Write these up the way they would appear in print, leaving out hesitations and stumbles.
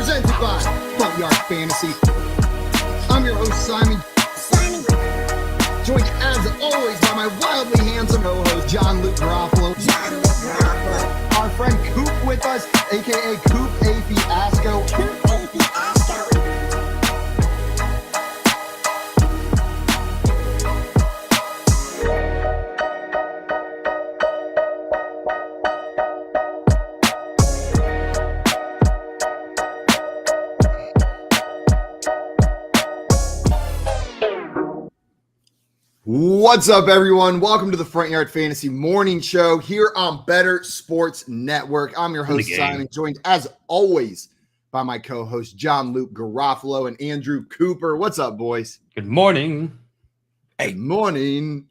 presented by Front Yard Fantasy. I'm your host, Simon. Joined as always by my wildly handsome co-host, John Luke Garofalo. Our friend Coop with us, aka Coop A. Fiasco. What's up, everyone? Welcome to the Front Yard Fantasy Morning Show here on Better Sports Network. I'm your host, Simon, joined as always by my co-host, John Luke Garofalo and Andrew Cooper. What's up, boys? Good morning. Good morning.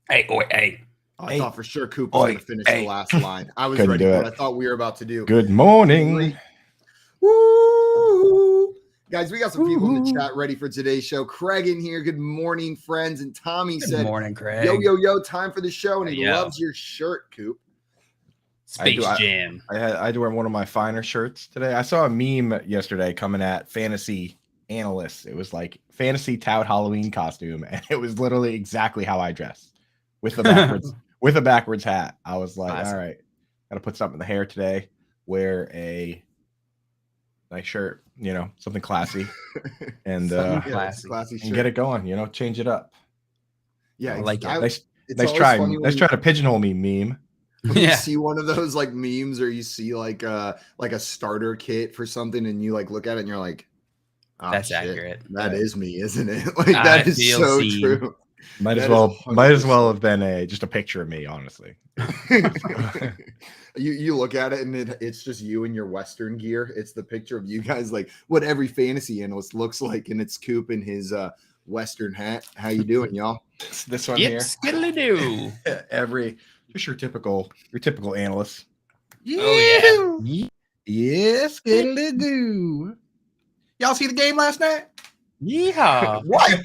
Hey. I thought for sure Cooper was going to finish the last line. I was Couldn't ready do for it. what I thought we were about to do. Good morning. Woo! Guys, we got some people in the chat ready for today's show. Craig in here. Good morning, friends. And Tommy said, Good morning, Craig. Yo, time for the show. And he Yo. loves your shirt, Coop. Space Jam. I had to wear one of my finer shirts today. I saw a meme yesterday coming at fantasy analysts. It was like fantasy tout Halloween costume, and it was literally exactly how I dress with the backwards hat. I was like, Classic. all right, gotta put something in the hair today. Wear a nice shirt, something classy, and classy shirt. and get it going. Change it up. Yeah, I like it. Nice try to pigeonhole me, meme. When you see one of those like memes, or you see like a starter kit for something, and you like look at it and you're like, oh, That's shit, accurate. That is me, isn't it? Like that is so true. Might as well have been just a picture of me, honestly. You look at it and it's just you in your Western gear. It's the picture of you guys, like what every fantasy analyst looks like, and it's Coop in his Western hat. How you doing, y'all? This one Yep, here. skiddly-doo. Just your typical analyst. Oh, yeah. Yes, skiddly-doo. Y'all see the game last night? Yeehaw. What?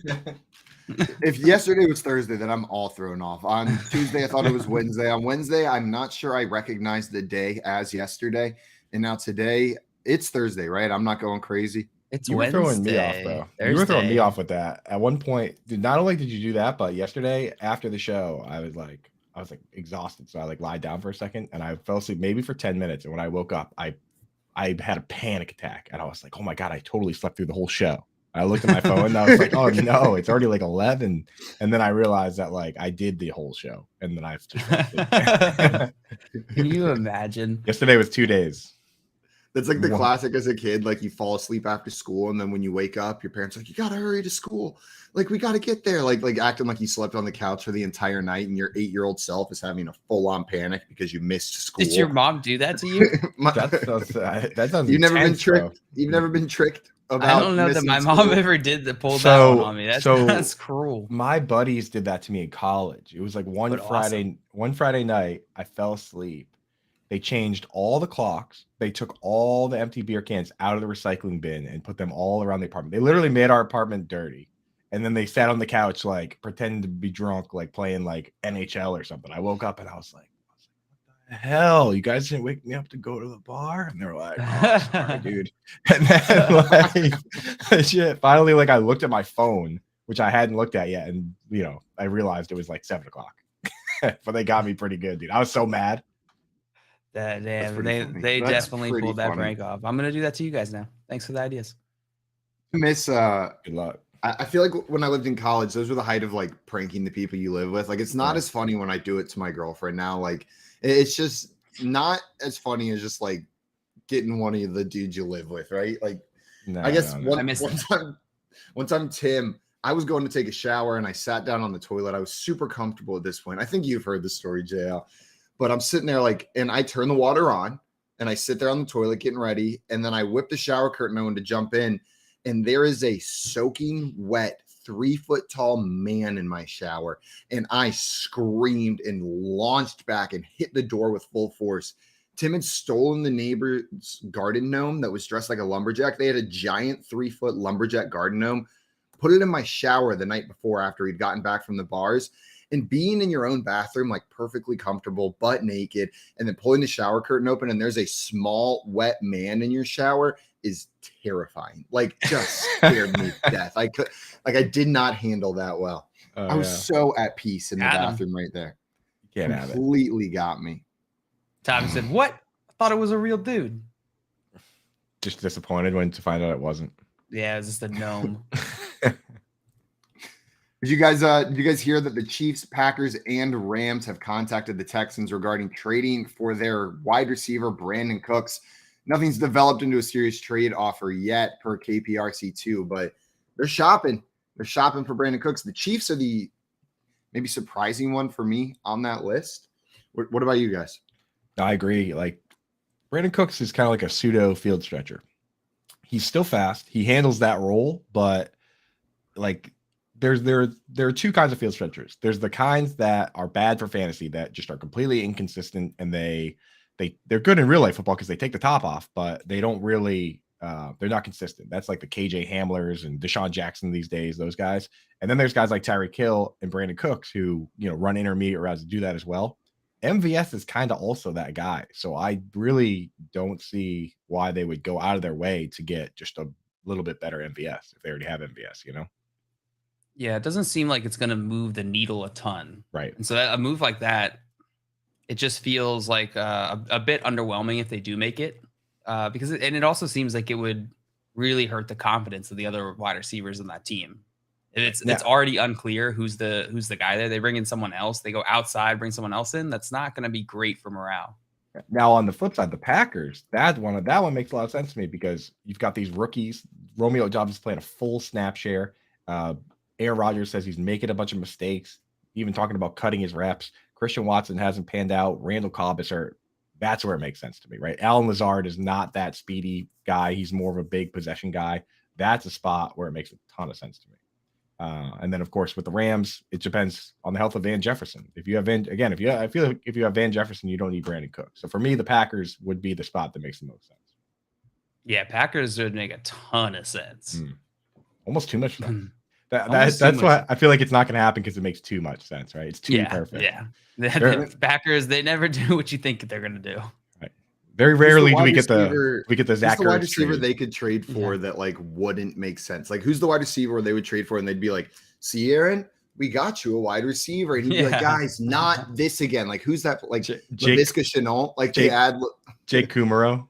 If yesterday was Thursday, then I'm all thrown off. On Tuesday, I thought it was Wednesday. On Wednesday, I'm not sure I recognized the day as yesterday. And now today, it's Thursday, right? I'm not going crazy. It's You were Wednesday. throwing me off, bro. You were throwing me off with that. At one point, not only did you do that, but yesterday after the show, I was like exhausted. So I lied down for a second and I fell asleep maybe for 10 minutes. And when I woke up, I had a panic attack. And I was like, oh my God, I totally slept through the whole show. I looked at my phone and I was like, oh no, it's already like 11. And then I realized that I did the whole show. And then I've just Can you imagine? Yesterday was 2 days. That's like the classic as a kid. Like you fall asleep after school, and then when you wake up, your parents are like, you gotta hurry to school. Like we gotta get there. Like acting like you slept on the couch for the entire night, and your 8-year-old self is having a full-on panic because you missed school. Did your mom do that to you? That sounds You've never been intense, tricked. bro. You've never been tricked about. I don't know that my mom ever did the pull that one on me. That's cruel. My buddies did that to me in college. It was like one Friday night, I fell asleep. They changed all the clocks. They took all the empty beer cans out of the recycling bin and put them all around the apartment. They literally made our apartment dirty. And then they sat on the couch, pretending to be drunk, playing NHL or something. I woke up and I was like, what the hell? You guys didn't wake me up to go to the bar? And they were like, oh, sorry, dude. And then shit. Finally, I looked at my phone, which I hadn't looked at yet. And, I realized it was 7 o'clock. But they got me pretty good, dude. I was so mad. They definitely pulled that prank off. I'm gonna do that to you guys now. Thanks for the ideas. Miss good luck. I feel like when I lived in college, those were the height of pranking the people you live with. It's not as funny when I do it to my girlfriend now. It's just not as funny as just getting one of the dudes you live with, right? I guess one time, Tim, I was going to take a shower and I sat down on the toilet. I was super comfortable at this point. I think you've heard the story, JL. But I'm sitting there and I turn the water on and I sit there on the toilet getting ready. And then I whip the shower curtain on to jump in. And there is a soaking wet 3-foot tall man in my shower. And I screamed and launched back and hit the door with full force. Tim had stolen the neighbor's garden gnome that was dressed like a lumberjack. They had a giant 3-foot lumberjack garden gnome, put it in my shower the night before after he'd gotten back from the bars. And being in your own bathroom, like perfectly comfortable, butt naked, and then pulling the shower curtain open and there's a small, wet man in your shower is terrifying. Like, just scared me to death. I did not handle that well. I was so at peace in the bathroom right there. Can't have it. Completely got me. Tommy said, "What? I thought it was a real dude." Just disappointed when to find out it wasn't. Yeah, it was just a gnome. Did you guys hear that the Chiefs, Packers, and Rams have contacted the Texans regarding trading for their wide receiver Brandin Cooks? Nothing's developed into a serious trade offer yet per KPRC2, but they're shopping. They're shopping for Brandin Cooks. The Chiefs are the maybe surprising one for me on that list. What about you guys? I agree. Like, Brandin Cooks is kind of like a pseudo field stretcher. He's still fast. He handles that role, but like there are two kinds of field stretchers. There's the kinds that are bad for fantasy that just are completely inconsistent, and they're good in real life football because they take the top off, but they don't really they're not consistent. That's like the KJ Hamlers and Deshaun Jackson these days, those guys. And then there's guys like Tyreek Hill and Brandin Cooks who, run intermediate routes and do that as well. MVS is kind of also that guy. So I really don't see why they would go out of their way to get just a little bit better MVS if they already have MVS, Yeah, it doesn't seem like it's going to move the needle a ton. Right. And so a move like that, it just feels like a bit underwhelming if they do make it. Because it also seems like it would really hurt the confidence of the other wide receivers in that team. It's already unclear who's the guy there. They bring in someone else. They go outside, bring someone else in. That's not going to be great for morale. Now on the flip side, the Packers, that one makes a lot of sense to me because you've got these rookies. Romeo Doubs is playing a full snap share. Aaron Rodgers says he's making a bunch of mistakes, even talking about cutting his reps. Christian Watson hasn't panned out. Randall Cobb is hurt. That's where it makes sense to me, right? Alan Lazard is not that speedy guy. He's more of a big possession guy. That's a spot where it makes a ton of sense to me. And then, of course, with the Rams, it depends on the health of Van Jefferson. If you have if you have Van Jefferson, you don't need Brandin Cooks. So for me, the Packers would be the spot that makes the most sense. Yeah, Packers would make a ton of sense. Almost too much sense. That's why I feel like it's not going to happen because it makes too much sense, right? It's too perfect. Yeah, the Packers, they never do what you think they're going to do. Right. Very rarely do we get the Zach Ertz wide receiver trade. they could trade for that like wouldn't make sense. Like, who's the wide receiver they would trade for and they'd be like, "See, Aaron, we got you a wide receiver," and he'd be like, "Guys, not this again." Like, who's that? Like Laviska Shenault. Like they add Jake Kumaro.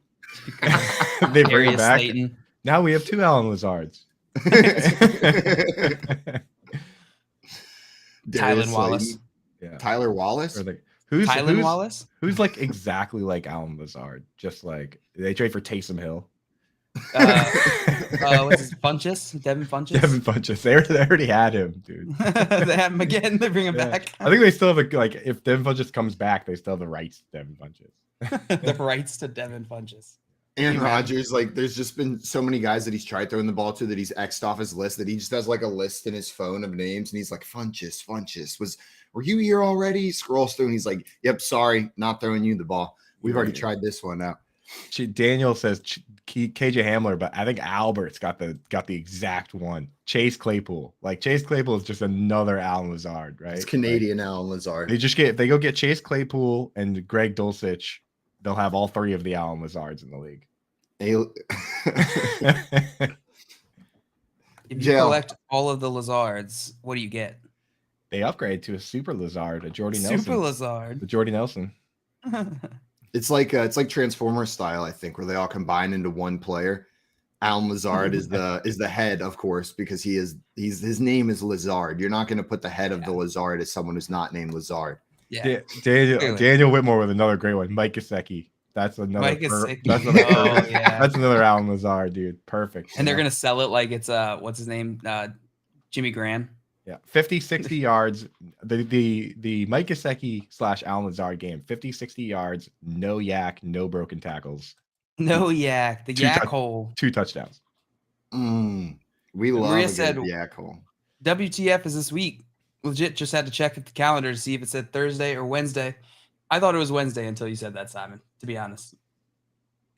They bring him back. Slayton. Now we have two Alan Lazards. Tylan Wallace. Yeah. Tyler Wallace. Who's Wallace? Who's like exactly like Alan Lazard? Just like they trade for Taysom Hill. What's his Funchess? Devin Funchess. Devin Funchess. They already had him, dude. They have him again. They bring him back. I think they still have if Devin Funchess comes back, they still have the rights to Devin Funchess. The rights to Devin Funchess. Aaron Rodgers, like, there's just been so many guys that he's tried throwing the ball to that he's X'd off his list that he just has like a list in his phone of names, and he's like, Funchess, were you here already? Scrolls through, and he's like, "Yep, sorry, not throwing you the ball. We've already tried this one out." Daniel says KJ Hamler, but I think Albert's got the exact one. Chase Claypool. Like, Chase Claypool is just another Alan Lazard, right? It's Canadian Alan Lazard. If they go get Chase Claypool and Greg Dulcich, they'll have all three of the Alan Lazards in the league. If you collect all of the Lazards, what do you get? They upgrade to a super Lazard, a Jordy Nelson. Super Lazard. The Jordy Nelson. It's like Transformers style, I think, where they all combine into one player. Alan Lazard is the head, of course, because his name is Lazard. You're not going to put the head of the Lazard as someone who's not named Lazard. Yeah. Daniel Whitmore with another great one. Mike Gesicki. That's another. That's another Alan Lazard, dude. Perfect. And they're gonna sell it like it's what's his name, Jimmy Graham. Yeah, 50-60 yards. The Mike Gesicki / Alan Lazard game. 50-60 yards. No yak. No broken tackles. No yak. The yak hole. 2 touchdowns. We love Maria a said, good yak hole. WTF is this week? Legit just had to check the calendar to see if it said Thursday or Wednesday. I thought it was Wednesday until you said that, Simon, to be honest.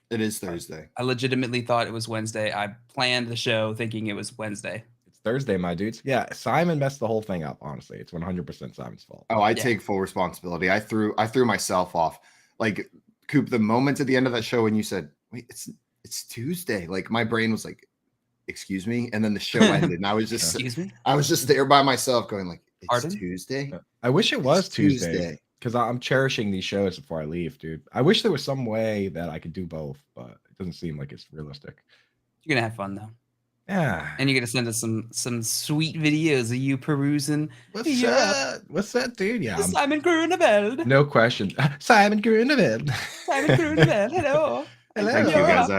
It is Thursday. I legitimately thought it was Wednesday. I planned the show thinking it was Wednesday. It's Thursday, my dudes. Yeah, Simon messed the whole thing up. Honestly, it's 100% Simon's fault. Oh, I take full responsibility. I threw myself off. Like, Coop, the moment at the end of that show when you said, "Wait, it's Tuesday," like my brain was like, "Excuse me," and then the show ended, and I was just Excuse me? I was just there by myself, going like, "It's Pardon? Tuesday." I wish it was It's Tuesday because I'm cherishing these shows before I leave, dude. I wish there was some way that I could do both, but it doesn't seem like it's realistic. You're gonna have fun though. Yeah. And you're gonna send us some sweet videos of you perusing. What's that? What's that, dude? Yeah. Simon Grunewald. No question. Simon Grunewald. Simon Grunewald. Hello. Hello. Thank you, guys.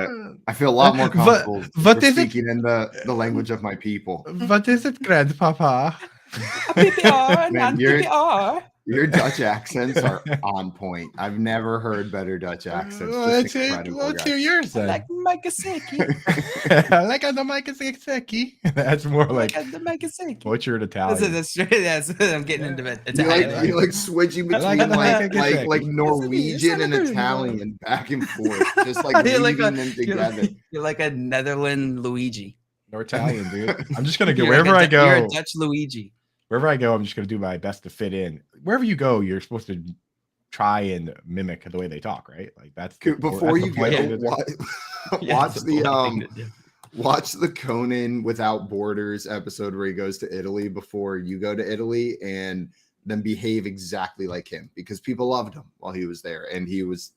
I feel a lot more comfortable what is speaking in the language of my people. What is it, grandpapa? PPR, Man, PPR. Your Dutch accents are on point. I've never heard better Dutch accents. Let's hear yours then. Like Mikaseki. Like on the Mikaseki. That's more like the Mikaseki. butchered Italian. That's I'm getting into it. You like switching between like Norwegian and Italian back and forth, just like weaving them together. You're like a Netherland Luigi. Or Italian, dude. I'm just gonna go wherever I go. You're a Dutch Luigi. Wherever I go, I'm just gonna do my best to fit in. Wherever you go, you're supposed to try and mimic the way they talk, right? Like that's before you go. Watch the Conan Without Borders episode where he goes to Italy before you go to Italy, and then behave exactly like him, because people loved him while he was there, and he was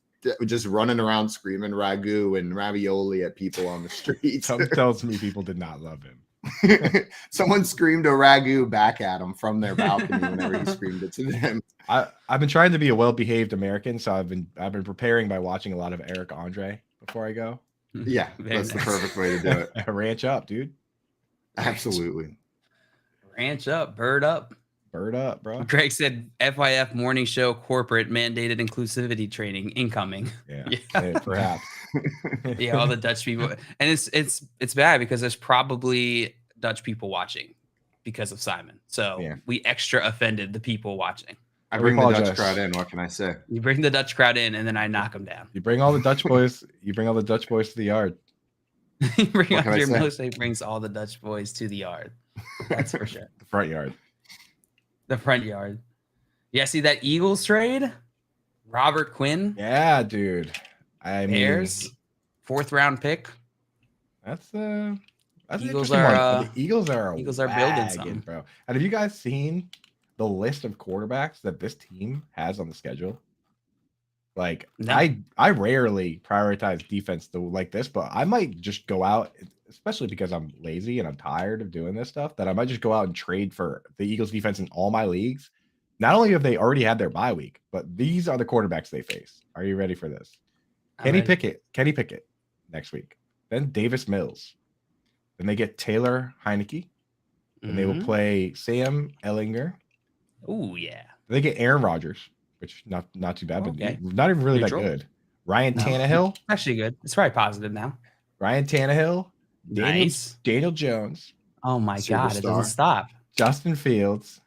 just running around screaming ragu and ravioli at people on the streets. Something tells me people did not love him. Someone screamed a ragu back at him from their balcony whenever he screamed it to them. I've been trying to be a well-behaved American, so I've been preparing by watching a lot of Eric Andre before I go. Yeah, that's the perfect way to do it. Ranch up, dude. Absolutely. Ranch up, bird up. Bird up, bro. Greg said FYF Morning Show corporate mandated inclusivity training incoming. Yeah. Perhaps. Yeah, all the Dutch people, and it's bad because there's probably Dutch people watching because of Simon. So we extra offended the people watching. I bring the Dutch crowd in. What can I say? You bring the Dutch crowd in, and then I knock them down. You bring all the Dutch boys. You bring all the Dutch boys to the yard. You bring all your military brings all the Dutch boys to the yard. That's for sure. The front yard. The front yard. Yeah, see that Eagles trade? Robert Quinn. Yeah, dude. Bears, 4th round pick. That's Eagles are Eagles are building something, bro. And have you guys seen the list of quarterbacks that this team has on the schedule? Like, no. I rarely prioritize defense like this, but I might just go out, especially because I'm lazy and I'm tired of doing this stuff, that I might just go out and trade for the Eagles defense in all my leagues. Not only have they already had their bye week, but these are the quarterbacks they face. Are you ready for this? Kenny Pickett next week. Then Davis Mills. Then they get Taylor Heineke. And they will play Sam Ehlinger. Oh, yeah. Then they get Aaron Rodgers, which not too bad, but not even really that good. Ryan Tannehill. Actually good. It's probably positive now. Ryan Tannehill. Daniel Jones. Oh, my God. It doesn't stop. Justin Fields.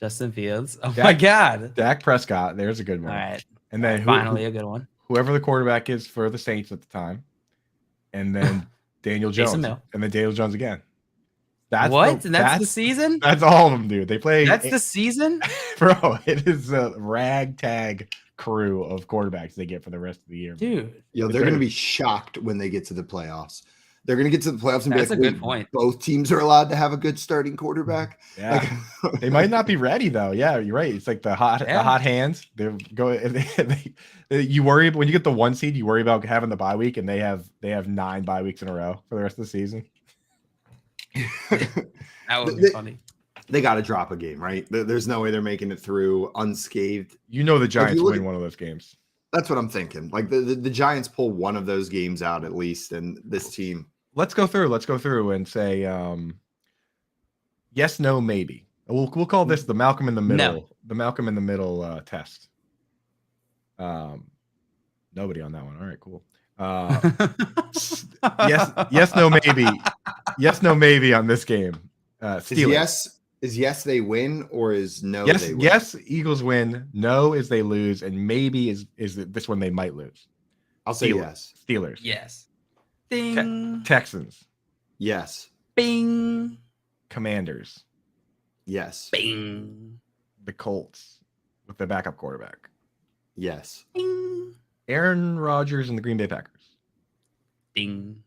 Oh, my God. Dak Prescott. There's a good one. All right. And then finally a good one. Whoever the quarterback is for the Saints at the time. And then Daniel Jones. And then Daniel Jones again. That's the season? That's all of them, dude. They play. That's the season? Bro, it is a ragtag crew of quarterbacks they get for the rest of the year. Dude. Yo, they're going to be shocked when they get to the playoffs. They're going to get to the playoffs and that's be like, a good point. Both teams are allowed to have a good starting quarterback. Yeah. They might not be ready, though. Yeah, you're right. It's like the hot hands. They go. You worry when you get the 1 seed. You worry about having the bye week, and they have 9 bye weeks in a row for the rest of the season. That would be funny. They got to drop a game, right? There's no way they're making it through unscathed. You know the Giants win one of those games. That's what I'm thinking. Like the Giants pull one of those games out at least, and this team. Let's go through and say yes, no, maybe. We'll call this the Malcolm in the Middle. No. The Malcolm in the Middle test. Nobody on that one. All right, cool. Yes, no, maybe. Yes, no, maybe on this game. Is yes they win, or is no yes, they win? Yes, Eagles win. No is they lose, and maybe is this one they might lose. I'll say yes. Steelers. Yes. Ding. Texans. Yes. Bing. Commanders. Yes. Bing. The Colts with the backup quarterback. Yes. Bing. Aaron Rodgers and the Green Bay Packers. Ding.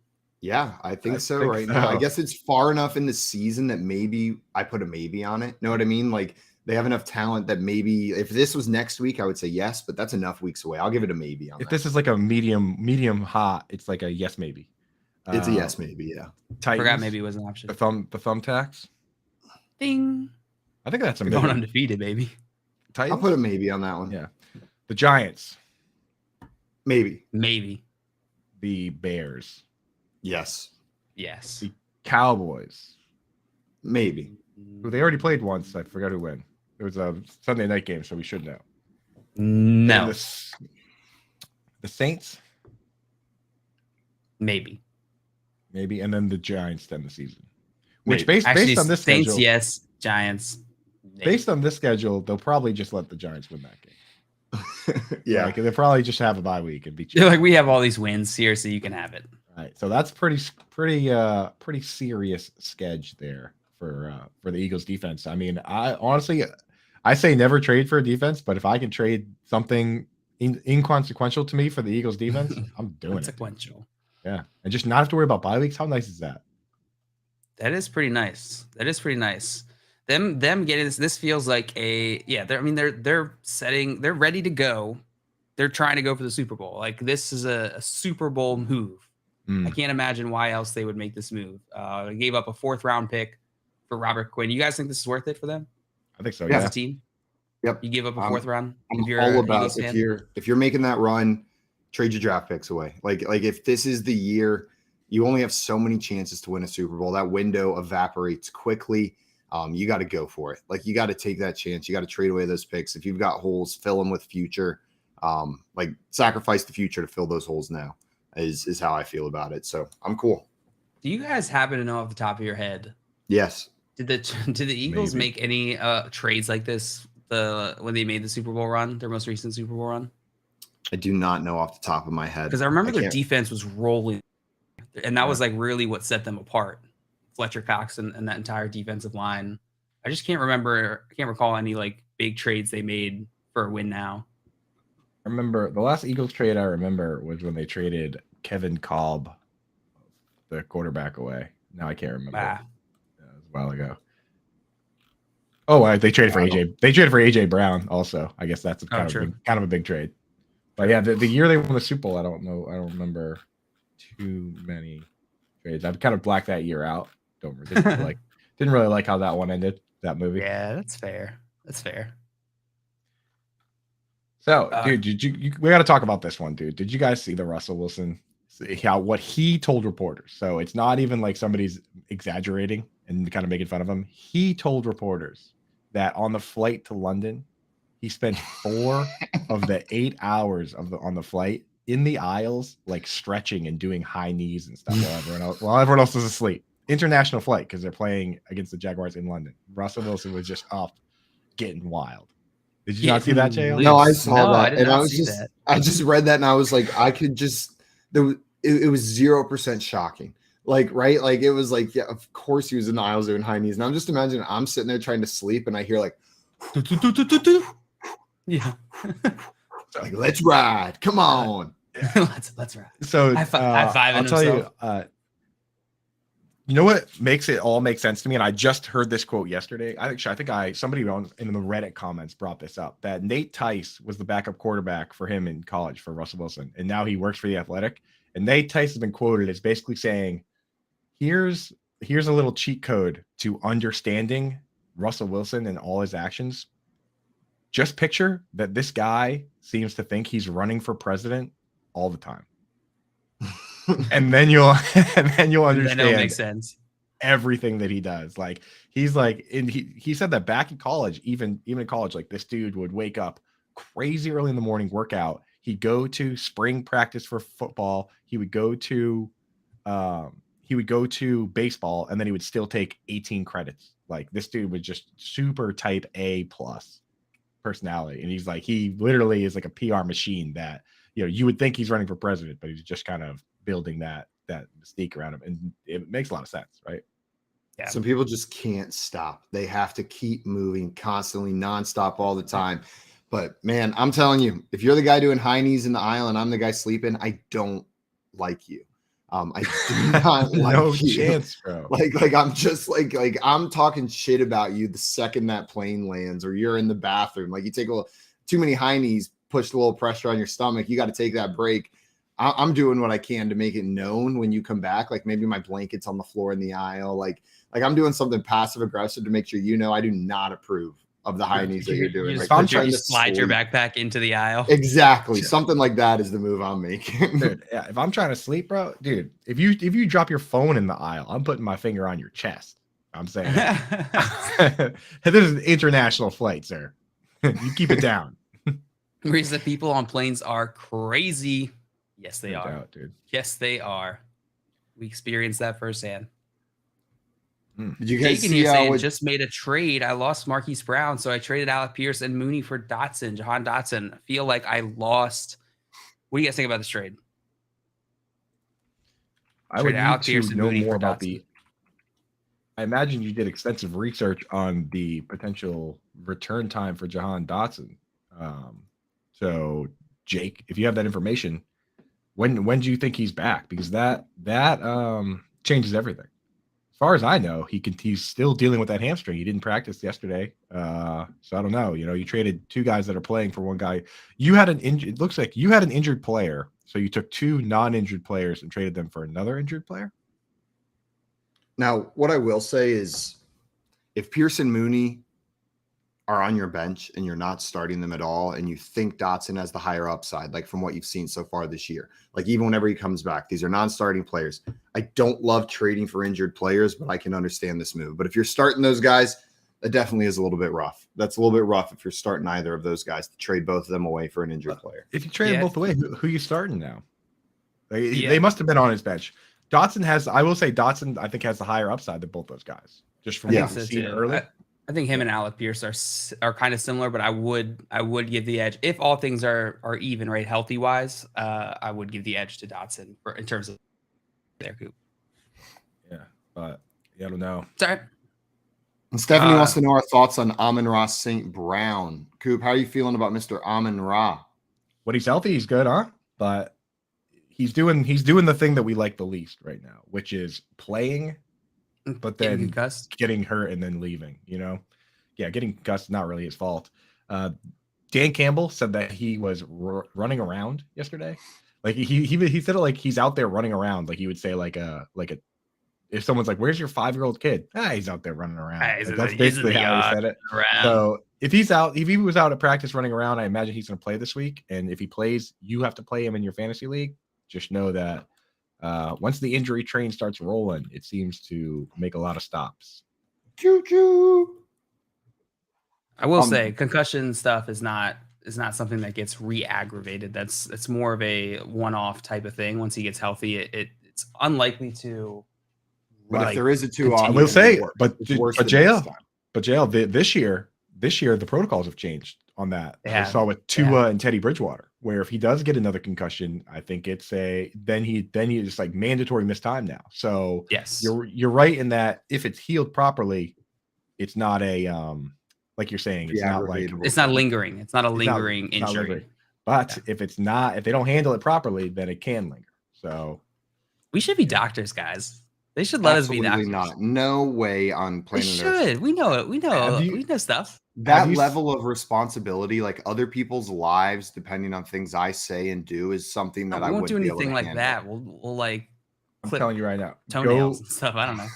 Yeah, I think so think right now. I so. guess it's far enough in the season that maybe I put a maybe on it. Know what I mean? Like they have enough talent that maybe if this was next week, I would say yes, but that's enough weeks away. I'll give it a maybe on If that. this is like a medium hot, it's like a yes maybe. It's a yes maybe, yeah. Titans. Forgot maybe it was an option. The thumbtacks. Ding. I think that's a We're maybe. going undefeated, baby. Titans? I'll put a maybe on that one. Yeah. The Giants. Maybe. Maybe. The Bears. Yes. Yes. The Cowboys. Maybe. Who they already played once. I forgot who won. It was a Sunday night game, so we should know. No. And the Saints. Maybe. Maybe. And then the Giants to end the season. Which Maybe. based on this Saints, schedule, yes. Giants. Maybe. based on this schedule, they'll probably just let the Giants win that game. Yeah. Like, they'll probably just have a bye week and beat you. You're like, we have all these wins here, so you can have it. Right. So that's pretty serious schedule there for the Eagles defense. I mean, I honestly say never trade for a defense, but if I can trade something inconsequential to me for the Eagles defense, I'm doing it. Consequential. Yeah. And just not have to worry about bye weeks. How nice is that? That is pretty nice. That is pretty nice. Them getting this feels like they're ready to go. They're trying to go for the Super Bowl. Like this is a Super Bowl move. I can't imagine why else they would make this move. They gave up a 4th round pick for Robert Quinn. You guys think this is worth it for them? I think so. As Yeah. a team? Yep. You give up a 4th round? I'm If you're all a about Eagles fan? if you're making that run, trade your draft picks away. Like if this is the year, you only have so many chances to win a Super Bowl. That window evaporates quickly. You got to go for it. Like you got to take that chance. You got to trade away those picks. If you've got holes, fill them with future. Like sacrifice the future to fill those holes now is how I feel about it. So I'm cool. Do you guys happen to know off the top of your head? Yes. Did the Eagles Maybe. make any trades like this when they made the Super Bowl run, their most recent Super Bowl run? I do not know off the top of my head. Because I remember their can't- defense was rolling, and that was like really what set them apart. Fletcher Cox and that entire defensive line. I just can't recall any like big trades they made for a win now. I remember the last Eagles trade I remember was when they traded Kevin Kolb, the quarterback, away. Now I can't remember. Ah. That was a while ago. Oh, they traded for AJ. They traded for AJ Brown also. I guess that's kind of a big trade. But yeah, the year they won the Super Bowl, I don't know. I don't remember too many trades. I've kind of blacked that year out. Didn't really like how that one ended. That movie. Yeah, that's fair. That's fair. So, dude, we got to talk about this one, dude. Did you guys see the Russell Wilson? What he told reporters? So it's not even like somebody's exaggerating and kind of making fun of him. He told reporters that on the flight to London, he spent 4 of the 8 hours on the flight in the aisles, like stretching and doing high knees and stuff while everyone else was asleep. International flight because they're playing against the Jaguars in London. Russell Wilson was just up, getting wild. Did you not see that, Jay? No, I saw that, and I just read that, and I was like, I could just it was 0% shocking. Like, right? Like it was like, yeah, of course he was in the aisles doing high knees. And I'm just imagining I'm sitting there trying to sleep, and I hear like, yeah, like let's ride, come on, let's ride. So high five I'll tell himself. you. You know what makes it all make sense to me, and I just heard this quote yesterday. I think somebody in the Reddit comments brought this up, that Nate Tice was the backup quarterback for him in college for Russell Wilson, and now he works for the Athletic. And Nate Tice has been quoted as basically saying, "Here's a little cheat code to understanding Russell Wilson and all his actions. Just picture that this guy seems to think he's running for president all the time." and then you'll understand. That makes sense. Everything that he does. Like he's like, and he said that back in college, even in college, like this dude would wake up crazy early in the morning, workout. He'd go to spring practice for football. He would go to baseball, and then he would still take 18 credits. Like this dude was just super type A+ personality. And he's like, he literally is like a PR machine that, you would think he's running for president, but he's just kind of building that mystique around him, and it makes a lot of sense, right? Yeah. Some people just can't stop. They have to keep moving constantly, nonstop, all the time. But man, I'm telling you, if you're the guy doing high knees in the aisle and I'm the guy sleeping, I don't like you. I do not like no you. chance, bro. Like I'm just like I'm talking shit about you the second that plane lands or you're in the bathroom. Like you take too many high knees, push a little pressure on your stomach. You got to take that break. I'm doing what I can to make it known when you come back. Like maybe my blanket's on the floor in the aisle. Like I'm doing something passive aggressive to make sure you know I do not approve of the high knees that you're doing. You, Like, you slide your backpack into the aisle. Exactly. Something like that is the move I'm making. Dude, yeah, if I'm trying to sleep, bro, dude, if you drop your phone in the aisle, I'm putting my finger on your chest. I'm saying this is an international flight, sir. You keep it down. Reason that people on planes are crazy. Yes, they No are. doubt, dude. Yes, they are. We experienced that firsthand. Did you guys Jake in here saying just made a trade. I lost Marquise Brown, so I traded Alec Pierce and Mooney for Dotson, Jahan Dotson. I feel like I lost. What do you guys think about this trade? I would need to know more about the. I imagine you did extensive research on the potential return time for Jahan Dotson. So, Jake, if you have that information, when do you think he's back? Because that changes everything. As far as I know, he's still dealing with that hamstring. He didn't practice yesterday, so I don't know. You know, you traded two guys that are playing for one guy. You had it looks like you had an injured player, so you took two non-injured players and traded them for another injured player. Now, what I will say is, if Pierce and Mooney are on your bench and you're not starting them at all, and you think Dotson has the higher upside, like from what you've seen so far this year, like even whenever he comes back, these are non-starting players. I don't love trading for injured players, but I can understand this move. But if you're starting those guys, that definitely is a little bit rough. That's a little bit rough if you're starting either of those guys, to trade both of them away for an injured player. If you trade them both away, who are you starting now? They must have been on his bench. Dotson I will say Dotson, I think, has the higher upside than both those guys. Just from what we've seen early. I think him and Alec Pierce are kind of similar, but I would give the edge if all things are even, right, healthy wise. I would give the edge to Dotson in terms of their Coop. Yeah, but I don't know. Sorry. And Stephanie wants to know our thoughts on Amon-Ra St. Brown. Coop, how are you feeling about Mr. Amon-Ra? When he's healthy, he's good, huh? But he's doing the thing that we like the least right now, which is playing, but then getting hurt and then leaving, you know? Yeah, getting concussed, not really his fault. Dan Campbell said that he was running around yesterday. Like he said it like he's out there running around. Like he would say if someone's like, "Where's your 5-year-old kid?" He's out there running around. That's basically how he said it. So if he was out at practice running around, I imagine he's going to play this week. And if he plays, you have to play him in your fantasy league. Just know that once the injury train starts rolling, it seems to make a lot of stops. Choo choo. I will say concussion stuff is not something that gets re-aggravated. That's more of a one-off type of thing. Once he gets healthy, it's unlikely to. But if there is a 2-off, I will say, but JL, this year the protocols have changed on that. I saw with Tua and Teddy Bridgewater, where if he does get another concussion, I think it's then he just like mandatory missed time now. So yes, you're right in that if it's healed properly, it's not a like you're saying, it's not like it's not lingering. It's not a lingering injury. But if they don't handle it properly, then it can linger. So we should be doctors, guys. They should let us be doctors. Not. No way on planet Earth. Should. We know it. We know stuff. That level of responsibility, like other people's lives, depending on things I say and do, is something that I won't do anything like that. We'll like. I'm telling you right now, toenails and stuff. I don't know.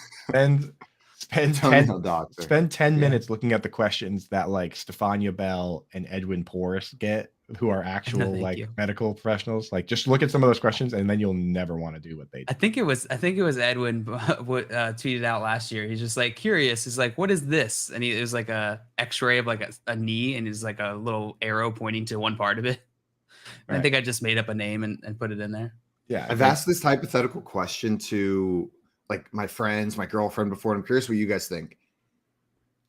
Spend 10 minutes looking at the questions that like Stefania Bell and Edwin Porras get, who are actual medical professionals. Like just look at some of those questions and then you'll never want to do what they do. I think it was Edwin tweeted out last year. He's just like curious. He's like, what is this? And it was like a x-ray of like a knee, and it's like a little arrow pointing to one part of it. Right. I think I just made up a name and put it in there. Yeah. I've asked this hypothetical question to like my friends, my girlfriend before. I'm curious what you guys think.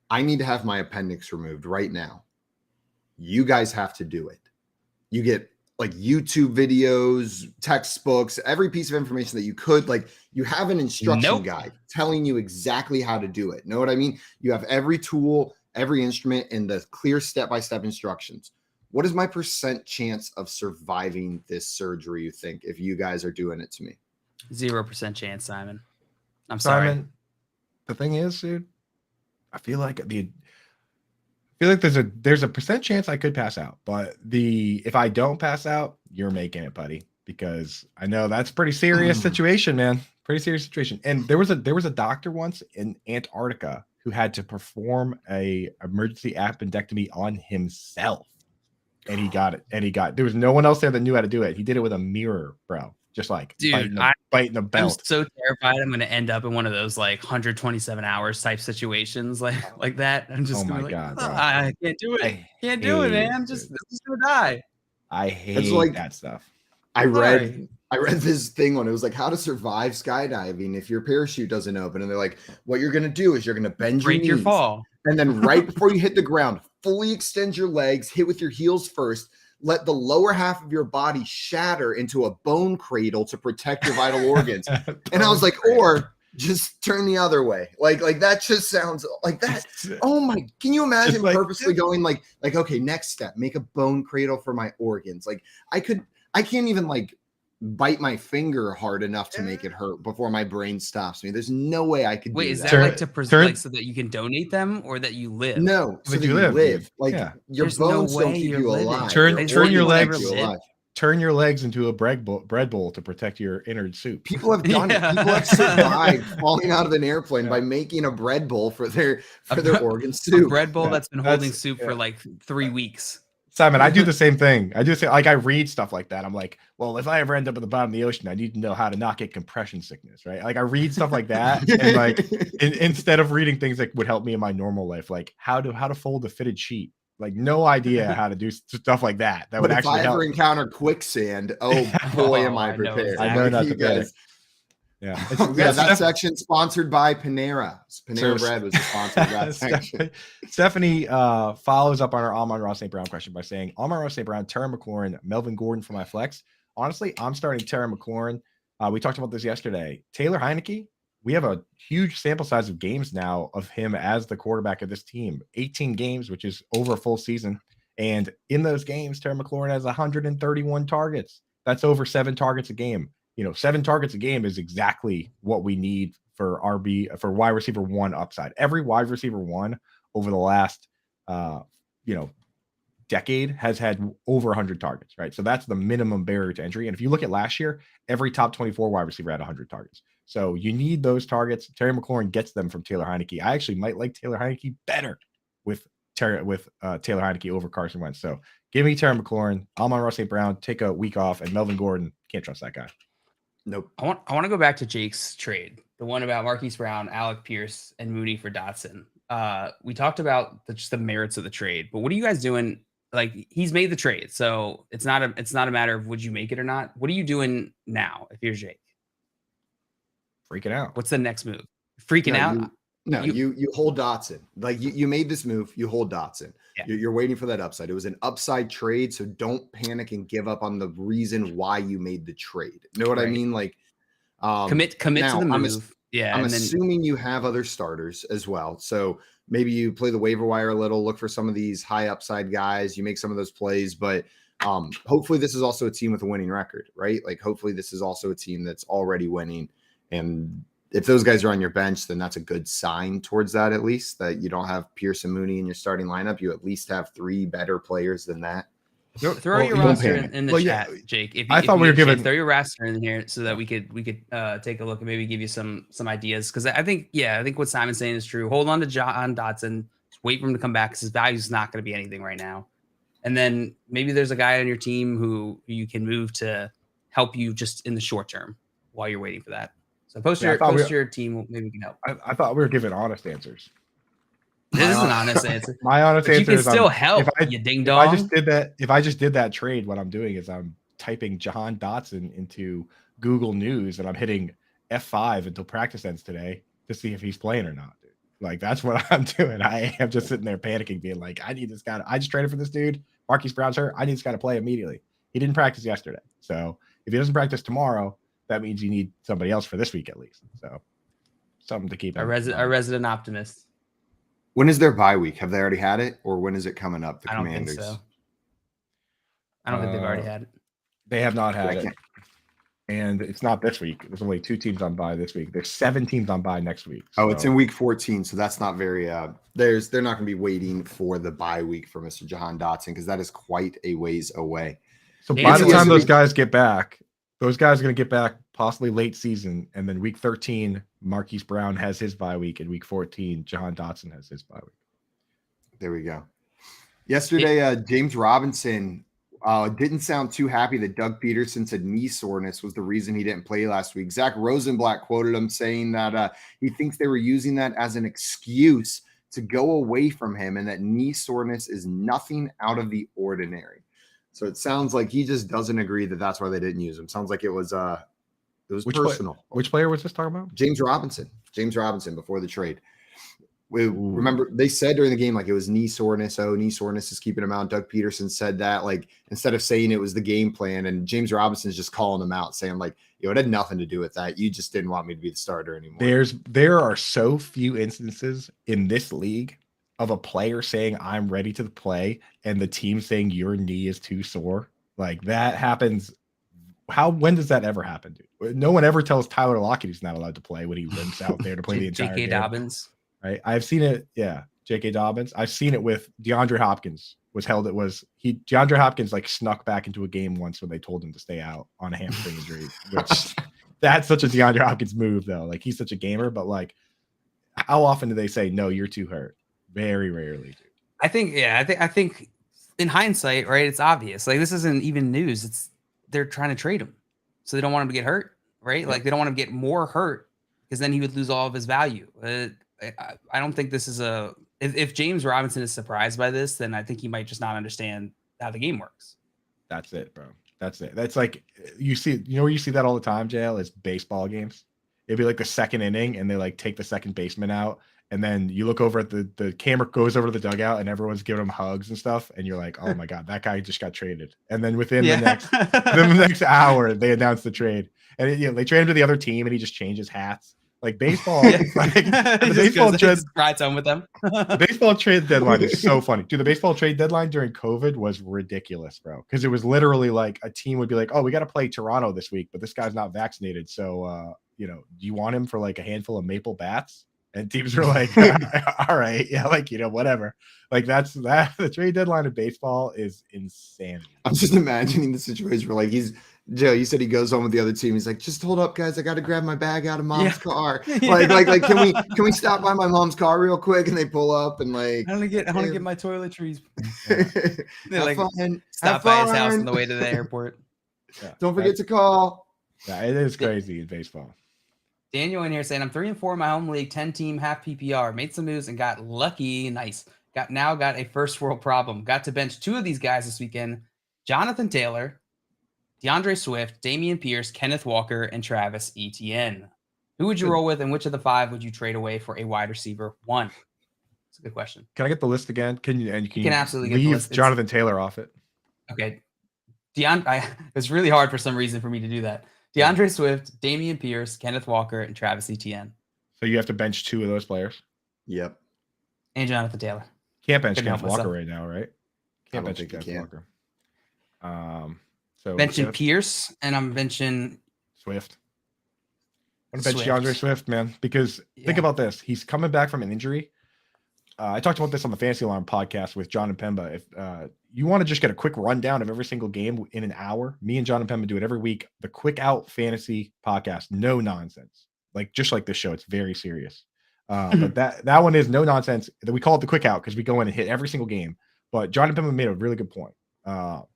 I need to have my appendix removed right now. You guys have to do it. You get like YouTube videos, textbooks, every piece of information that you could. Like, you have an instruction guide telling you exactly how to do it. Know what I mean? You have every tool, every instrument, and the clear step-by-step instructions. What is my % chance of surviving this surgery, you think, if you guys are doing it to me? 0% chance, Simon. I'm Simon, sorry. The thing is, dude, I feel like there's a % chance I could pass out, but if I don't pass out, you're making it, buddy, because I know that's a pretty serious situation, man. Pretty serious situation. And there was a doctor once in Antarctica who had to perform a emergency appendectomy on himself, and he got it. There was no one else there that knew how to do it. He did it with a mirror, bro. Just like dude, biting the belt. I'm so terrified I'm going to end up in one of those like 127 hours type situations like that. I'm just God, bro. I can't do it. Can't do it, man. I'm just going to die. I hate that stuff. I read this thing on it was like how to survive skydiving if your parachute doesn't open, and they're like, what you're going to do is you're going to bend your knees, your fall, and then right before you hit the ground, fully extend your legs, hit with your heels first. Let the lower half of your body shatter into a bone cradle to protect your vital organs. And I was like, or just turn the other way. Like that just sounds like that. Oh my, can you imagine purposely going like, okay, next step, make a bone cradle for my organs. Like I can't even like bite my finger hard enough to make it hurt before my brain stops me. There's no way I could. Wait, is that like to preserve so that you can donate them or that you live? No, so that you live. Like your bones don't keep you alive. Turn your legs into a bread bowl to protect your innard soup. People have done it. People have survived falling out of an airplane by making a bread bowl for their organ soup. A bread bowl that's been holding soup for like 3 weeks. Simon, I do the same thing. I read stuff like that. I'm like, well, if I ever end up at the bottom of the ocean, I need to know how to not get compression sickness, right? Like I read stuff like that, and like instead of reading things that would help me in my normal life, like how to fold a fitted sheet. Like no idea how to do stuff like that. That would actually help. If I ever encounter quicksand, oh boy, am I prepared. I know not to guys. Yeah, that section sponsored by Panera. Panera Bread was sponsored by that section. Stephanie follows up on our Amon-Ra St. Brown question by saying, Amon-Ra St. Brown, Terry McLaurin, Melvin Gordon for my flex. Honestly, I'm starting Terry McLaurin. We talked about this yesterday. Taylor Heineke, we have a huge sample size of games now of him as the quarterback of this team. 18 games, which is over a full season. And in those games, Terry McLaurin has 131 targets. That's over 7 targets a game. 7 targets a game is exactly what we need for wide receiver 1 upside. Every wide receiver 1 over the last, decade has had over 100 targets, right? So that's the minimum barrier to entry. And if you look at last year, every top 24 wide receiver had 100 targets. So you need those targets. Terry McLaurin gets them from Taylor Heineke. I actually might like Taylor Heineke better with Taylor Heineke over Carson Wentz. So give me Terry McLaurin, Amon-Ra St. Brown, take a week off, and Melvin Gordon. Can't trust that guy. Nope. I want to go back to Jake's trade, the one about Marquise Brown, Alec Pierce, and Mooney for Dotson. We talked about just the merits of the trade, but what are you guys doing? Like he's made the trade, so it's not a matter of would you make it or not. What are you doing now if you're Jake? Freaking out. What's the next move? Freaking out? You hold Dotson. Like you made this move, you hold Dotson. Yeah. You're waiting for that upside. It was an upside trade, so don't panic and give up on the reason why you made the trade. You know what I mean? Like commit now, to the move. I'm assuming you have other starters as well. So maybe you play the waiver wire a little, look for some of these high upside guys, you make some of those plays, but hopefully this is also a team with a winning record, right? Like hopefully this is also a team that's already winning. And if those guys are on your bench, then that's a good sign towards that, at least, that you don't have Pearson Mooney in your starting lineup. You at least have 3 better players than that. Throw your roster in the chat, Jake. If we were giving throw your roster in here so that we could take a look and maybe give you some ideas. Because I think what Simon's saying is true. Hold on to John Dotson. Just wait for him to come back because his value is not going to be anything right now. And then maybe there's a guy on your team who you can move to help you just in the short term while you're waiting for that. So post your team. Maybe we can help. I thought we were giving honest answers. This is an honest answer. My honest answer is you can still help. You ding dong. If I just did that trade, what I'm doing is I'm typing Jahan Dotson into Google News and I'm hitting F5 until practice ends today to see if he's playing or not. Dude. Like that's what I'm doing. I am just sitting there panicking, being like, I need this guy. I just traded for this dude. Marquise Brown's hurt. I need this guy to play immediately. He didn't practice yesterday. So if he doesn't practice tomorrow, that means you need somebody else for this week at least. So something to keep. Our resident optimist. When is their bye week? Have they already had it, or when is it coming up? The I don't Commanders. think so. I don't think they've already had it. They have not had it. And it's not this week. There's only 2 teams on bye this week. There's 7 teams on bye next week. So. Oh, it's in week 14, so that's not very. They're not going to be waiting for the bye week for Mr. Jahan Dotson because that is quite a ways away. So by the time those guys get back, those guys are going to get back possibly late season, and then week 13, Marquise Brown has his bye week, and week 14, Jahan Dotson has his bye week. There we go. Yesterday, James Robinson. Didn't sound too happy that Doug Peterson said knee soreness was the reason he didn't play last week. Zach Rosenblatt quoted him saying that he thinks they were using that as an excuse to go away from him and that knee soreness is nothing out of the ordinary. So it sounds like he just doesn't agree that that's why they didn't use him. Sounds like it was personal. Which player was this talking about? James Robinson before the trade. Remember, they said during the game, like, it was knee soreness. Oh, knee soreness is keeping him out. Doug Peterson said that, like, instead of saying it was the game plan, and James Robinson's just calling him out, saying, like, it had nothing to do with that. You just didn't want me to be the starter anymore. There are so few instances in this league of a player saying, I'm ready to play, and the team saying your knee is too sore. Like, that happens. When does that ever happen, dude? No one ever tells Tyler Lockett he's not allowed to play when he limps out there to play the entire J.K. game. Dobbins. Right. I've seen it. Yeah. J.K. Dobbins. I've seen it with DeAndre Hopkins DeAndre Hopkins like snuck back into a game once when they told him to stay out on a hamstring injury, which that's such a DeAndre Hopkins move though. Like, he's such a gamer, but like, how often do they say, no, you're too hurt? Very rarely, dude. I think in hindsight, right, it's obvious. Like, this isn't even news. They're trying to trade him. So they don't want him to get hurt, right? Yeah. Like, they don't want him to get more hurt because then he would lose all of his value. I don't think this is if James Robinson is surprised by this, then I think he might just not understand how the game works. That's it, bro. That's it. That's like, you where you see that all the time, JL, is baseball games. It'd be like the second inning and they like take the second baseman out. And then you look over at the camera goes over to the dugout and everyone's giving him hugs and stuff. And you're like, oh my God, that guy just got traded. And then within the next hour, they announce the trade. And they trade him to the other team and he just changes hats. Like, baseball, the baseball trade deadline is so funny. Dude, the baseball trade deadline during COVID was ridiculous, bro. Because it was literally like a team would be like, oh, we got to play Toronto this week, but this guy's not vaccinated. So, do you want him for like a handful of maple bats? And teams were like, all right, yeah, like, whatever. Like, that's that. The trade deadline of baseball is insanity. I'm just imagining the situation where, like, Joe, you said he goes home with the other team. He's like, just hold up, guys. I got to grab my bag out of mom's car. Like, can we stop by my mom's car real quick? And they pull up and like, I want to get my toiletries. They like stop by his house on the way to the airport. Yeah, don't forget to call. Yeah, it is crazy in baseball. Daniel in here saying, I'm 3-4 in my home league, 10 team, half PPR, made some moves and got lucky. Nice. Got a first world problem. Got to bench 2 of these guys this weekend. Jonathan Taylor, DeAndre Swift, Damian Pierce, Kenneth Walker, and Travis Etienne. Who would you roll with, and which of the 5 would you trade away for a wide receiver 1? That's a good question. Can I get the list again? Can you absolutely leave get the list. Jonathan Taylor off it? Okay. It's really hard for some reason for me to do that. DeAndre Swift, Damian Pierce, Kenneth Walker, and Travis Etienne. So you have to bench 2 of those players? Yep. And Jonathan Taylor. Can't bench Kenneth Walker right now, right? Can't bench Kenneth Walker. So benching Pierce, and I'm benching Swift. I'm going to bench DeAndre Swift, man, because think about this. He's coming back from an injury. I talked about this on the Fantasy Alarm podcast with John and Pemba. If you want to just get a quick rundown of every single game in an hour, me and John and Pemba do it every week. The Quick Out Fantasy podcast, no nonsense. Just like this show, it's very serious. But that one is no nonsense. We call it the Quick Out because we go in and hit every single game. But John and Pemba made a really good point.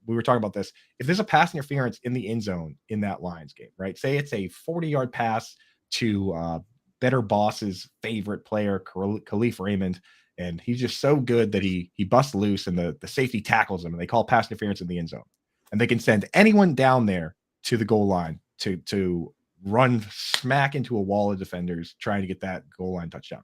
We were talking about this. If there's a pass interference in the end zone in that Lions game, right? Say it's a 40-yard pass to Better Boss's favorite player, Khalif Raymond, and he's just so good that he busts loose and the safety tackles him, and they call pass interference in the end zone. And they can send anyone down there to the goal line to run smack into a wall of defenders trying to get that goal line touchdown.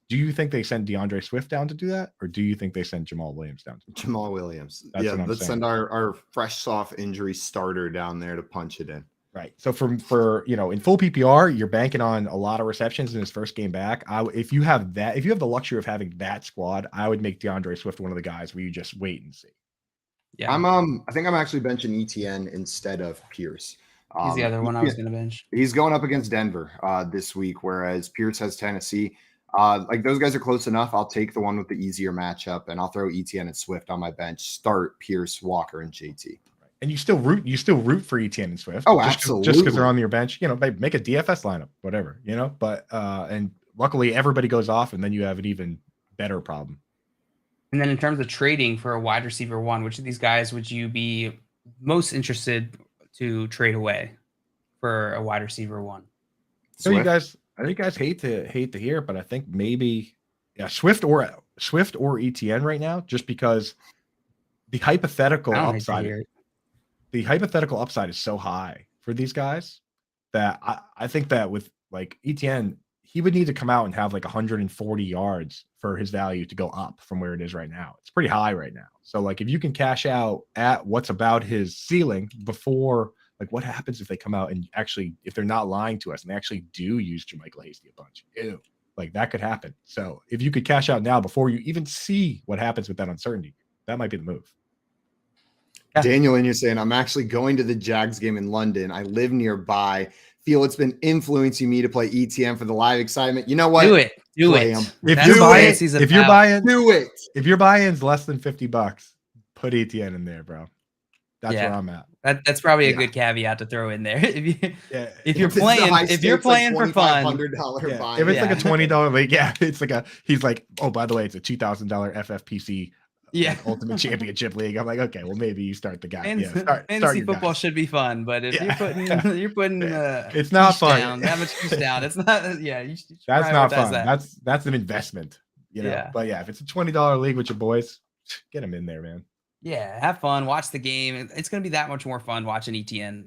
Do you think they send DeAndre Swift down to do that, or do you think they send Jamal Williams down? Jamal Williams. That's yeah, what I'm let's saying. send our fresh soft injury starter down there to punch it in. Right. So for in full PPR, you're banking on a lot of receptions in his first game back. If you have the luxury of having that squad, I would make DeAndre Swift one of the guys where you just wait and see. Yeah, I think I'm actually benching ETN instead of Pierce. He's the other one I was going to bench. He's going up against Denver this week, whereas Pierce has Tennessee. Like those guys are close enough. I'll take the one with the easier matchup, and I'll throw ETN and Swift on my bench. Start Pierce, Walker, and JT. And you still root for ETN and Swift. Oh, absolutely. Just because they're on your bench, make a DFS lineup, whatever, But and luckily everybody goes off, and then you have an even better problem. And then in terms of trading for a wide receiver one, which of these guys would you be most interested to trade away for a wide receiver one? So I know you guys hate to hear it, but I think maybe Swift or ETN right now, just because the hypothetical upside is so high for these guys that I think that with like ETN, he would need to come out and have like 140 yards for his value to go up from where it is right now. It's pretty high right now. So like if you can cash out at what's about his ceiling before, like what happens if they come out and actually, if they're not lying to us and they actually do use Jermichael Hasty a bunch? Ew. Like that could happen. So if you could cash out now before you even see what happens with that uncertainty, that might be the move. Yeah. Daniel, and you're saying, I'm actually going to the Jags game in London. I live nearby. Feel it's been influencing me to play ETN for the live excitement. You know what? Do it. If your buy-in's less than $50, put ETN in there, bro. That's where I'm at. That's probably a good caveat to throw in there. If you're playing for fun, if it's like a $20 league, it's like he's like, oh, by the way, it's a $2,000 FFPC Ultimate Championship League. I'm like, okay, well maybe you start the guy. Fantasy football should be fun, but if you're putting it's not fun. Down, that much juice down. It's not. Yeah, you should that's not fun. That's an investment. But if it's a $20 league with your boys, get them in there, man. Yeah, have fun. Watch the game. It's going to be that much more fun watching ETN.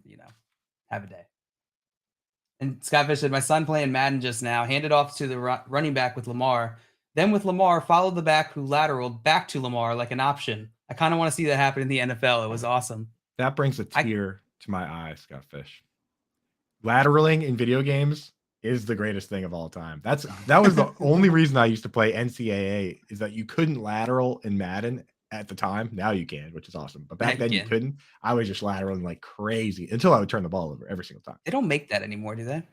Have a day. And Scott Fish said, my son playing Madden just now, handed off to the running back with Lamar. Then with Lamar, followed the back who lateraled back to Lamar like an option. I kind of want to see that happen in the NFL. It was awesome. That brings a tear to my eye, Scott Fish. Lateraling in video games is the greatest thing of all time. That was the only reason I used to play NCAA, is that you couldn't lateral in Madden at the time. Now you can, which is awesome. But back then you couldn't. I was just lateraling like crazy until I would turn the ball over every single time. They don't make that anymore, do they?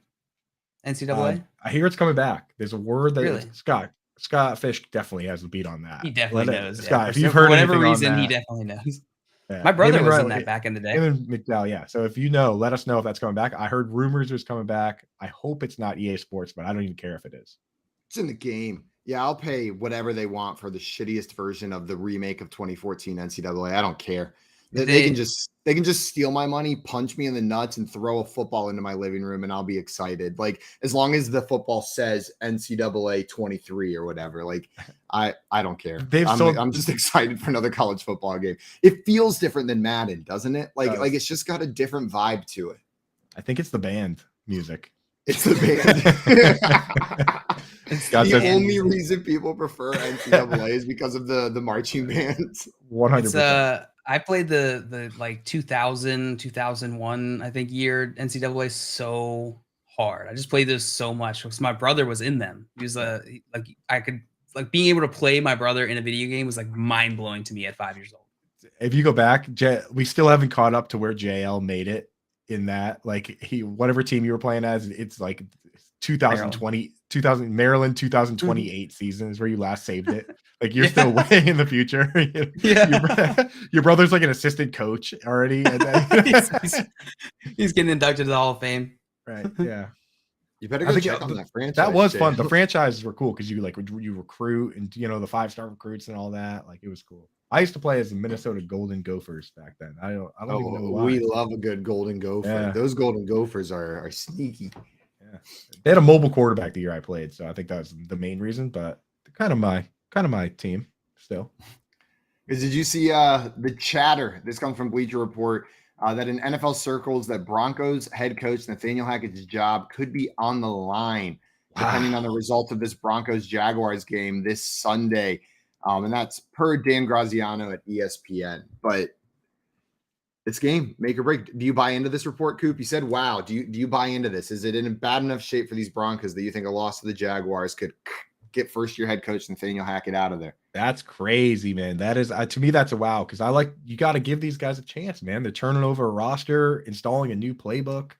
NCAA? I hear it's coming back. There's a word that Scott Fish definitely has the beat on that. He definitely knows. Scott, if you've heard whatever reason, he definitely knows. Yeah. My brother was in that back in the day. Him and McDowell, So if you know, let us know if that's coming back. I heard rumors it's coming back. I hope it's not EA Sports, but I don't even care if it is. It's in the game. Yeah, I'll pay whatever they want for the shittiest version of the remake of 2014 NCAA. I don't care. They can just steal my money, punch me in the nuts, and throw a football into my living room, and I'll be excited. Like as long as the football says NCAA 23 or whatever. Like I don't care. I'm just excited for another college football game. It feels different than Madden, doesn't it? Like it's just got a different vibe to it. I think it's the band music. It's the band. It's the only reason people prefer NCAA is because of the marching bands. 100%. I played the like 2000, 2001, I think year NCAA so hard. I just played this so much because my brother was in them. He was being able to play my brother in a video game was like mind blowing to me at 5 years old. If you go back, we still haven't caught up to where JL made it in that. Like whatever team you were playing as, it's like 2028 season is where you last saved it. Like you're still way in the future. Your brother's like an assistant coach already. And then, he's getting inducted to the Hall of Fame. Right. Yeah. You better go check on that franchise. That was fun. The franchises were cool because you recruit and the 5-star recruits and all that. Like it was cool. I used to play as the Minnesota Golden Gophers back then. I don't even know why. We love a good Golden Gopher. Yeah. Those Golden Gophers are sneaky. Yeah. They had a mobile quarterback the year I played, so I think that was the main reason. But kind of my team still. Did you see the chatter? This comes from Bleacher Report that in NFL circles that Broncos head coach Nathaniel Hackett's job could be on the line. depending on the result of this Broncos-Jaguars game this Sunday. And that's per Dan Graziano at ESPN. But it's game, make or break. Do you buy into this report, Coop? You said, wow. Do you buy into this? Is it in bad enough shape for these Broncos that you think a loss to the Jaguars could get first-year head coach Nathaniel Hackett out of there? That's crazy, man. That is, to me, that's a wow. Because you got to give these guys a chance, man. They're turning over a roster, installing a new playbook.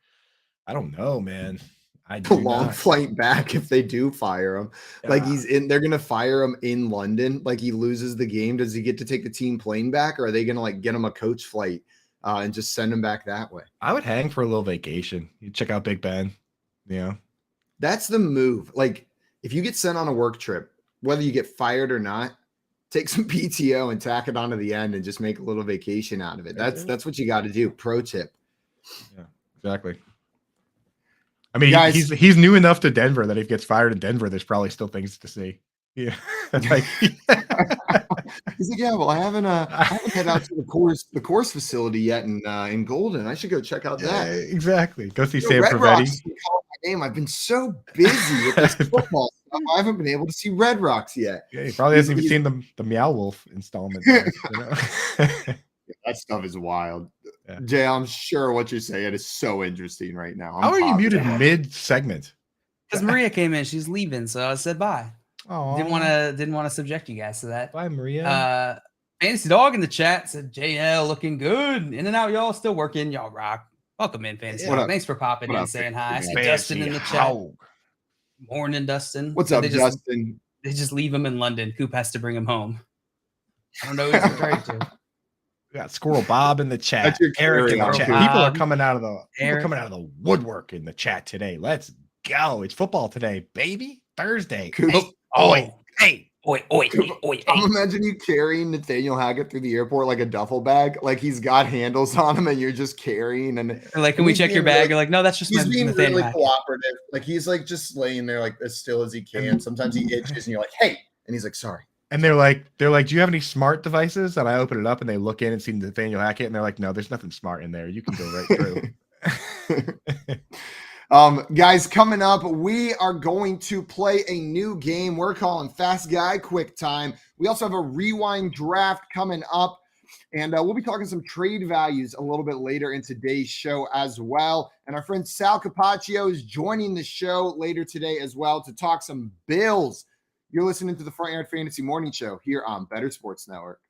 I don't know, man. A long flight back if they do fire him. Yeah. Like they're gonna fire him in London. Like he loses the game. Does he get to take the team plane back, or are they gonna like get him a coach flight and just send him back that way? I would hang for a little vacation. You check out Big Ben. Yeah, that's the move. Like if you get sent on a work trip, whether you get fired or not, take some PTO and tack it onto the end and just make a little vacation out of it. That's what you got to do. Pro tip. Yeah, exactly. I mean, guys, he's new enough to Denver that if he gets fired in Denver, there's probably still things to see. Yeah, like he's like, yeah, well, I haven't head out to the Korff facility yet in Golden. I should go check out that. Yeah, exactly. Go see Sam Prevetti. I've been so busy with this football stuff. I haven't been able to see Red Rocks yet. Yeah, he probably hasn't even seen the Meow Wolf installment. That stuff is wild. Yeah. Jay, I'm sure what you're saying is so interesting right now. How are you muted mid-segment? Because Maria came in. She's leaving, so I said bye. Oh, didn't want to subject you guys to that. Bye, Maria. Fantasy Dog in the chat said JL looking good. In and out, y'all still working. Y'all rock. Welcome in, Fantasy Dog. Thanks for popping in, saying hi. I see Dustin in the chat. Morning, Dustin. What's up, Dustin? They just leave him in London. Coop has to bring him home. I don't know who he's referring to. We got Squirrel Bob in the chat. Eric in the chat. People are coming out of the woodwork in the chat today. Let's go. It's football today, baby. Thursday. Oi. I'm imagining you carrying Nathaniel Hackett through the airport like a duffel bag. Like he's got handles on him and you're just carrying. And like, can we check your bag? You're like, no, that's just he's being really cooperative. Like he's like just laying there like as still as he can. Sometimes he itches and you're like, hey. And he's like, sorry. And they're like, do you have any smart devices? And I open it up and they look in and see Nathaniel Hackett and they're like, no, there's nothing smart in there. You can go right through. Guys, coming up, we are going to play a new game. We're calling Fast Guy Quick Time. We also have a rewind draft coming up, and we'll be talking some trade values a little bit later in today's show as well. And our friend Sal Cappacio is joining the show later today as well to talk some Bills. You're listening to the Front Yard Fantasy Morning Show here on Better Sports Network.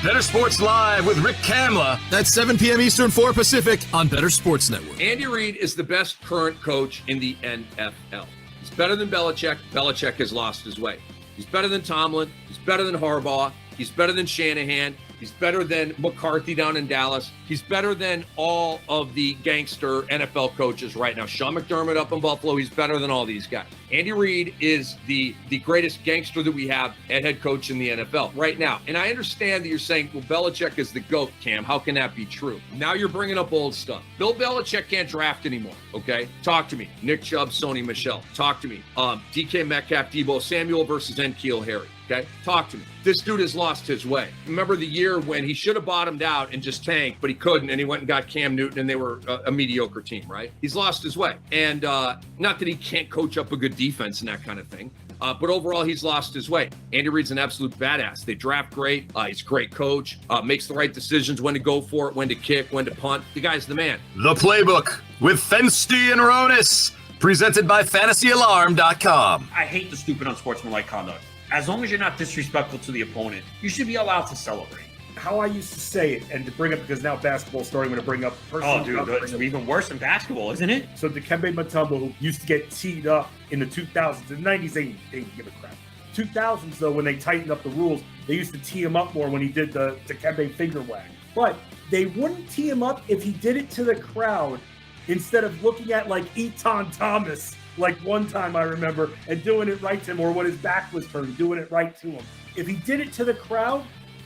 Better Sports Live with Rick Kamla. That's 7 p.m. Eastern, 4 Pacific on Better Sports Network. Andy Reid is the best current coach in the NFL. He's better than Belichick. Belichick has lost his way. He's better than Tomlin. He's better than Harbaugh. He's better than Shanahan. He's better than McCarthy down in Dallas. He's better than all of the gangster NFL coaches right now. Sean McDermott up in Buffalo, he's better than all these guys. Andy Reid is the greatest gangster that we have at head coach in the NFL right now. And I understand that you're saying, well, Belichick is the GOAT, Cam. How can that be true? Now you're bringing up old stuff. Bill Belichick can't draft anymore, okay? Talk to me. Nick Chubb, Sony Michel. Talk to me. DK Metcalf, Debo Samuel versus N'Keal Harry. Okay, talk to me. This dude has lost his way. Remember the year when he should have bottomed out and just tanked, but he couldn't, and he went and got Cam Newton, and they were a mediocre team, right? He's lost his way. And not that he can't coach up a good defense and that kind of thing, but overall, he's lost his way. Andy Reid's an absolute badass. They draft great. He's a great coach, makes the right decisions, when to go for it, when to kick, when to punt. The guy's the man. The Playbook with Fensty and Ronis, presented by FantasyAlarm.com. I hate the stupid unsportsmanlike conduct. As long as you're not disrespectful to the opponent, you should be allowed to celebrate. How I used to say it, and to bring up, because now basketball starting to bring up. Oh, dude, it's even worse than basketball, isn't it? So Dikembe Mutombo, who used to get teed up in the 2000s, in the 90s, they didn't give a crap. 2000s, though, when they tightened up the rules, they used to tee him up more when he did the Dikembe finger wag. But they wouldn't tee him up if he did it to the crowd instead of looking at like Eton Thomas. Like one time I remember, and doing it right to him, or when his back was turned, doing it right to him. If he did it to the crowd,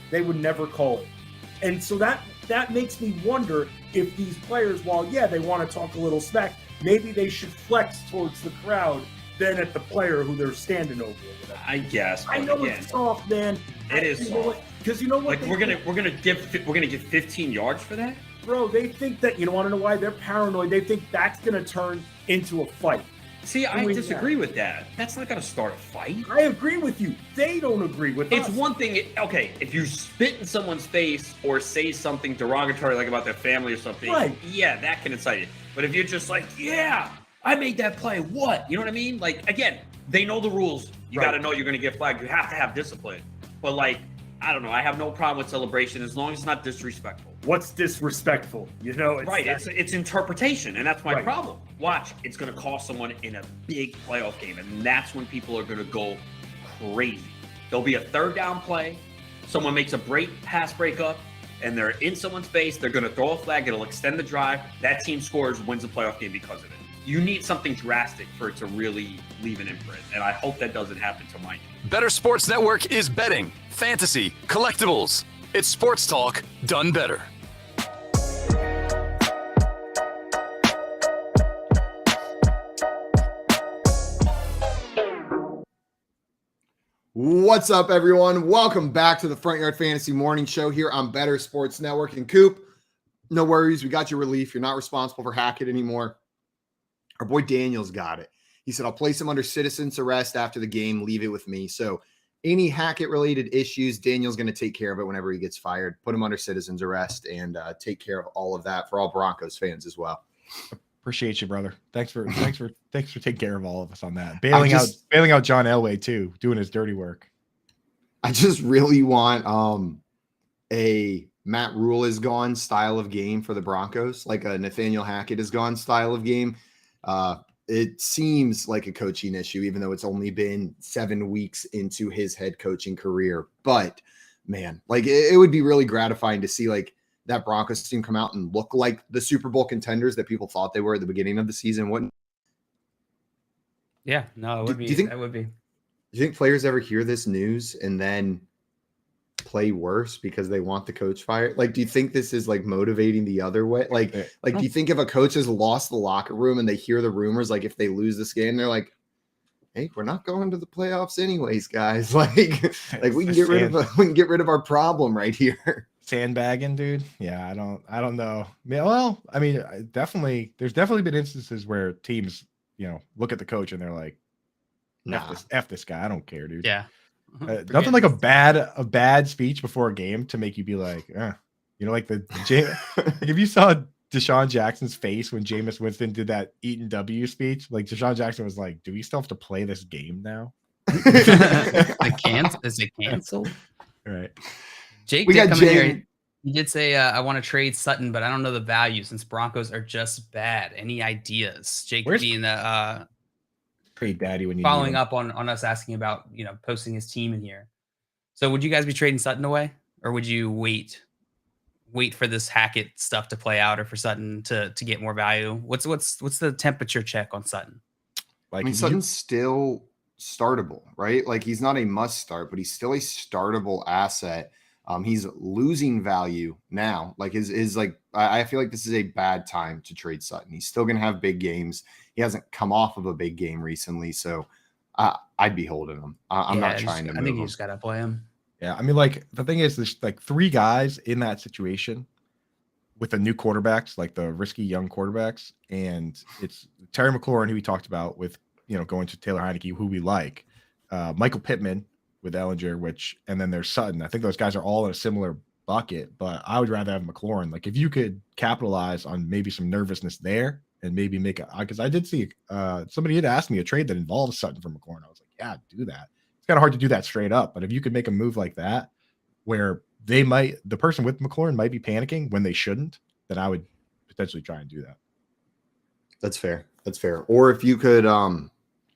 they would never call it. And so that makes me wonder if these players, while, yeah, they want to talk a little smack, maybe they should flex towards the crowd than at the player who they're standing over. I guess. I know it's soft, man. It is soft. Because you know what? Like we're gonna give 15 yards for that? Bro, they think that, you want to know why? They're paranoid. They think that's going to turn into a fight. See, I disagree with that. That's not going to start a fight. I agree with you. They don't agree with us. It's one thing, okay, if you spit in someone's face or say something derogatory like about their family or something, right. Yeah, that can incite it. But if you're just like, yeah, I made that play, what? You know what I mean? Like, again, they know the rules. You got to know you're going to get flagged. You have to have discipline. But like, I don't know. I have no problem with celebration as long as it's not disrespectful. What's disrespectful? You know, it's interpretation, and that's my problem. Watch, it's going to cost someone in a big playoff game, and that's when people are going to go crazy. There'll be a third down play. Someone makes a pass breakup, and they're in someone's face. They're going to throw a flag. It'll extend the drive. That team scores, wins the playoff game because of it. You need something drastic for it to really leave an imprint, and I hope that doesn't happen to mine. Better Sports Network is betting, fantasy, collectibles. It's sports talk done better. What's up, everyone? Welcome back to the Front Yard Fantasy Morning Show here on Better Sports Network. And Coop, no worries. We got your relief. You're not responsible for Hackett anymore. Our boy Daniel's got it. He said, I'll place him under citizen's arrest after the game. Leave it with me. So any Hackett-related issues, Daniel's going to take care of it whenever he gets fired. Put him under citizen's arrest and take care of all of that for all Broncos fans as well. Appreciate you, brother. Thanks for taking care of all of us on that. Bailing out John Elway too, doing his dirty work. I just really want a Matt Rule is gone style of game for the Broncos, like a Nathaniel Hackett is gone style of game. It seems like a coaching issue, even though it's only been 7 weeks into his head coaching career. But man, like it would be really gratifying to see like that Broncos team come out and look like the Super Bowl contenders that people thought they were at the beginning of the season. Wouldn't? Yeah, no, it would be. That would be. Do you think players ever hear this news and then play worse because they want the coach fired? Like, do you think this is like motivating the other way? Like, do you think if a coach has lost the locker room and they hear the rumors, like if they lose this game, they're like, hey, we're not going to the playoffs anyways, guys. Like we can get rid of our problem right here. Sandbagging, dude. Yeah, I don't know. Well, I mean, there's definitely been instances where teams, look at the coach and they're like, F this guy. I don't care, dude. Yeah. Nothing like a bad speech before a game to make you be like, like if you saw Deshaun Jackson's face when Jameis Winston did that Eaton W speech, like Deshaun Jackson was like, do we still have to play this game now? Is it canceled? All right. Jake did come in here. He did say, I want to trade Sutton, but I don't know the value since Broncos are just bad. Any ideas? Jake being the trade daddy when you following up on us asking about, posting his team in here. So would you guys be trading Sutton away, or would you wait for this Hackett stuff to play out, or for Sutton to get more value? What's the temperature check on Sutton? Like, Sutton's still startable, right? Like, he's not a must start, but he's still a startable asset. He's losing value now. Like I feel like this is a bad time to trade Sutton. He's still going to have big games. He hasn't come off of a big game recently. So I'd be holding him. I'm not trying to move him. I think you just got to play him. Yeah. I mean, like the thing is there's like 3 guys in that situation with the new quarterbacks, like the risky young quarterbacks. And it's Terry McLaurin, who we talked about with, going to Taylor Heineke, who we like, Michael Pittman, with Ellinger, and then there's Sutton. I think those guys are all in a similar bucket, but I would rather have McLaurin. Like if you could capitalize on maybe some nervousness there and maybe make because I did see somebody had asked me a trade that involves Sutton for McLaurin. I was like, yeah, do that. It's kind of hard to do that straight up, but if you could make a move like that where the person with McLaurin might be panicking when they shouldn't, then I would potentially try and do that. That's fair. Or if you could, I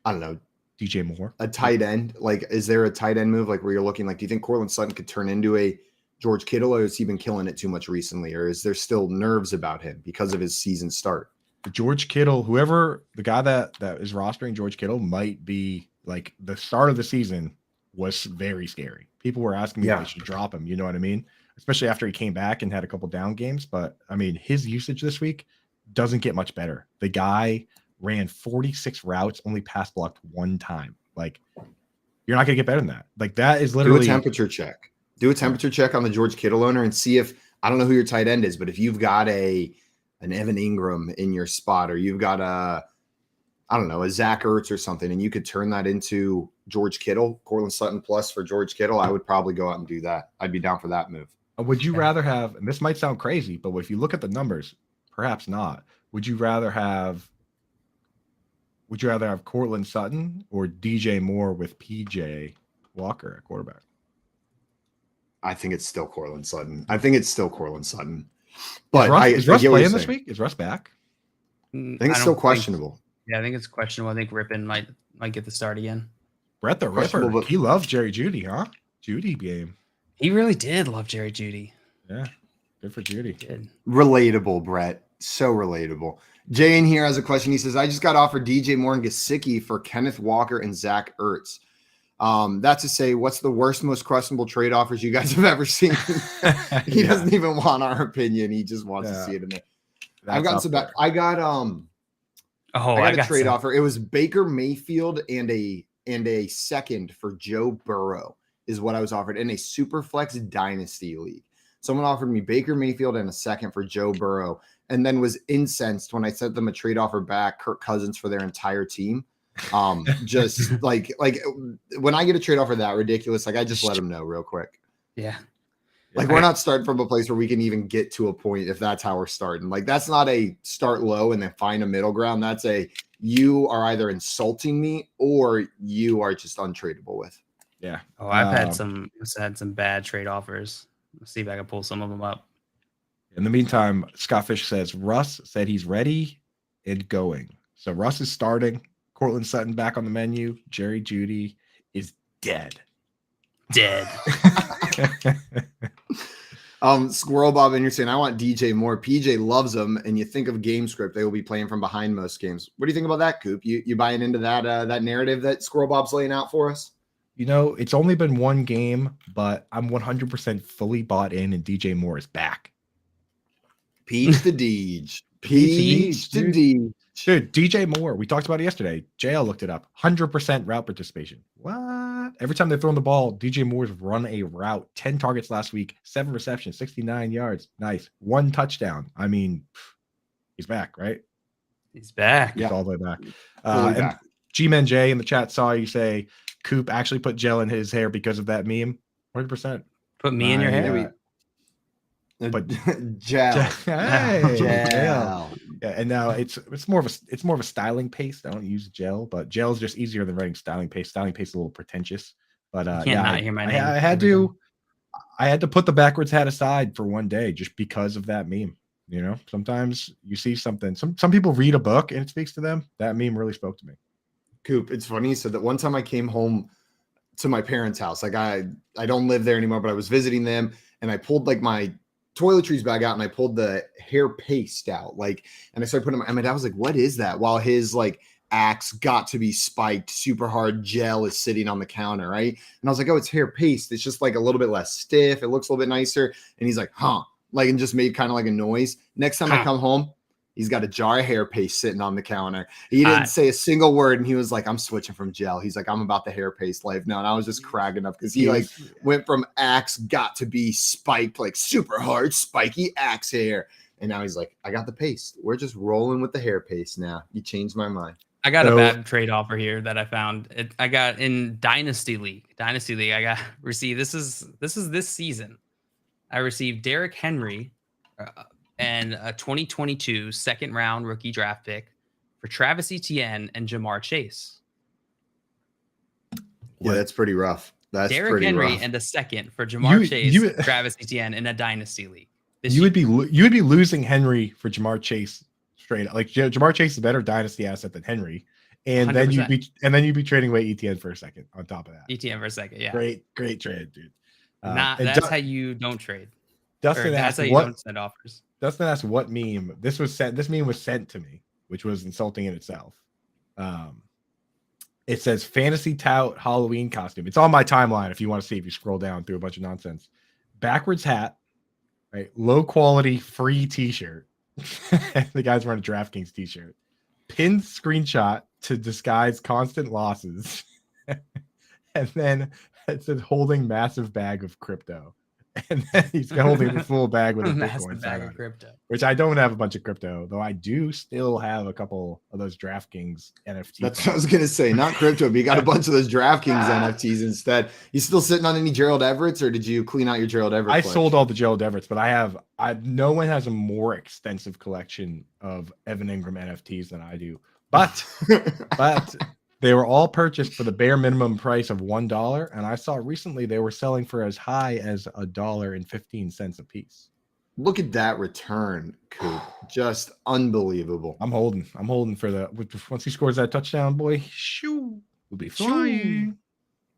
don't know, DJ Moore, a tight end. Like, is there a tight end move like where you're looking like, do you think Cortland Sutton could turn into a George Kittle, or has he been killing it too much recently, or is there still nerves about him because of his season start? George Kittle, whoever the guy that is rostering George Kittle might be like the start of the season was very scary. People were asking me if they should drop him. You know what I mean? Especially after he came back and had a couple down games. But I mean, his usage this week doesn't get much better. The guy ran 46 routes, only pass blocked 1 time. Like, you're not going to get better than that. Like, that is literally... Do a temperature check on the George Kittle owner and see if... I don't know who your tight end is, but if you've got an Evan Ingram in your spot, or you've got I don't know, a Zach Ertz or something, and you could turn that into George Kittle, Cortland Sutton plus for George Kittle, I would probably go out and do that. I'd be down for that move. Would you rather have, and this might sound crazy, but if you look at the numbers, perhaps not. Would you rather have Cortland Sutton or DJ Moore with PJ Walker at quarterback? I think it's still Cortland Sutton. But is Russ playing this week? Is Russ back? I think it's still questionable. I think it's questionable. I think Rippon might get the start again. Brett the Ripper. He loves Jerry Jeudy, huh? Jeudy game. He really did love Jerry Jeudy. Yeah. Good for Jeudy. Relatable, Brett. So relatable. Jay in here has a question. He says, I just got offered DJ Moore and Gesicki for Kenneth Walker and Zach Ertz. That's to say, what's the worst, most questionable trade offers you guys have ever seen? He doesn't even want our opinion. He just wants to see it in there. I've gotten some back. I got a trade offer. It was Baker Mayfield and a second for Joe Burrow is what I was offered in a Superflex Dynasty League. Someone offered me Baker Mayfield and a second for Joe Burrow, and then was incensed when I sent them a trade offer back, Kirk Cousins for their entire team. Just like when I get a trade offer that ridiculous, like I just let them know real quick. Yeah. Like we're not starting from a place where we can even get to a point if that's how we're starting. Like that's not a start low and then find a middle ground. That's you are either insulting me or you are just untradeable with. Yeah. Oh, I've had some bad trade offers. Let's see if I can pull some of them up. In the meantime, Scott Fish says Russ said he's ready and going. So Russ is starting. Cortland Sutton back on the menu. Jerry Jeudy is dead. Squirrel Bob and you're saying I want DJ Moore. PJ loves him, and you think of game script, they will be playing from behind most games. What do you think about that, Coop? You buying into that narrative that Squirrel Bob's laying out for us? You know, it's only been one game, but I'm 100% fully bought in, and DJ Moore is back. Peach to Deej. Peach to Deej. Dude, DJ Moore, we talked about it yesterday. JL looked it up. 100% route participation. What? Every time they've thrown the ball, DJ Moore's run a route. 10 targets last week, 7 receptions, 69 yards. Nice. 1 touchdown. I mean, he's back, right? He's back. He's all the way back. And G-Man J in the chat saw you say Coop actually put gel in his hair because of that meme. 100%. Put me in your hair? But gel. Hey, gel. Yeah, and now it's more of a styling paste. I don't use gel, but gel is just easier than writing styling paste. Styling paste is a little pretentious. But not hear my name. I had to put the backwards hat aside for one day just because of that meme. You know, sometimes you see something. Some people read a book and it speaks to them. That meme really spoke to me. Coop, it's funny. So that one time I came home to my parents' house. Like I don't live there anymore, but I was visiting them, and I pulled like my toiletries bag out and I pulled the hair paste out, and I started putting my dad was like, what is that? While his axe got to be spiked super hard gel is sitting on the counter, right? And I was like, oh, it's hair paste. It's just a little bit less stiff. It looks a little bit nicer. And he's like, huh? And just made kind of a noise. Next time I come home, he's got a jar of hair paste sitting on the counter. He didn't say a single word, and he was like, I'm switching from gel. He's like, I'm about the hair paste life now. And I was just cracking up because he went from axe got to be spiked, super hard, spiky axe hair. And now he's like, I got the paste. We're just rolling with the hair paste now. You changed my mind. I got a bad trade offer here that I found. I got in Dynasty League. I received this season. I received Derrick Henry and a 2022 second round rookie draft pick for Travis Etienne and Jamar Chase. Yeah, that's pretty rough. That's Derrick Henry rough. And a second for Jamar Chase, Travis Etienne in a Dynasty League. You would be losing Henry for Jamar Chase straight up. Jamar Chase is a better dynasty asset than Henry, and 100%. then you'd be trading away Etienne for a second on top of that. Etienne for a second, yeah. Great trade, dude. That's how you don't trade. Dustin that's how you don't send offers. Dustin asked what meme this was sent. This meme was sent to me, which was insulting in itself. It says fantasy tout Halloween costume. It's on my timeline if you want to see, if you scroll down through a bunch of nonsense. Backwards hat, right? Low quality free t-shirt. The guy's wearing a DraftKings t-shirt. Pinned screenshot to disguise constant losses. And then it said holding massive bag of crypto. and then he's holding the full bag with a Massive Bitcoin bag sign of on it, crypto. which I don't have a bunch of crypto, though I do still have a couple of those DraftKings NFT. That's what I was gonna say. Not crypto, but you got a bunch of those DraftKings NFTs instead. You still sitting on any Gerald Everetts, or did you clean out your Gerald Everett? I collection? sold all the Gerald Everetts, but no one has a more extensive collection of Evan Ingram NFTs than I do. But they were all purchased for the bare minimum price of $1, and I saw recently they were selling for as high as $1.15 a piece. Look at that return, Coop. Just unbelievable. I'm holding for once he scores that touchdown, boy, shoo, we'll be flying.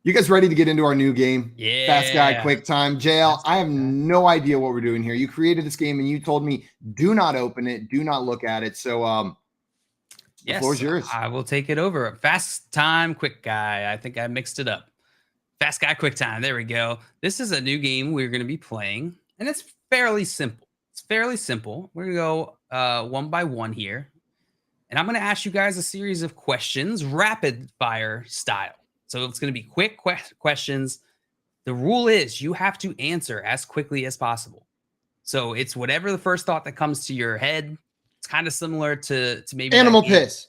You guys ready to get into our new game? Yeah. Fast Guy, Quick Time. JL, I have no idea what we're doing here. You created this game and you told me do not open it, do not look at it. So the floor's yours. I will take it over. Fast Time, Quick Guy. I think I mixed it up. Fast Guy, Quick Time. There we go. This is a new game we're going to be playing, and it's fairly simple. We're going to go one by one here, and I'm going to ask you guys a series of questions, rapid fire style. So it's going to be quick questions. The rule is you have to answer as quickly as possible. So it's whatever the first thought that comes to your head. It's kind of similar to maybe Animal piss.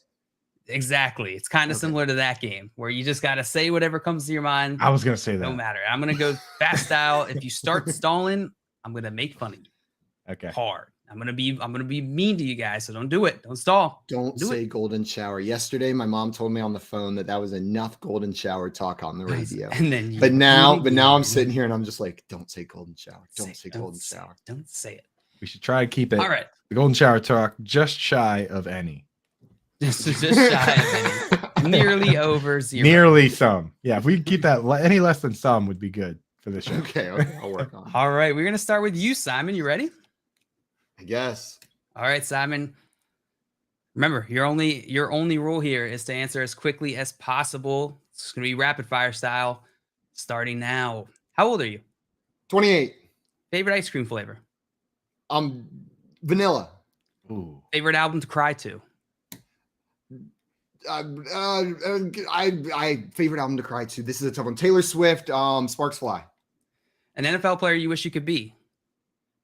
Exactly. It's kind of similar to that game where you just got to say whatever comes to your mind. I was gonna say that. No matter. I'm gonna go fast style. If you start stalling, I'm gonna make fun of you. Okay. Hard. I'm gonna be mean to you guys. So don't do it. Don't stall. Don't say golden shower. Yesterday, my mom told me on the phone that was enough golden shower talk on the radio. And then but now I'm sitting here and I'm just like, don't say golden shower. Don't say golden shower. Don't say it. We should try to keep it. All right. The golden shower talk just shy of any. Just shy of any. Nearly over zero. Nearly some. Yeah, if we keep that any less than some would be good for this show. Okay, I'll work on it. All right, we're gonna start with you, Simon. You ready? I guess. All right, Simon. Remember, your only rule here is to answer as quickly as possible. It's gonna be rapid fire style. Starting now. How old are you? 28. Favorite ice cream flavor? Vanilla. Ooh. Favorite album to cry to? I favorite album to cry to. This is a tough one. Taylor Swift. Sparks Fly. An NFL player you wish you could be?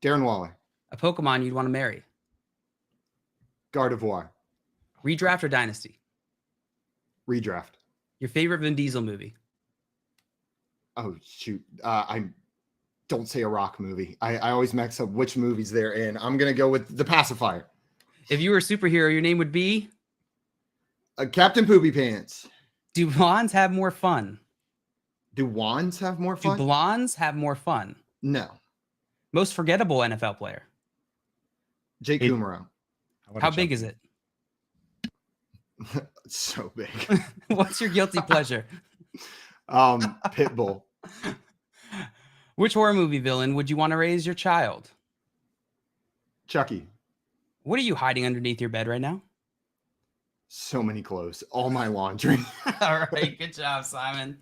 Darren Waller. A Pokemon you'd want to marry? Gardevoir. Redraft or Dynasty? Redraft. Your favorite Vin Diesel movie? Oh shoot. I don't say a rock movie. I always mix up which movies they're in. I'm gonna go with The Pacifier. If you were a superhero, your name would be? Captain Poopy Pants. Do blondes have more fun? Do wands have more fun? Do blondes have more fun? No. Most forgettable NFL player? Jake Kumaro. How big is it? It's so big. What's your guilty pleasure? Pitbull. Which horror movie villain would you want to raise your child? Chucky. What are you hiding underneath your bed right now? So many clothes. All my laundry. All right. Good job, Simon.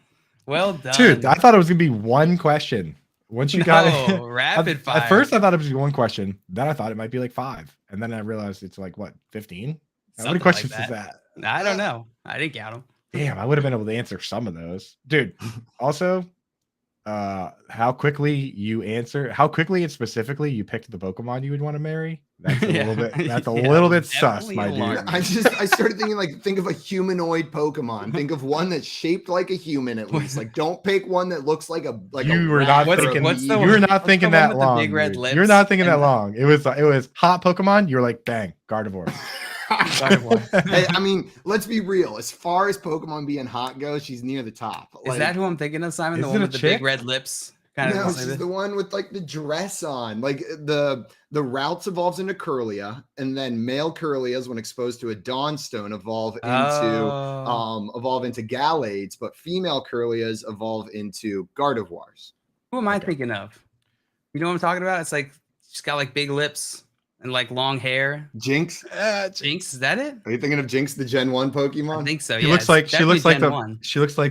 Well done. Dude, I thought it was going to be one question. Once you got it. Rapid fire. At first, I thought it was one question. Then I thought it might be like 5. And then I realized it's like, what, 15? How many questions is that? I don't know. I didn't count them. Damn, I would have been able to answer some of those. Dude, also, how quickly and specifically you picked the Pokemon you would want to marry. That's a little bit sus, my dude. I started thinking think of a humanoid Pokemon. Think of one that's shaped like a human at least. Like don't pick one that looks like a you were not thinking that long. You're not thinking that long. It was hot Pokemon. You're like, bang, Gardevoir. Hey, I mean, let's be real. As far as Pokemon being hot goes, she's near the top. Is that who I'm thinking of, Simon? The one with the big red lips? No, she's the one with like the dress on. Like the Routes evolves into Kirlia, and then male Kirlias, when exposed to a Dawnstone, evolve into Gallades, but female Kirlias evolve into Gardevoirs. Who am I thinking of? You know what I'm talking about? It's like she's got like big lips and like long hair. Jinx? Jinx, is that it? Are you thinking of Jinx, the Gen 1 Pokemon? I think so. She looks like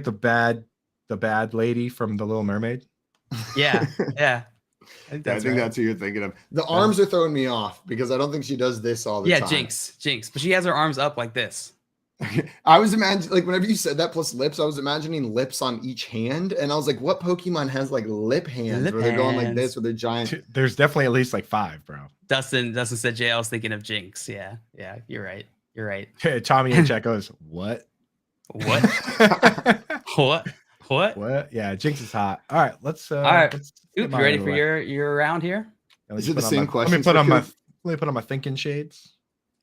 the bad lady from The Little Mermaid. Yeah. I think that's who you're thinking of. The arms are throwing me off because I don't think she does this all the time. Yeah, Jinx. But she has her arms up like this. I was imagining, like, whenever you said that plus lips, I was imagining lips on each hand, and I was like, what Pokemon has like lip hands where they're going like this with their giant? There's definitely at least like 5, bro. Dustin said Jay, I was thinking of Jinx. Yeah, you're right. Tommy in chat goes, what? What? Yeah, Jinx is hot. All right, let's all right. Let's Oop, you ready for your round here? Is it the same question? Let me put on my thinking shades.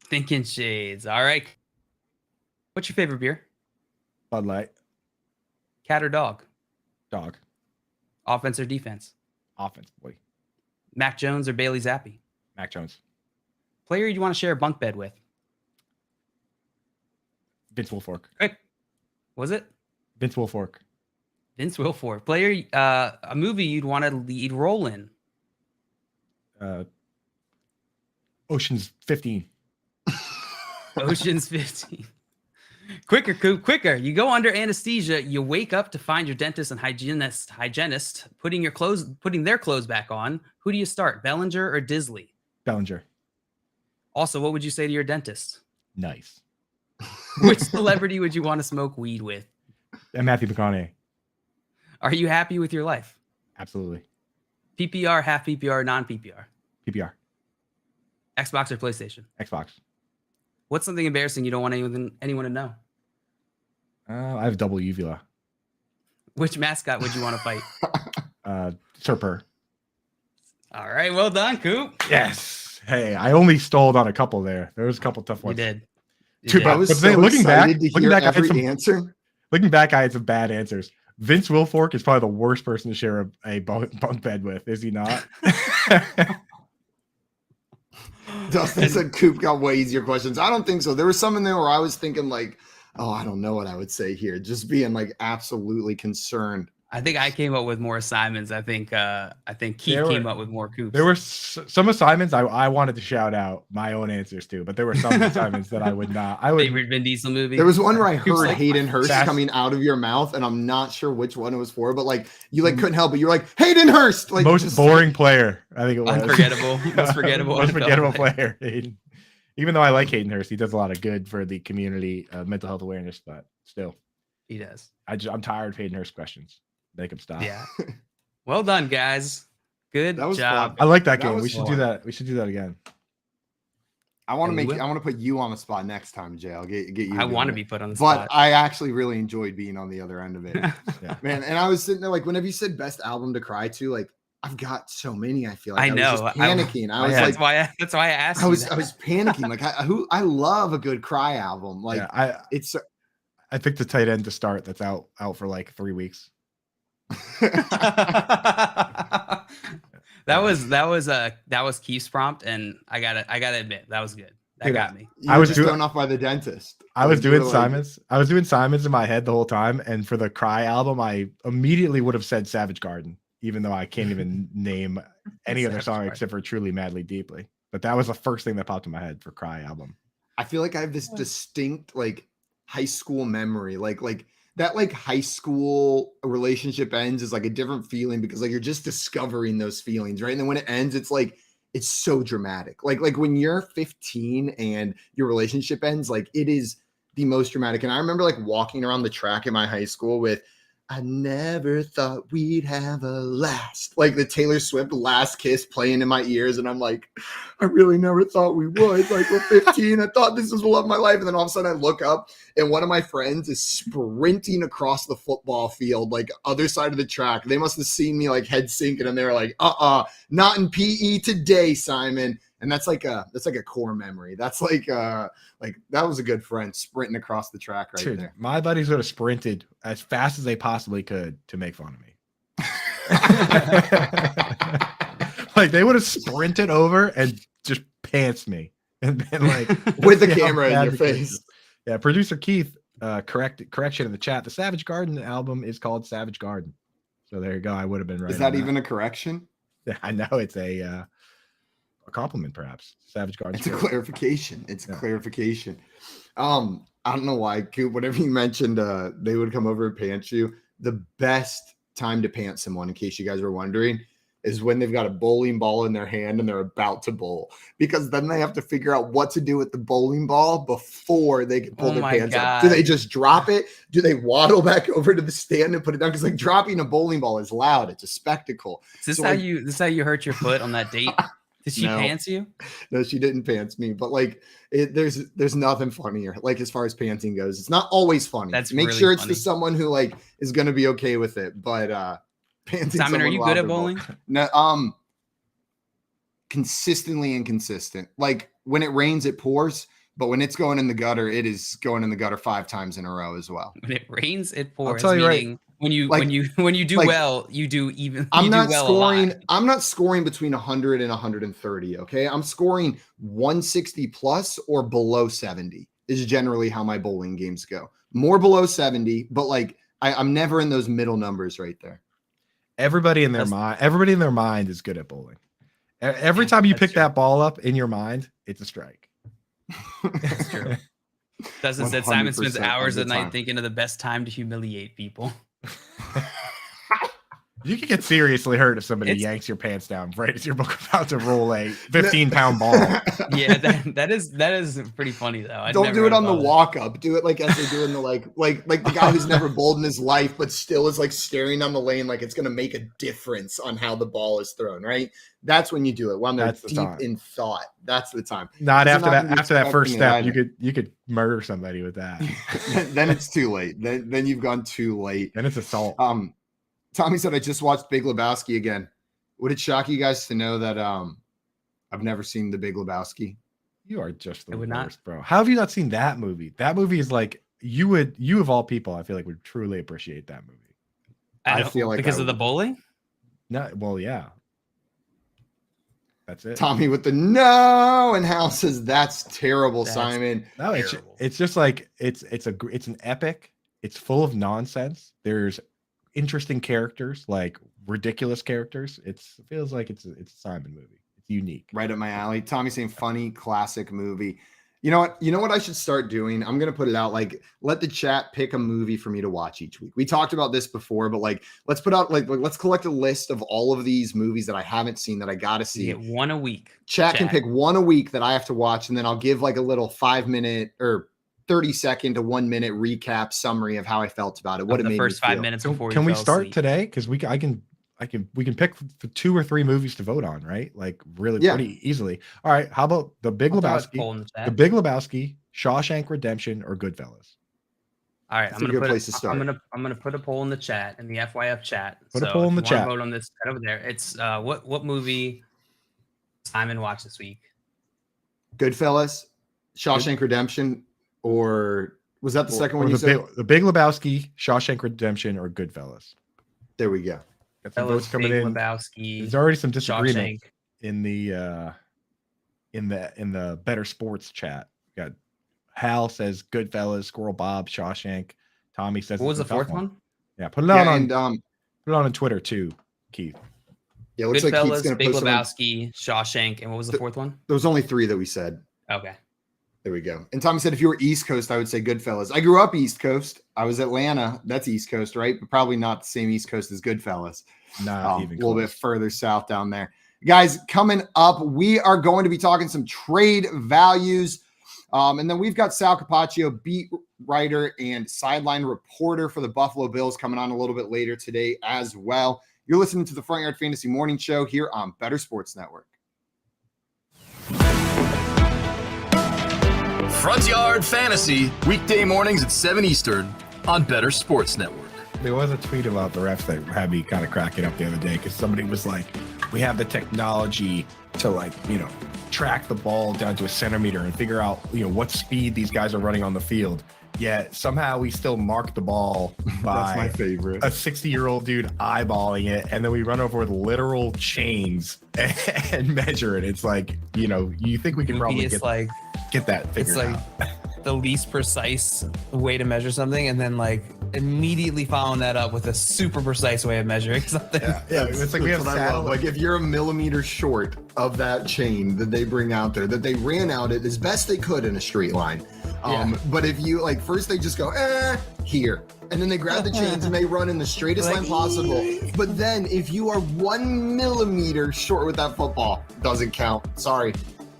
Thinking shades. All right. What's your favorite beer? Bud Light. Cat or dog? Dog. Offense or defense? Offense, boy. Mac Jones or Bailey Zappi? Mac Jones. Player you want to share a bunk bed with? Vince Wilfork. Quick. Was it? Vince Wilfork. Vince Wilfork. Player, a movie you'd want to lead role in? Ocean's 15. Ocean's 15. Quicker, Coop, quicker. You go under anesthesia. You wake up to find your dentist and hygienist putting their clothes back on. Who do you start, Bellinger or Disley? Bellinger. Also, what would you say to your dentist? Nice. Which celebrity would you want to smoke weed with? And Matthew McConaughey. Are you happy with your life? Absolutely. PPR, half PPR, non-PPR? PPR. Xbox or PlayStation? Xbox. What's something embarrassing you don't want anyone to know? I have double uvula. Which mascot would you want to fight? Serper. All right, well done, Coop. Yes. Hey, I only stalled on a couple there. There was a couple tough You ones. did. Dude, I was but so looking back, excited to hear every answer. Looking back, I had some bad answers. Vince Wilfork is probably the worst person to share a bunk bed with, is he not? Dustin said Coop got way easier questions. I don't think so. There was some in there where I was thinking like, oh, I don't know what I would say here. Just being like absolutely concerned. I think I came up with more assignments. I think Keith came up with more Coops. There were some assignments I wanted to shout out my own answers to, but there were some assignments that I would not. Favorite Vin Diesel movie. There was one where I heard like, Hayden Hurst coming out of your mouth, and I'm not sure which one it was for, but like you like couldn't help it. You're like Hayden Hurst, like most boring player. I think it was unforgettable. Most forgettable player. Hayden. Even though I like Hayden Hurst, he does a lot of good for the community, mental health awareness, but still, he does. I'm tired of Hayden Hurst questions. Make him stop. Yeah. Well done, guys. Good job. Fun. I like that game. We should fun. do that. We should do that again. I want to put you on the spot next time, Jay. I'll get you. I want to be put on the spot. But I actually really enjoyed being on the other end of it. Yeah. Man, and I was sitting there like whenever you said best album to cry to, like I've got so many. I feel like I know. was just panicking. I was that's why I asked. I was panicking. Like I love a good cry album. Like I picked the tight end to start. That's out for like 3 weeks. that was Keith's prompt, and I gotta admit that was good. That got me. I was just thrown off by the dentist. I was doing Simons. I was doing Simons in my head the whole time, and for the Cry album, I immediately would have said Savage Garden, even though I can't even name any other song except for Truly Madly Deeply. But that was the first thing that popped in my head for Cry album. I feel like I have this distinct like high school memory, like that like high school relationship ends is like a different feeling because like you're just discovering those feelings, right? And then when it ends, it's like it's so dramatic. Like when you're 15 and your relationship ends, like it is the most dramatic. And I remember like walking around the track in my high school with I never thought we'd have a last, like the Taylor Swift Last Kiss playing in my ears. And I'm like, I really never thought we would. Like we're 15. I thought this was the love of my life. And then all of a sudden I look up and one of my friends is sprinting across the football field, like other side of the track. They must have seen me like head sinking and they were like, not in PE today, Simon. And that's like a core memory. That's like that was a good friend sprinting across the track right there. My buddies would have sprinted as fast as they possibly could to make fun of me. Like they would have sprinted over and just pantsed me and been like with the camera in your face. Yeah, producer Keith correction in the chat. The Savage Garden album is called Savage Garden. So there you go. I would have been right. Is that even a correction? Yeah, I know it's a compliment, perhaps. Savage Garden. It's a clarification. It's a clarification. I don't know why, Coop. Whenever you mentioned they would come over and pants you, the best time to pants someone, in case you guys were wondering, is when they've got a bowling ball in their hand and they're about to bowl, because then they have to figure out what to do with the bowling ball before they can pull their pants up. Do they just drop it? Do they waddle back over to the stand and put it down? Because like dropping a bowling ball is loud. It's a spectacle. Is this how you hurt your foot on that date? Did she pants you? No, she didn't pants me. But like, there's nothing funnier. Like as far as pantsing goes, it's not always funny. Make really sure it's funny. to someone who like is going to be okay with it. But pantsing. Simon, are you good at bowling? No, consistently inconsistent. Like when it rains, it pours. But when it's going in the gutter, it is going in the gutter 5 times in a row as well. When it rains, it pours. I'll tell you right. When you do well, you do even. I'm not well scoring. I'm not scoring between 100 and 130. Okay, I'm scoring 160 plus or below 70 is generally how my bowling games go. More below 70, but like I'm never in those middle numbers right there. Everybody in their mind is good at bowling. Every time you pick that ball up in your mind, it's a strike. That's true. Dustin said Simon spends hours a night thinking of the best time to humiliate people. You can get seriously hurt if somebody yanks your pants down right as you're about to roll a 15-pound ball. Yeah, that is pretty funny though. Don't do it on the walk up. Do it like as they do in the like the guy who's never bowled in his life, but still is like staring down the lane like it's gonna make a difference on how the ball is thrown. Right? That's when you do it. When they're deep in thought. That's the time. Not after that. After that first step, you could murder somebody with that. Then it's too late. Then you've gone too late. Then it's assault. Tommy said, I just watched Big Lebowski again. Would it shock you guys to know that I've never seen The Big Lebowski? You are just the worst, bro. How have you not seen that movie? That movie is like, you of all people, I feel like would truly appreciate that movie. I feel like because of the bowling? No, well, yeah. That's it. Tommy with the no, and Hal says that's terrible, Simon. No, it's just like it's an epic. It's full of nonsense. There's interesting characters, like ridiculous characters. It feels like it's a Simon movie. It's unique. Right up my alley. Tommy saying funny, classic movie. You know what I should start doing? I'm gonna put it out, like, let the chat pick a movie for me to watch each week. We talked about this before, but like let's put out let's collect a list of all of these movies that I haven't seen that I gotta see. You get one a week. Chat can pick one a week that I have to watch, and then I'll give like a little 5-minute or 30-second to 1-minute recap summary of how I felt about it. What it made me feel. The first 5 minutes before. Can we start today? Because we can pick for 2 or 3 movies to vote on, right? Like pretty easily. All right. How about The Big Lebowski? The Big Lebowski, Shawshank Redemption, or Goodfellas? All right, I'm gonna put a poll in the chat, in the FYF chat. Put a poll in the chat. Vote on this over there. It's what movie Simon watched this week? Goodfellas, Shawshank Redemption. Or was that the second one you said? The Big Lebowski, Shawshank Redemption, or Goodfellas? There we go. Got some votes coming in. Lebowski, there's already some disagreement in the Better Sports chat. Got Hal says Goodfellas, Squirrel Bob, Shawshank. Tommy says what was the fourth one? Yeah, put it on put it on Twitter too, Keith. Yeah, looks like Keith's gonna Big post Lebowski, Shawshank, and what was the fourth one? There was only 3 that we said. Okay. There we go. And Tommy said, if you were East Coast, I would say Goodfellas. I grew up East Coast. I was Atlanta. That's East Coast, right? But probably not the same East Coast as Goodfellas. Not even a little bit further south down there. Guys, coming up, we are going to be talking some trade values. And then we've got Sal Cappacio, beat writer and sideline reporter for the Buffalo Bills, coming on a little bit later today as well. You're listening to the Front Yard Fantasy Morning Show here on Better Sports Network. Front Yard Fantasy, weekday mornings at 7 Eastern on Better Sports Network. There was a tweet about the refs that had me kind of cracking up the other day because somebody was like, we have the technology to track the ball down to a centimeter and figure out, what speed these guys are running on the field. Yet somehow we still mark the ball by That's my favorite. A 60-year-old dude eyeballing it, and then we run over with literal chains and measure it. It's like, you think we can probably get that figured out. The least precise way to measure something, and then immediately following that up with a super precise way of measuring something. Yeah, it's like we have like if you're a millimeter short of that chain that they bring out there, that they ran out it as best they could in a straight line. But if you first they just go here, and then they grab the chains and they run in the straightest line possible. But then if you are 1 millimeter short with that football, doesn't count. Sorry.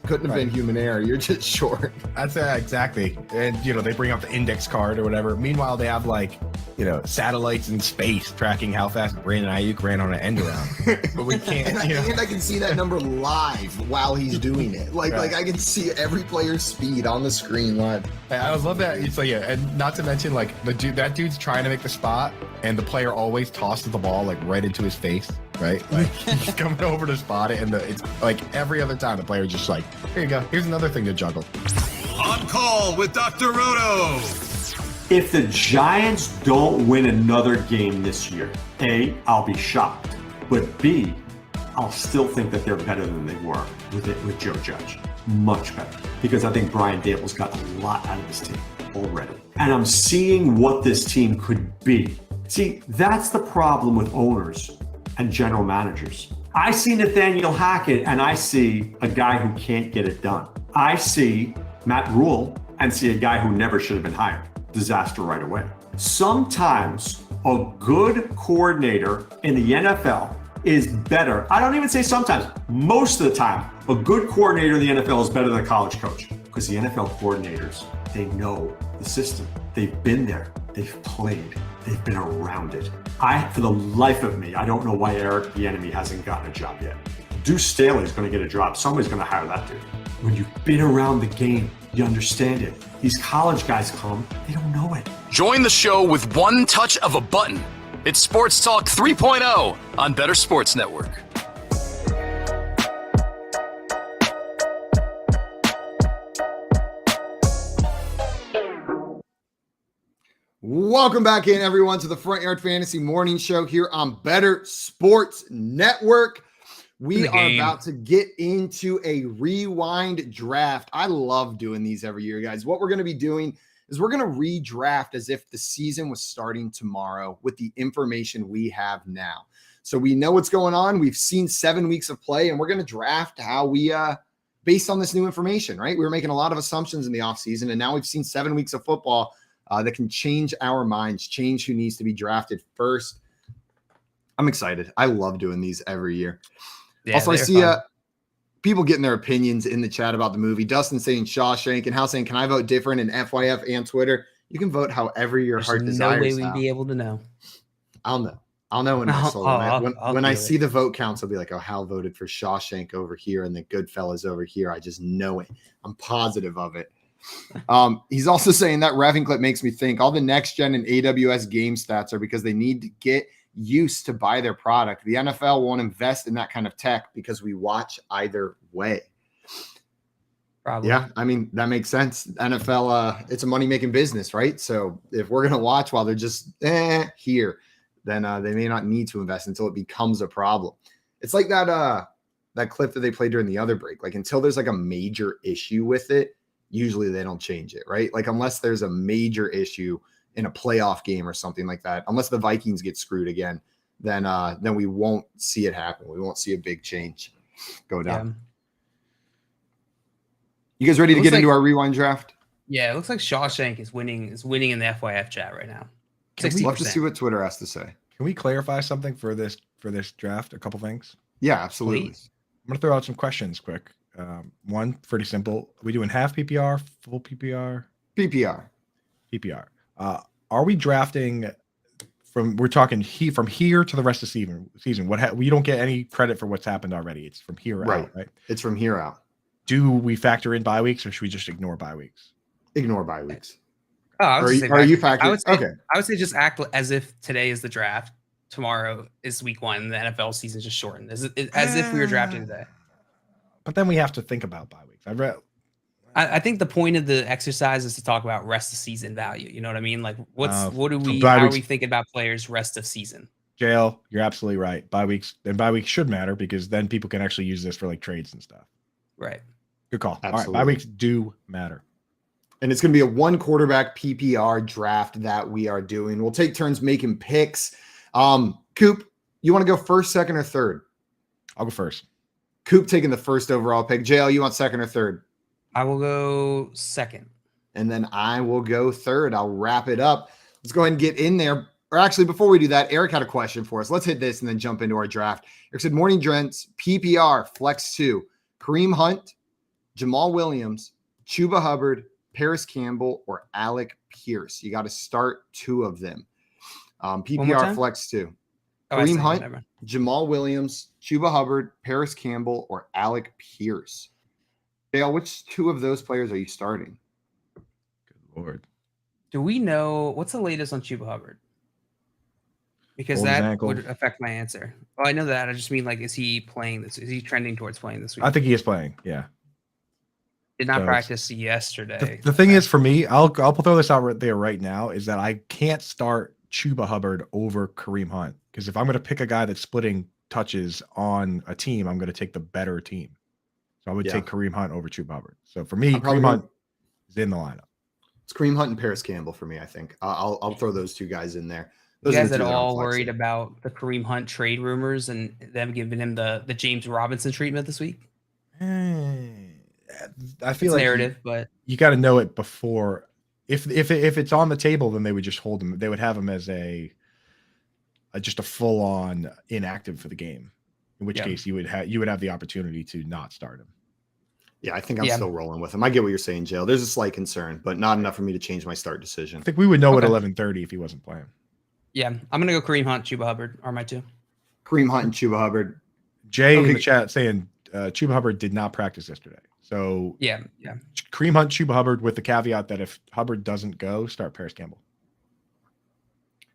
Couldn't have been human error. You're just short. That's exactly. And, they bring up the index card or whatever. Meanwhile, they have satellites in space tracking how fast Brandin Ayuk ran on an end around. But we can't. And I can see that number live while he's doing it. Like I can see every player's speed on the screen live. I love that. It's and not to mention that dude's trying to make the spot, and the player always tosses the ball right into his face. Right, he's coming over to spot it, and it's every other time the player just here you go. Here's another thing to juggle. On call with Dr. Roto. If the Giants don't win another game this year, A, I'll be shocked. But B, I'll still think that they're better than they were with Joe Judge. Much better. Because I think Brian Dable's got a lot out of this team already. And I'm seeing what this team could be. See, that's the problem with owners and general managers. I see Nathaniel Hackett and I see a guy who can't get it done. I see Matt Rule and see a guy who never should have been hired. Disaster right away. Sometimes a good coordinator in the NFL is better. I don't even say sometimes. Most of the time, a good coordinator in the NFL is better than a college coach, because the NFL coordinators, they know the system. They've been there. They've played. They've been around it. For the life of me, I don't know why Eric Bieniemy hasn't gotten a job yet. Deuce Staley's going to get a job. Somebody's going to hire that dude. When you've been around the game, you understand it. These college guys come, they don't know it. Join the show with one touch of a button. It's Sports Talk 3.0 on Better Sports Network. Welcome back in, everyone, to the Front Yard Fantasy Morning Show here on Better Sports Network. We are about to get into a rewind draft. I love doing these every year, guys. What we're going to be doing is we're going to redraft as if the season was starting tomorrow with the information we have now. So we know what's going on. We've seen 7 weeks of play, and we're going to draft how we, based on this new information, right? We were making a lot of assumptions in the offseason, and now we've seen 7 weeks of football that can change our minds, change who needs to be drafted first. I'm excited. I love doing these every year. Yeah, also, I see people getting their opinions in the chat about the movie. Dustin saying Shawshank, and Hal saying, can I vote different in FYF and Twitter? You can vote however your heart desires. No way we'd be able to know. I'll know. I'll know in my soul. When I see the vote counts, I'll be like, oh, Hal voted for Shawshank over here and the Goodfellas over here. I just know it. I'm positive of it. He's also saying that reffing clip makes me think all the next gen and AWS game stats are because they need to get used to buy their product. The NFL won't invest in that kind of tech because we watch either way. Probably. Yeah, I mean, that makes sense. NFL, it's a money-making business, right? So if we're going to watch while they're just here, then they may not need to invest until it becomes a problem. It's like that clip that they played during the other break. Like until there's like a major issue with it, usually they don't change it, right? Like unless there's a major issue in a playoff game or something like that, unless the Vikings get screwed again, then we won't see it happen. We won't see a big change go down. Yeah. You guys ready to get into our rewind draft? Yeah, it looks like Shawshank is winning in the FYF chat right now. Love to see what Twitter has to say. Can we clarify something for this draft? A couple things. Yeah, absolutely. Please. I'm gonna throw out some questions quick. One, pretty simple. Are we doing half PPR, full PPR? PPR. Are we drafting we're talking from here to the rest of the season? We don't get any credit for what's happened already. It's from here out, right? It's from here out. Do we factor in bye weeks or should we just ignore bye weeks? Ignore bye weeks. Oh, are you factoring? I would say just act as if today is the draft. Tomorrow is week 1. And the NFL season is just shortened as if we were drafting today. But then we have to think about bye weeks. I think the point of the exercise is to talk about rest of season value. You know what I mean? Like how are we thinking about players rest of season? JL, you're absolutely right. Bye weeks should matter because then people can actually use this for like trades and stuff. Right. Good call. Absolutely. All right. Bye weeks do matter. And it's going to be a 1 quarterback PPR draft that we are doing. We'll take turns making picks. Coop, you want to go first, second, or third? I'll go first. Coop taking the first overall pick. JL, you want second or third? I will go second. And then I will go third. I'll wrap it up. let's go ahead and get in there. Or actually, before we do that, Eric had a question for us. Let's hit this and then jump into our draft. Eric said, morning, gents, PPR, flex 2, Kareem Hunt, Jamal Williams, Chuba Hubbard, Paris Campbell, or Alec Pierce. You got to start 2 of them. PPR, flex 2. Kareem Hunt, Jamal Williams, Chuba Hubbard, Paris Campbell, or Alec Pierce. Dale, which 2 of those players are you starting? Good Lord. Do we know what's the latest on Chuba Hubbard? Because that would affect my answer. Well, I know that. I just mean, like, is he playing this? Is he trending towards playing this week? I think he is playing. Yeah. Did not practice yesterday. The thing is, for me, I'll throw this out right there right now, is that I can't start Chuba Hubbard over Kareem Hunt, because if I'm going to pick a guy that's splitting touches on a team, I'm going to take the better team. So I would take Kareem Hunt over Chuba Hubbard. So for me, Kareem Hunt is in the lineup. It's Kareem Hunt and Paris Campbell for me, I think. I'll throw those 2 guys in there. You guys at all worried about the Kareem Hunt trade rumors and them giving him the James Robinson treatment this week? I feel like narrative, but you got to know it before. If it's on the table, then they would just hold him. They would have him as just a full on inactive for the game. In which case, you would have the opportunity to not start him. Yeah, I think I'm still rolling with him. I get what you're saying, Jail. There's a slight concern, but not enough for me to change my start decision. I think we would know at 11:30 if he wasn't playing. Yeah, I'm gonna go Kareem Hunt, Chuba Hubbard are my 2. Kareem Hunt and Chuba Hubbard. Jay in the chat saying Chuba Hubbard did not practice yesterday. So yeah. Kareem Hunt, Chuba Hubbard, with the caveat that if Hubbard doesn't go, start Paris Campbell.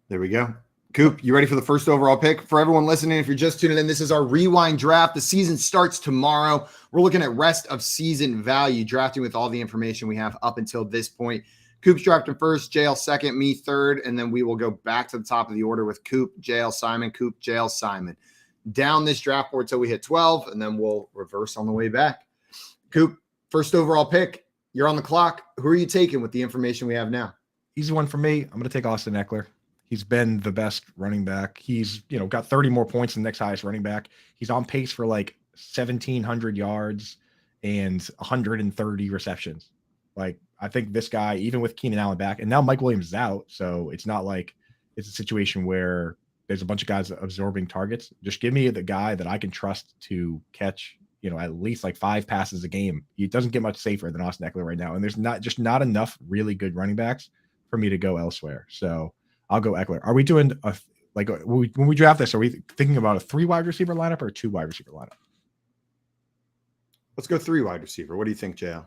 There we go. Coop, you ready for the first overall pick? For everyone listening, if you're just tuning in, this is our rewind draft. The season starts tomorrow. We're looking at rest of season value, drafting with all the information we have up until this point. Coop's drafting first, JL second, me third, and then we will go back to the top of the order with Coop, JL, Simon, Coop, JL, Simon. Down this draft board till we hit 12, and then we'll reverse on the way back. Coop, first overall pick. You're on the clock. Who are you taking with the information we have now? Easy one for me. I'm going to take Austin Eckler. He's been the best running back. He's, got 30 more points than the next highest running back. He's on pace for like 1,700 yards and 130 receptions. Like, I think this guy, even with Keenan Allen back, and now Mike Williams is out, so it's not like it's a situation where there's a bunch of guys absorbing targets. Just give me the guy that I can trust to catch, at least like 5 passes a game. It doesn't get much safer than Austin Eckler right now, and there's not enough really good running backs for me to go elsewhere. So I'll go Eckler. Are we doing when we draft this? Are we thinking about a 3 wide receiver lineup or a 2 wide receiver lineup? Let's go 3 wide receiver. What do you think, JL?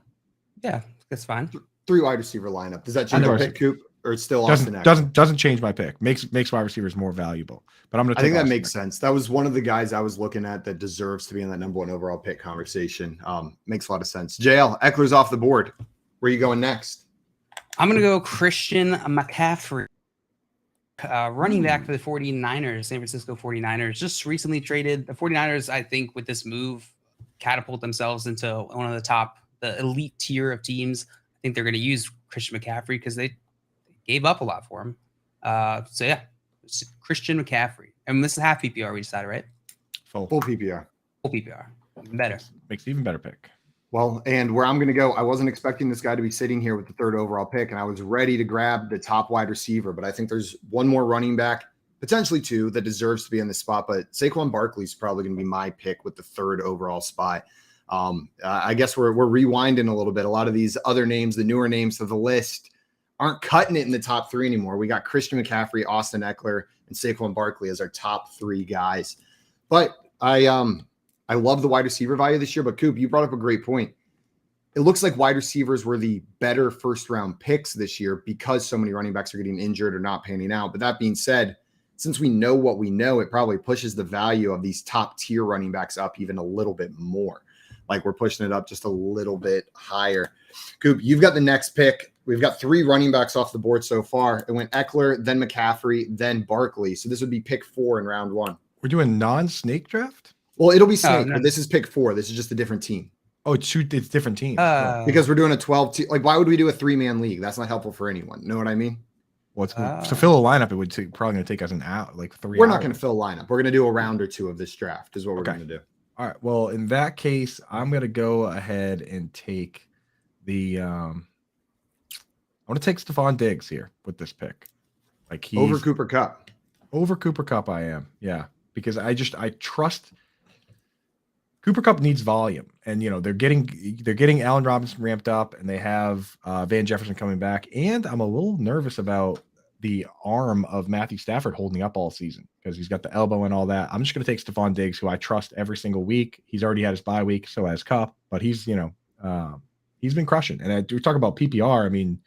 Yeah, that's fine. 3 wide receiver lineup. Does that change your pick, Coop, or it's still Austin Eckler? Doesn't change my pick. Makes wide receivers more valuable. But I think that makes sense. That was one of the guys I was looking at that deserves to be in that number 1 overall pick conversation. Makes a lot of sense. JL, Eckler's off the board. Where are you going next? I'm going to go Christian McCaffrey. Running back for the 49ers, San Francisco 49ers, just recently traded. The 49ers, I think, with this move, catapult themselves into one of the elite tier of teams. I think they're going to use Christian McCaffrey because they gave up a lot for him. So yeah, Christian McCaffrey. And this is half PPR, we decided, right? Full PPR. Full PPR. Better. Makes even better pick. Well, and where I'm going to go, I wasn't expecting this guy to be sitting here with the 3rd overall pick, and I was ready to grab the top wide receiver, but I think there's one more running back, potentially 2, that deserves to be in this spot, but Saquon Barkley's probably going to be my pick with the 3rd overall spot. I guess we're rewinding a little bit. A lot of these other names, the newer names to the list, aren't cutting it in the top 3 anymore. We got Christian McCaffrey, Austin Eckler, and Saquon Barkley as our top 3 guys. But I love the wide receiver value this year, but Coop, you brought up a great point. It looks like wide receivers were the better first-round picks this year because so many running backs are getting injured or not panning out. But that being said, since we know what we know, it probably pushes the value of these top-tier running backs up even a little bit more. Like we're pushing it up just a little bit higher. Coop, you've got the next pick. We've got 3 running backs off the board so far. It went Eckler, then McCaffrey, then Barkley. So this would be pick 4 in round 1. We're doing non-snake draft? Well, it'll be snake, but this is pick 4. This is just a different team. Oh, it's different teams. Because we're doing a 12 team. Like, why would we do a 3-man league? That's not helpful for anyone. Know what I mean? Well, to fill a lineup, it would probably going to take us an hour, like 3 We're hours. not going to fill a lineup. We're going to do a round or 2 of this draft is what we're going to do. All right. Well, in that case, I'm going to go ahead and take the I want to take Stephon Diggs here with this pick. Like he's over Cooper Kupp. Over Cooper Kupp, I am. Yeah, because I trust Cooper Kupp needs volume, and they're getting Allen Robinson ramped up, and they have Van Jefferson coming back, and I'm a little nervous about the arm of Matthew Stafford holding up all season because he's got the elbow and all that. I'm just going to take Stephon Diggs, who I trust every single week. He's already had his bye week, so has Kupp, but he's he's been crushing. And we talk about PPR. I mean,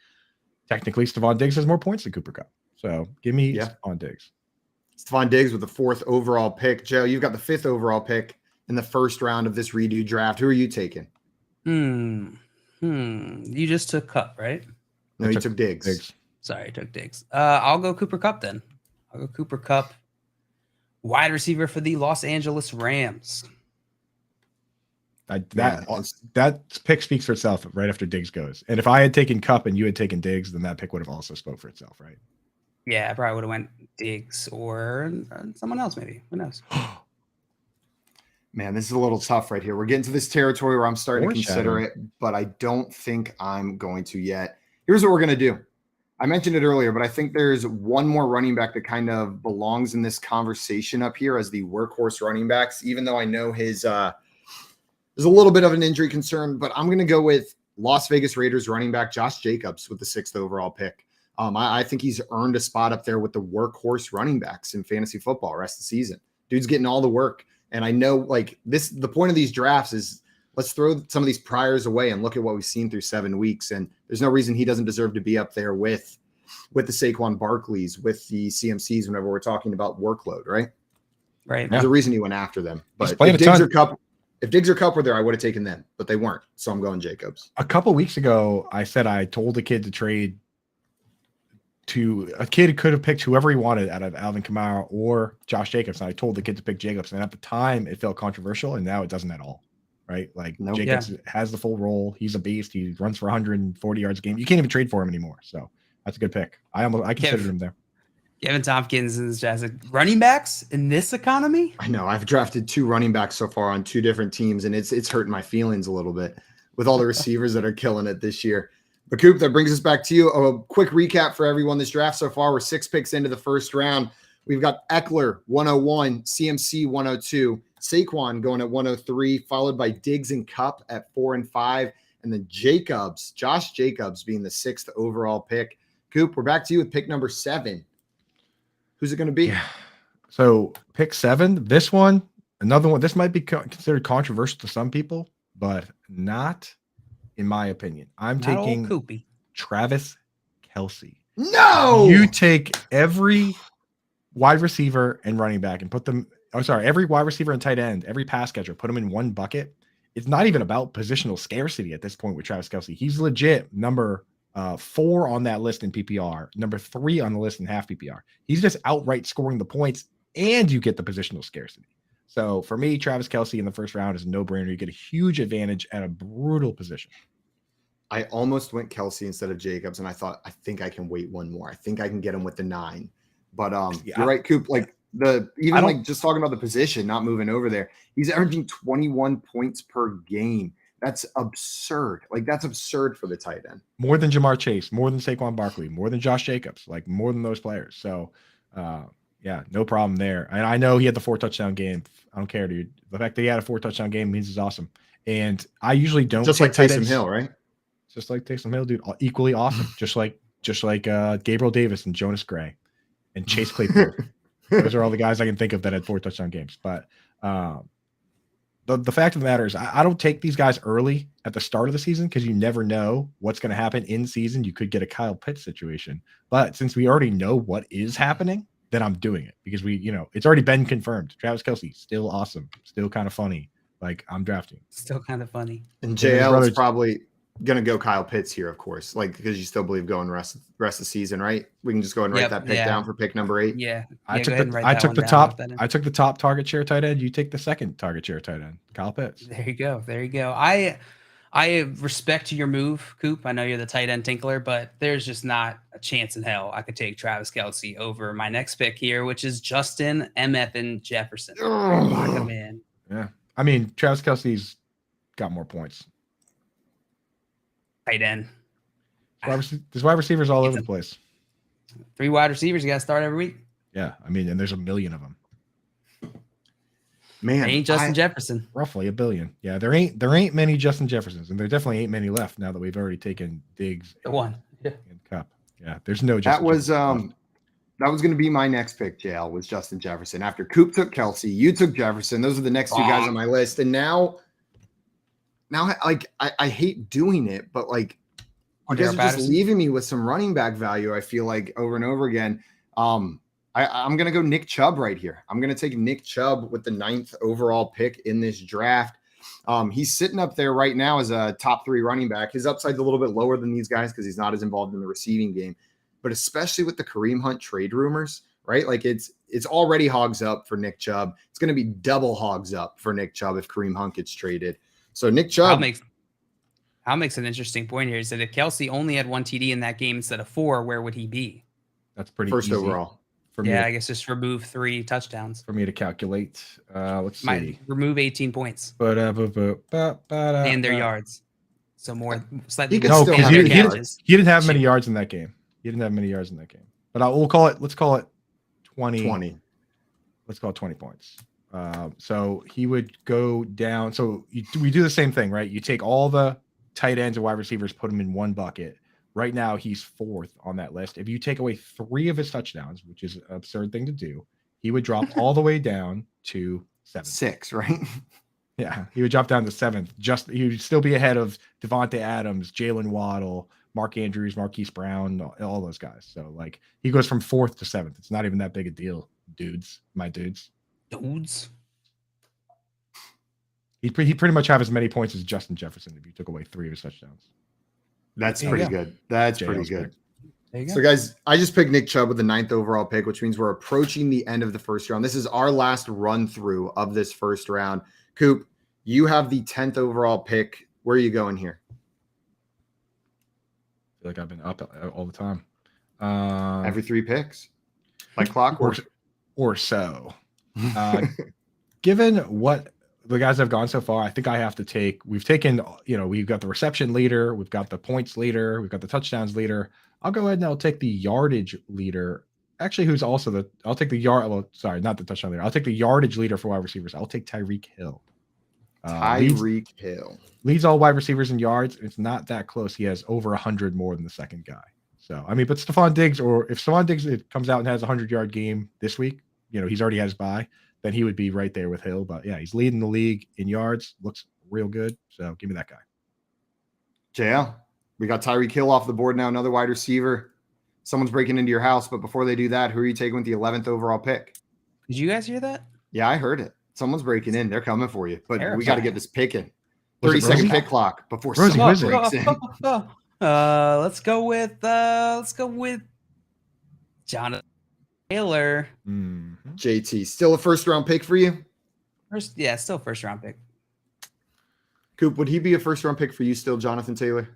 technically, Stephon Diggs has more points than Cooper Kupp, so give me Stephon Diggs. Stephon Diggs with the 4th overall pick. Joe, you've got the 5th overall pick in the first round of this redo draft. Who are you taking? You just took Kupp, right? No, he took Diggs. Sorry, I took Diggs. I'll go Cooper Kupp then. I'll go Cooper Kupp, wide receiver for the Los Angeles Rams. That pick speaks for itself right after Diggs goes. And if I had taken Kupp and you had taken Diggs, then that pick would have also spoke for itself, right? Yeah, I probably would have went Diggs or someone else maybe. Who knows? Man, this is a little tough right here. We're getting to this territory where I'm starting to consider it, but I don't think I'm going to yet. Here's what we're going to do. I mentioned it earlier, but I think there's one more running back that kind of belongs in this conversation up here as the workhorse running backs, even though I know his there's a little bit of an injury concern, but I'm going to go with Las Vegas Raiders running back Josh Jacobs with the 6th overall pick. I think he's earned a spot up there with the workhorse running backs in fantasy football rest of the season. Dude's getting all the work. And I know the point of these drafts is let's throw some of these priors away and look at what we've seen through 7 weeks. And there's no reason he doesn't deserve to be up there with the Saquon Barkleys, with the CMCs whenever we're talking about workload, right? Right. There's a reason he went after them. But if Diggs or Kupp were there, I would have taken them, but they weren't. So I'm going Jacobs. A couple weeks ago, I said I told a kid to trade to a kid who could have picked whoever he wanted out of Alvin Kamara or Josh Jacobs. And I told the kid to pick Jacobs. And at the time it felt controversial, and now it doesn't at all. Right. Like Jacobs has the full role. He's a beast. He runs for 140 yards a game. You can't even trade for him anymore. So that's a good pick. I considered him there. Kevin Tompkins is just running backs in this economy. I know I've drafted 2 running backs so far on 2 different teams, and it's hurting my feelings a little bit with all the receivers that are killing it this year. But Coop, that brings us back to you. A quick recap for everyone. This draft so far, we're 6 picks into the first round. We've got Eckler 101, CMC 102, Saquon going at 103, followed by Diggs and Kupp at 4 and 5, and then Josh Jacobs being the 6th overall pick. Coop, we're back to you with pick number 7. Who's it going to be? Yeah. So pick 7, this one, another one. This might be considered controversial to some people, but not in my opinion. I'm taking Travis Kelce. No! You take every wide receiver and running back and put them, every wide receiver and tight end, every pass catcher, put them in one bucket. It's not even about positional scarcity at this point with Travis Kelce. He's legit number 4 on that list in PPR, number 3 on the list in half PPR. He's just outright scoring the points, and you get the positional scarcity. So for me, Travis Kelce in the first round is a no-brainer. You get a huge advantage at a brutal position. I almost went Kelce instead of Jacobs, and I think I can wait one more. I think I can get him with the 9. But you're right, Coop. Just talking about the position, not moving over there. He's averaging 21 points per game. That's absurd. That's absurd for the tight end. More than Jamar Chase, more than Saquon Barkley, more than Josh Jacobs, more than those players. So, no problem there. And I know he had the 4 touchdown game. I don't care, dude. The fact that he had a 4 touchdown game means he's awesome. And I usually don't just like Taysom Hill, right? Just like Taysom Hill, dude. Equally awesome. just like Gabriel Davis and Jonas Gray and Chase Claypool. Those are all the guys I can think of that had 4 touchdown games. But the fact of the matter is I don't take these guys early at the start of the season because you never know what's going to happen in season. You could get a Kyle Pitts situation. But since we already know what is happening, then I'm doing it because it's already been confirmed. Travis Kelce, still awesome, still kind of funny. I'm drafting. Still kind of funny. And JL is probably going to go Kyle Pitts here, of course, because you still believe going rest of the season, right? We can just go ahead and write that pick down for pick number 8. Yeah. I took the top target share tight end. You take the second target share tight end, Kyle Pitts. There you go. I respect your move, Coop. I know you're the tight end tinkler, but there's just not a chance in hell I could take Travis Kelce over my next pick here, which is Justin MF Jefferson. Lock him in. Yeah. I mean, Travis Kelce's got more points. Tight end. There's wide receivers all over the place. 3 wide receivers you got to start every week. Yeah, I mean, and there's a million of them. Man, Ain't Justin Jefferson. Roughly a billion. Yeah, there ain't many Justin Jeffersons, and there definitely ain't many left now that we've already taken Diggs. The one. Yeah. And Cup. Yeah, there's no Justin Jefferson. That was going to be my next pick, JL, was Justin Jefferson. After Coop took Kelsey, you took Jefferson. Those are the next 2 guys on my list. And now like I hate doing it, but like you guys are just leaving me with some running back value, I feel like, over and over again. I'm going to go Nick Chubb right here. I'm going to take Nick Chubb with the 9th overall pick in this draft. He's sitting up there right now as a top 3 running back. His upside's a little bit lower than these guys because he's not as involved in the receiving game. But especially with the Kareem Hunt trade rumors, right? Like it's already hogs up for Nick Chubb. It's going to be double hogs up for Nick Chubb if Kareem Hunt gets traded. So Nick Chubb. Hal makes an interesting point here. He said if Kelsey only had 1 TD in that game instead of 4, where would he be? That's pretty first easy. Overall. I guess just remove 3 touchdowns. For me to calculate. Let's see. Remove 18 points. And their yards. So slightly. He didn't have many yards in that game. But let's call it 20. Let's call it 20 points. So he would go down. So we do the same thing, right? You take all the tight ends and wide receivers, put them in one bucket. Right now, he's 4th on that list. If you take away 3 of his touchdowns, which is an absurd thing to do, he would drop all the way down to 7th. 6, right? Yeah, he would drop down to 7th. He would still be ahead of Devontae Adams, Jalen Waddle, Mark Andrews, Marquise Brown, all those guys. So, like, he goes from 4th to 7th. It's not even that big a deal, dudes. My dudes. He'd pretty much have as many points as Justin Jefferson if you took away 3 of his touchdowns. That's pretty good. That's pretty good. There you go. So, guys, I just picked Nick Chubb with the 9th overall pick, which means we're approaching the end of the first round. This is our last run through of this first round. Coop, you have the 10th overall pick. Where are you going here? I feel like I've been up all the time. Every 3 picks, like clockwork, or so. Given what the guys have gone so far, I think I have to take. We've taken, we've got the reception leader, we've got the points leader, we've got the touchdowns leader. I'll go ahead and I'll take the yardage leader. Actually, who's also I'll take the not the touchdown leader. I'll take the yardage leader for wide receivers. I'll take Tyreek Hill. Tyreek Hill leads all wide receivers in yards. It's not that close. He has over 100 more than the second guy. So, I mean, but Stephon Diggs, or if Stephon Diggs comes out and has a 100-yard game this week, he's already had his bye, then he would be right there with Hill. But yeah, he's leading the league in yards. Looks real good. So give me that guy. JL, we got Tyreek Hill off the board now, another wide receiver. Someone's breaking into your house, but before they do that, who are you taking with the 11th overall pick? Did you guys hear that? Yeah, I heard it. Someone's breaking in. They're coming for you, but Terrifying. We got to get this picking. 30-second pick clock before Rosie, someone breaks in. Let's go with Jonathan Taylor. JT, still a first-round pick for you? Still first-round pick. Coop, would he be a first-round pick for you still, Jonathan Taylor?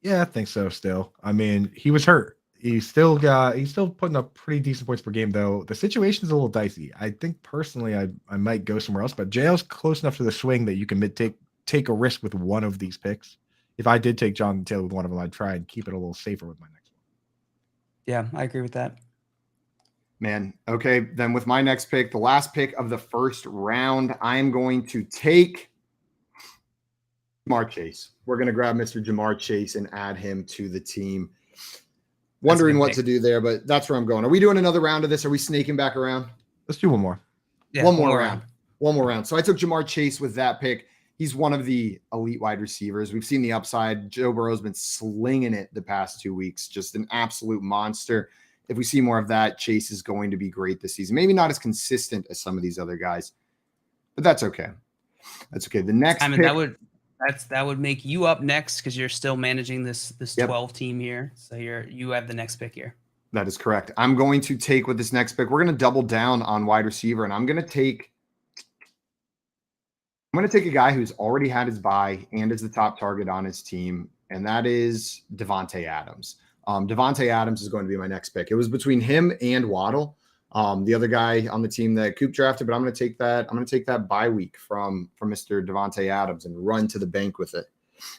Yeah, I think so still. I mean, he was hurt. He's still putting up pretty decent points per game, though. The situation's a little dicey. I think personally I might go somewhere else, but JL's close enough to the swing that you can take a risk with one of these picks. If I did take Jonathan Taylor with one of them, I'd try and keep it a little safer with my next one. Yeah, I agree with that. Man, okay. Then with my next pick, the last pick of the first round, I'm going to take Jamar Chase. We're going to grab Mr. Jamar Chase and add him to the team. Wondering what to do there, but that's where I'm going. Are we doing another round of this? Are we snaking back around? Let's do one more. Yeah, one more round. One more round. So I took Jamar Chase with that pick. He's one of the elite wide receivers. We've seen the upside. Joe Burrow's been slinging it the past 2 weeks. Just an absolute monster. If we see more of that, Chase is going to be great this season. Maybe not as consistent as some of these other guys, but that's okay. That's okay. The next pick, that would make you up next because you're still managing this 12 team here. So you have the next pick here. That is correct. I'm going to take with this next pick. We're going to double down on wide receiver, and I'm going to take a guy who's already had his bye and is the top target on his team, and that is Devontae Adams. Devontae Adams is going to be my next pick. It was between him and Waddle, the other guy on the team that Coop drafted, but I'm going to take that. I'm going to take that bye week from Mr. Devontae Adams and run to the bank with it.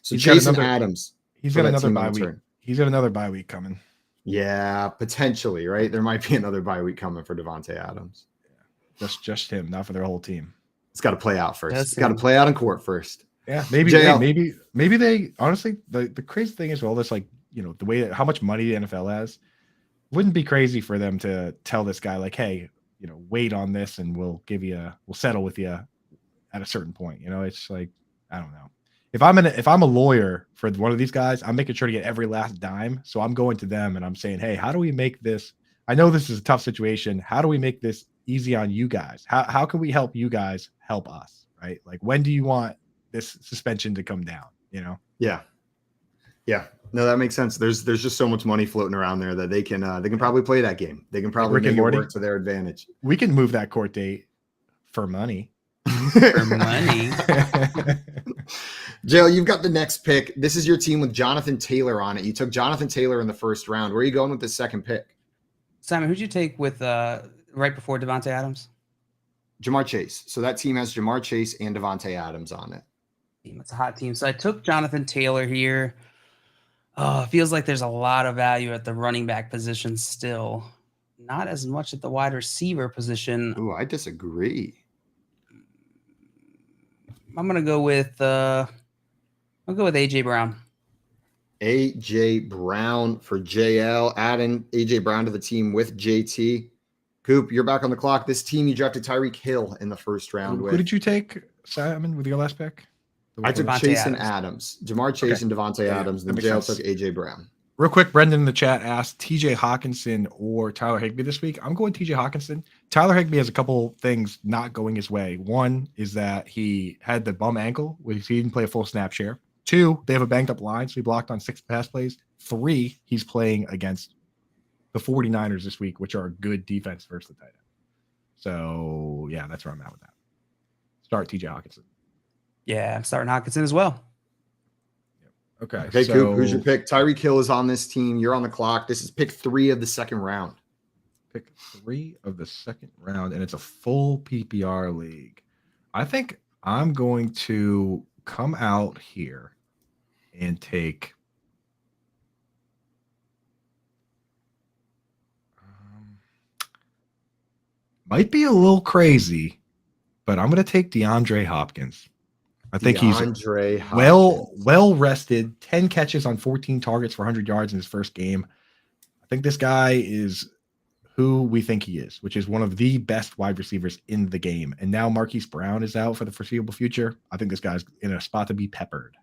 So Jason Adams. He's got another bye week. He's got another bye week coming. Yeah, potentially, right? There might be another bye week coming for Devontae Adams. Just him, not for their whole team. It's got to play out first. Just It's got to play out in court first. Yeah, maybe they honestly the crazy thing is all this, like, you know, the way that how much money the NFL has, wouldn't be crazy for them to tell this guy like, hey, you know, wait on this and we'll settle with you at a certain point. You know, it's like, I don't know. If I'm a lawyer for one of these guys, I'm making sure to get every last dime. So I'm going to them and I'm saying, hey, how do we make this? I know this is a tough situation. How do we make this easy on you guys? How can we help you guys help us? Right? Like, when do you want this suspension to come down? You know? Yeah. No, that makes sense. There's just so much money floating around there that they can probably play that game. They can probably make it work to their advantage. We can move that court date for money. For money. Jill, you've got the next pick. This is your team with Jonathan Taylor on it. You took Jonathan Taylor in the first round. Where are you going with the second pick? Simon, who'd you take with right before Devontae Adams? Jamar Chase. So that team has Jamar Chase and Devontae Adams on it. It's a hot team. So I took Jonathan Taylor here. Oh, it feels like there's a lot of value at the running back position still. Not as much at the wide receiver position. Ooh, I disagree. I'm gonna go with AJ Brown. AJ Brown for JL. Adding AJ Brown to the team with JT. Coop, you're back on the clock. This team, you drafted Tyreek Hill in the first round. Who did you take, Simon, with your last pick? I took Chase and Adams. Jamar Chase and Devontae Adams. And then JL took AJ Brown. Real quick, Brendan in the chat asked TJ Hawkinson or Tyler Higbee this week. I'm going TJ Hawkinson. Tyler Higbee has a couple things not going his way. One is that he had the bum ankle, which he didn't play a full snap share. 2, they have a banged up line, so he blocked on 6 pass plays. 3, he's playing against the 49ers this week, which are a good defense versus the tight end. So, yeah, that's where I'm at with that. Start TJ Hawkinson. Yeah, I'm starting Hawkinson as well. Okay, so Coop, who's your pick? Tyreek Hill is on this team. You're on the clock. This is pick 3 of the second round. Pick 3 of the second round, and it's a full PPR league. I think I'm going to come out here and take might be a little crazy, but I'm going to take DeAndre Hopkins. I think he's well rested, 10 catches on 14 targets for 100 yards in his first game. I think this guy is who we think he is, which is one of the best wide receivers in the game. And now Marquise Brown is out for the foreseeable future. I think this guy's in a spot to be peppered.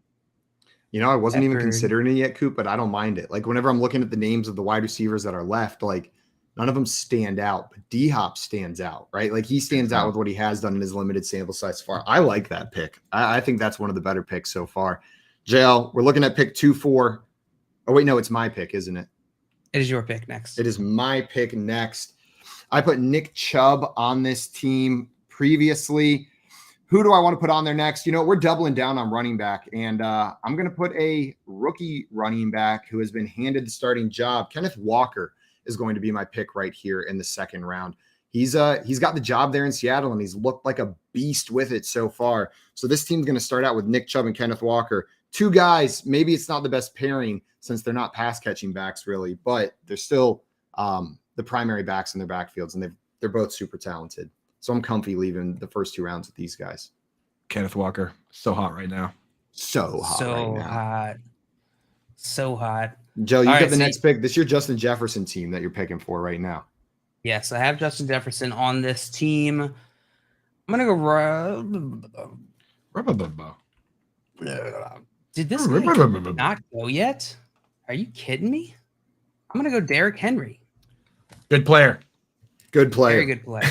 You know, I wasn't even considering it yet, Coop, but I don't mind it. Like, whenever I'm looking at the names of the wide receivers that are left, like, none of them stand out, but D-Hop stands out, right? Like, he stands out with what he has done in his limited sample size so far. I like that pick. I think that's one of the better picks so far. JL, we're looking at pick 2-4. Oh, wait, no, it's my pick, isn't it? It is your pick next. It is my pick next. I put Nick Chubb on this team previously. Who do I want to put on there next? You know, we're doubling down on running back, and I'm going to put a rookie running back who has been handed the starting job. Kenneth Walker is going to be my pick right here in the second round. He's got the job there in Seattle, and he's looked like a beast with it so far. So this team's going to start out with Nick Chubb and Kenneth Walker. 2 guys, maybe it's not the best pairing since they're not pass catching backs really, but they're still the primary backs in their backfields, and they're both super talented. So I'm comfy leaving the first 2 rounds with these guys. Kenneth Walker, so hot right now. So hot. So hot. Joe, you got the next pick. This is your Justin Jefferson team that you're picking for right now. Yes, I have Justin Jefferson on this team. I'm going to go. Did this guy not go yet? Are you kidding me? I'm going to go Derrick Henry. Good player. Good player. Very good player.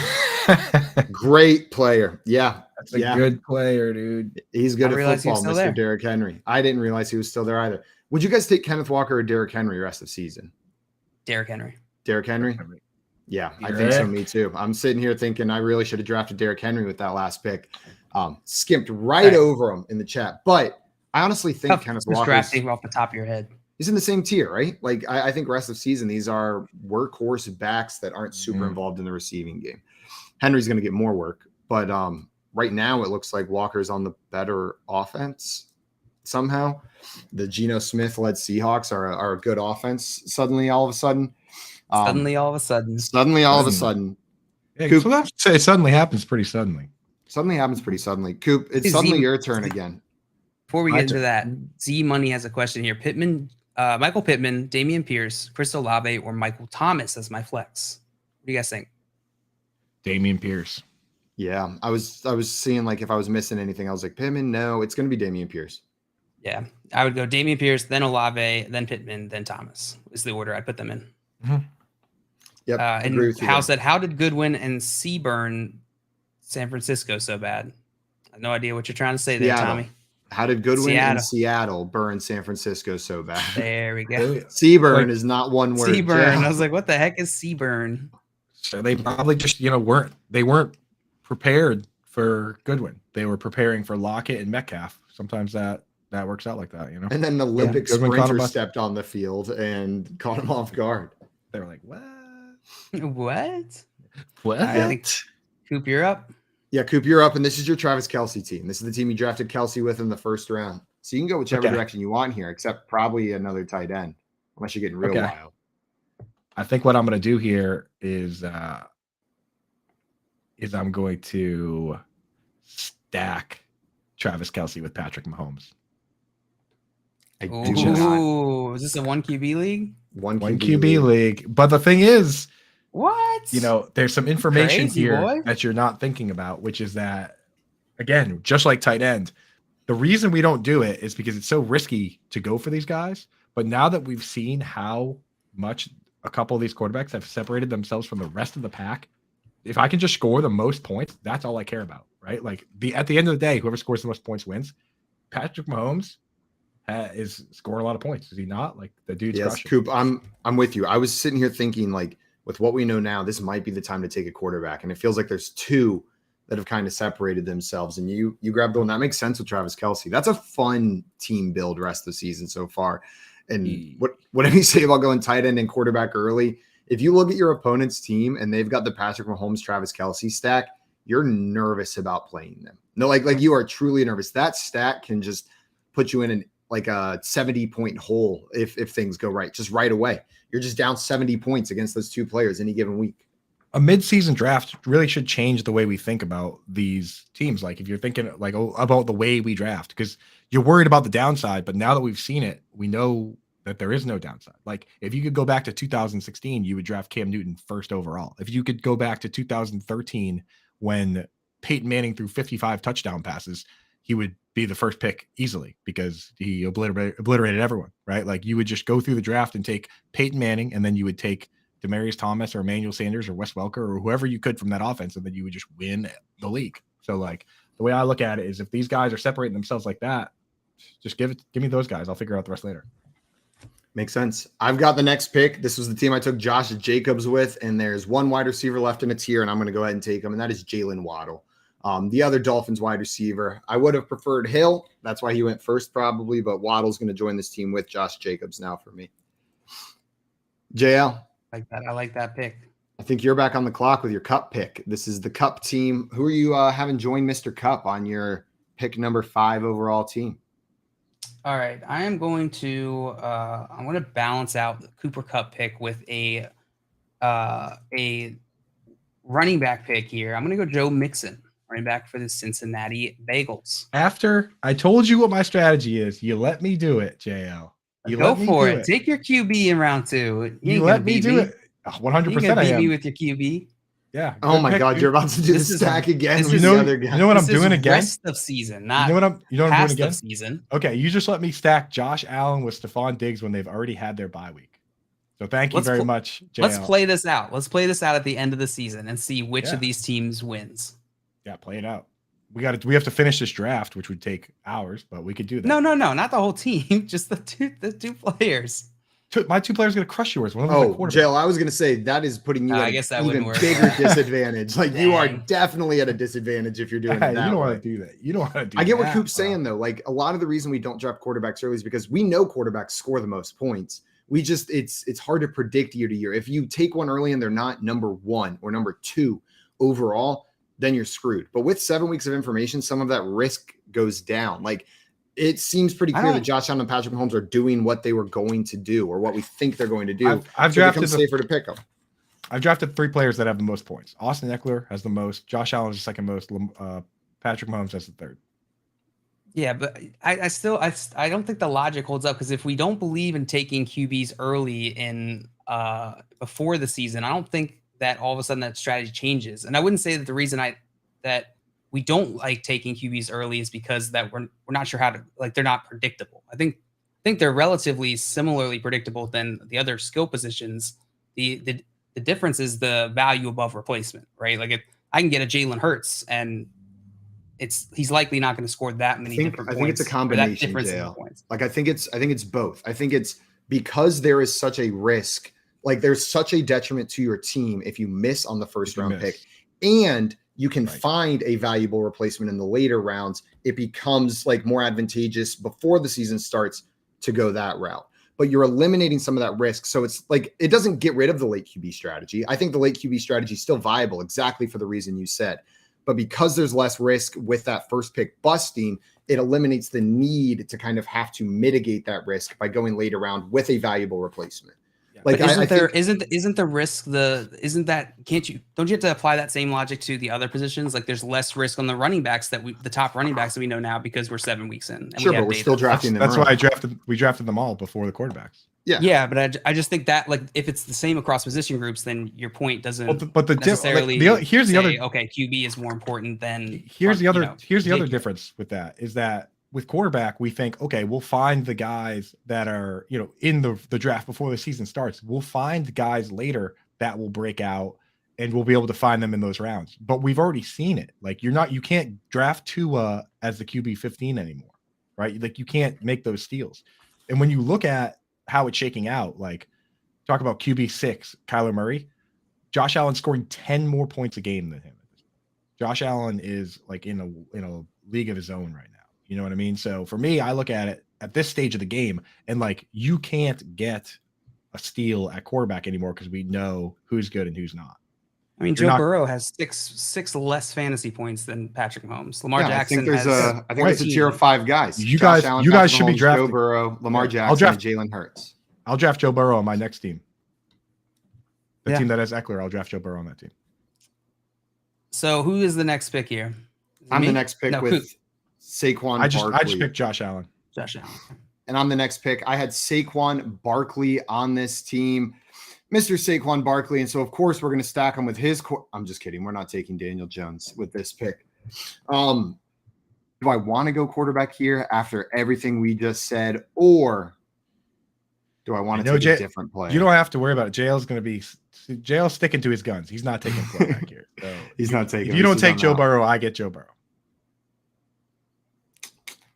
Great player. Yeah. That's a good player, dude. He's good at football, Mr. Derrick Henry. I didn't realize he was still there either. Would you guys take Kenneth Walker or Derrick Henry rest of season? Derrick Henry. Derrick Henry? Yeah, I think so. Me too. I'm sitting here thinking I really should have drafted Derrick Henry with that last pick. Skipped right over him in the chat. But I honestly think Kenneth Walker drafting off the top of your head. He's in the same tier, right? Like I think rest of season, these are workhorse backs that aren't super involved in the receiving game. Henry's going to get more work, but right now it looks like Walker's on the better offense. somehow. The Geno Smith-led Seahawks are a good offense suddenly all of a sudden. Suddenly all of a sudden. Yeah, Coop, so I have to say it suddenly happens pretty suddenly. Coop, it's Hey, suddenly Z- your turn again. Before we My get into turn. that, Z Money has a question here. Michael Pittman, Dameon Pierce, Chris Olave, or Michael Thomas as my flex. What do you guys think? Dameon Pierce. Yeah, I was seeing like if I was missing anything, I was like, Pittman, no, it's going to be Dameon Pierce. Yeah, I would go Dameon Pierce, then Olave, then Pittman, then Thomas is the order I put them in. Mm-hmm. Yep, And agree with you Hal there. said, how did Goodwin and Seaburn San Francisco so bad? I have no idea what you're trying to say there, Seattle. Tommy. How did Goodwin and Seattle burn San Francisco so bad? There we go. Seaburn is not one word. Seaburn. Yeah. I was like, what the heck is Seaburn? So they probably just, weren't prepared for Goodwin. They were preparing for Lockett and Metcalf. Sometimes that works out like that, And then the Olympic Goodwin caught sprinter him stepped on the field and caught him off guard. They were like, what? What? I think Coop, you're up. Yeah, Coop, you're up, and this is your Travis Kelce team. This is the team you drafted Kelce with in the first round. So you can go whichever direction you want here, except probably another tight end, unless you're getting real wild. I think what I'm going to do here is I'm going to stack Travis Kelce with Patrick Mahomes. Ooh, is this a 1 QB league? One QB league. But the thing is, what? There's some information Crazy, here boy. that you're not thinking about, which is that, again, just like tight end, the reason we don't do it is because it's so risky to go for these guys. But now that we've seen how much a couple of these quarterbacks have separated themselves from the rest of the pack, if I can just score the most points, that's all I care about, right? Like at the end of the day, whoever scores the most points wins. Patrick Mahomes is scoring a lot of points. Is he not? Like the dude's crushing. Coop, I'm with you. I was sitting here thinking, like, with what we know now, this might be the time to take a quarterback. And it feels like there's two that have kind of separated themselves. And you grabbed the one that makes sense with Travis Kelce. That's a fun team build rest of the season so far. And whatever you say about going tight end and quarterback early, if you look at your opponent's team and they've got the Patrick Mahomes, Travis Kelce stack, you're nervous about playing them. No, like you are truly nervous. That stack can just put you in like a 70-point hole if things go right, just right away. You're just down 70 points against those two players any given week. A mid-season draft really should change the way we think about these teams. Like if you're thinking like about the way we draft, because you're worried about the downside, but now that we've seen it, we know that there is no downside. Like if you could go back to 2016, you would draft Cam Newton first overall. If you could go back to 2013, when Peyton Manning threw 55 touchdown passes, he would be the first pick easily because he obliterated everyone, right? Like you would just go through the draft and take Peyton Manning, and then you would take Demaryius Thomas or Emmanuel Sanders or Wes Welker or whoever you could from that offense, and then you would just win the league. So like the way I look at it is if these guys are separating themselves like that, just give me those guys. I'll figure out the rest later. Makes sense. I've got the next pick. This was the team I took Josh Jacobs with, and there's one wide receiver left in a tier, and I'm going to go ahead and take him, and that is Jalen Waddle. The other Dolphins wide receiver, I would have preferred Hill. That's why he went first probably, but Waddle's going to join this team with Josh Jacobs now for me. JL. I like that pick. I think you're back on the clock with your Cup pick. This is the Cup team. Who are you having join Mr. Cup on your pick number 5 overall team? All right. I am going to I'm going to balance out the Cooper Cup pick with a running back pick here. I'm going to go Joe Mixon, running back for the Cincinnati Bengals. After I told you what my strategy is, you let me do it, JL. Go for it. Take your QB in round 2. You let me do it. 100% I am. Me with your QB. Yeah. Oh my God, you're about to do this stack again. You know what I'm doing again? Rest of season, not you know what I'm doing again? Season. Okay, you just let me stack Josh Allen with Stephon Diggs when they've already had their bye week. So thank you very much, JL. Let's play this out. Let's play this out at the end of the season and see which of these teams wins. Yeah, play it out. We have to finish this draft, which would take hours, but we could do that. No, not the whole team, just the two players. My 2 players are going to crush yours. One of them Jail, I was going to say that is putting you at an even bigger disadvantage. Like you are definitely at a disadvantage if you're doing it that You don't want to do that. You don't want to do that. I get what Coop's saying though. Like a lot of the reason we don't draft quarterbacks early is because we know quarterbacks score the most points. We just it's hard to predict year to year. If you take one early and they're not number 1 or number 2 overall, then you're screwed. But with 7 weeks of information, some of that risk goes down. Like it seems pretty clear that Josh Allen and Patrick Mahomes are doing what they were going to do, or what we think they're going to do. I've drafted safer to pick them. I've drafted 3 players that have the most points. Austin Eckler has the most. Josh Allen is the second most. Patrick Mahomes has the third. Yeah, but I don't think the logic holds up, because if we don't believe in taking QBs early in before the season, I don't think that all of a sudden that strategy changes. And I wouldn't say that the reason that we don't like taking QBs early is because that we're not sure how to, like, they're not predictable. I think they're relatively similarly predictable than the other skill positions. The difference is the value above replacement, right? Like, if I can get a Jalen Hurts and he's likely not going to score that many different points. I think it's a combination, Dale. Like, I think it's both. I think it's because there is such a risk, like there's such a detriment to your team if you miss on the first round pick, and you can find a valuable replacement in the later rounds. It becomes like more advantageous before the season starts to go that route, but you're eliminating some of that risk. So it's like, it doesn't get rid of the late QB strategy. I think the late QB strategy is still viable, exactly for the reason you said. But because there's less risk with that first pick busting, it eliminates the need to kind of have to mitigate that risk by going later round with a valuable replacement. Like, don't you have to apply that same logic to the other positions? Like, there's less risk on the running backs the top running backs that we know now, because we're 7 weeks in. And sure, but we're still drafting them. That's why we drafted them all before the quarterbacks. Yeah, but I just think that, like, if it's the same across position groups, then your point doesn't. But necessarily here's the other. Okay, QB is more important than. Here's the other difference with that is that with quarterback, we think, okay, we'll find the guys that are, in the draft before the season starts. We'll find guys later that will break out, and we'll be able to find them in those rounds. But we've already seen it. Like, you can't draft Tua as the QB 15 anymore, right? Like, you can't make those steals. And when you look at how it's shaking out, like, talk about QB 6, Kyler Murray, Josh Allen scoring 10 more points a game than him. Josh Allen is like in a league of his own right now. You know what I mean? So for me, I look at it at this stage of the game, and like, you can't get a steal at quarterback anymore because we know who's good and who's not. I mean, Joe Burrow has six less fantasy points than Patrick Mahomes. Lamar Jackson. I think there's a tier of 5 guys. You guys should be drafting Joe Burrow, Lamar Jackson, and Jalen Hurts. I'll draft Joe Burrow on my next team. The team that has Eckler, I'll draft Joe Burrow on that team. So who is the next pick here? I'm the next pick with Saquon Barkley. I just picked Josh Allen. And I'm the next pick. I had Saquon Barkley on this team, Mr. Saquon Barkley. And so, of course, we're going to stack him with his I'm just kidding. We're not taking Daniel Jones with this pick. Do I want to go quarterback here after everything we just said, or do I want to take a different player? You don't have to worry about it. JL's sticking to his guns. He's not taking quarterback here. So he's not taking. If you don't take Joe Burrow, I get Joe Burrow.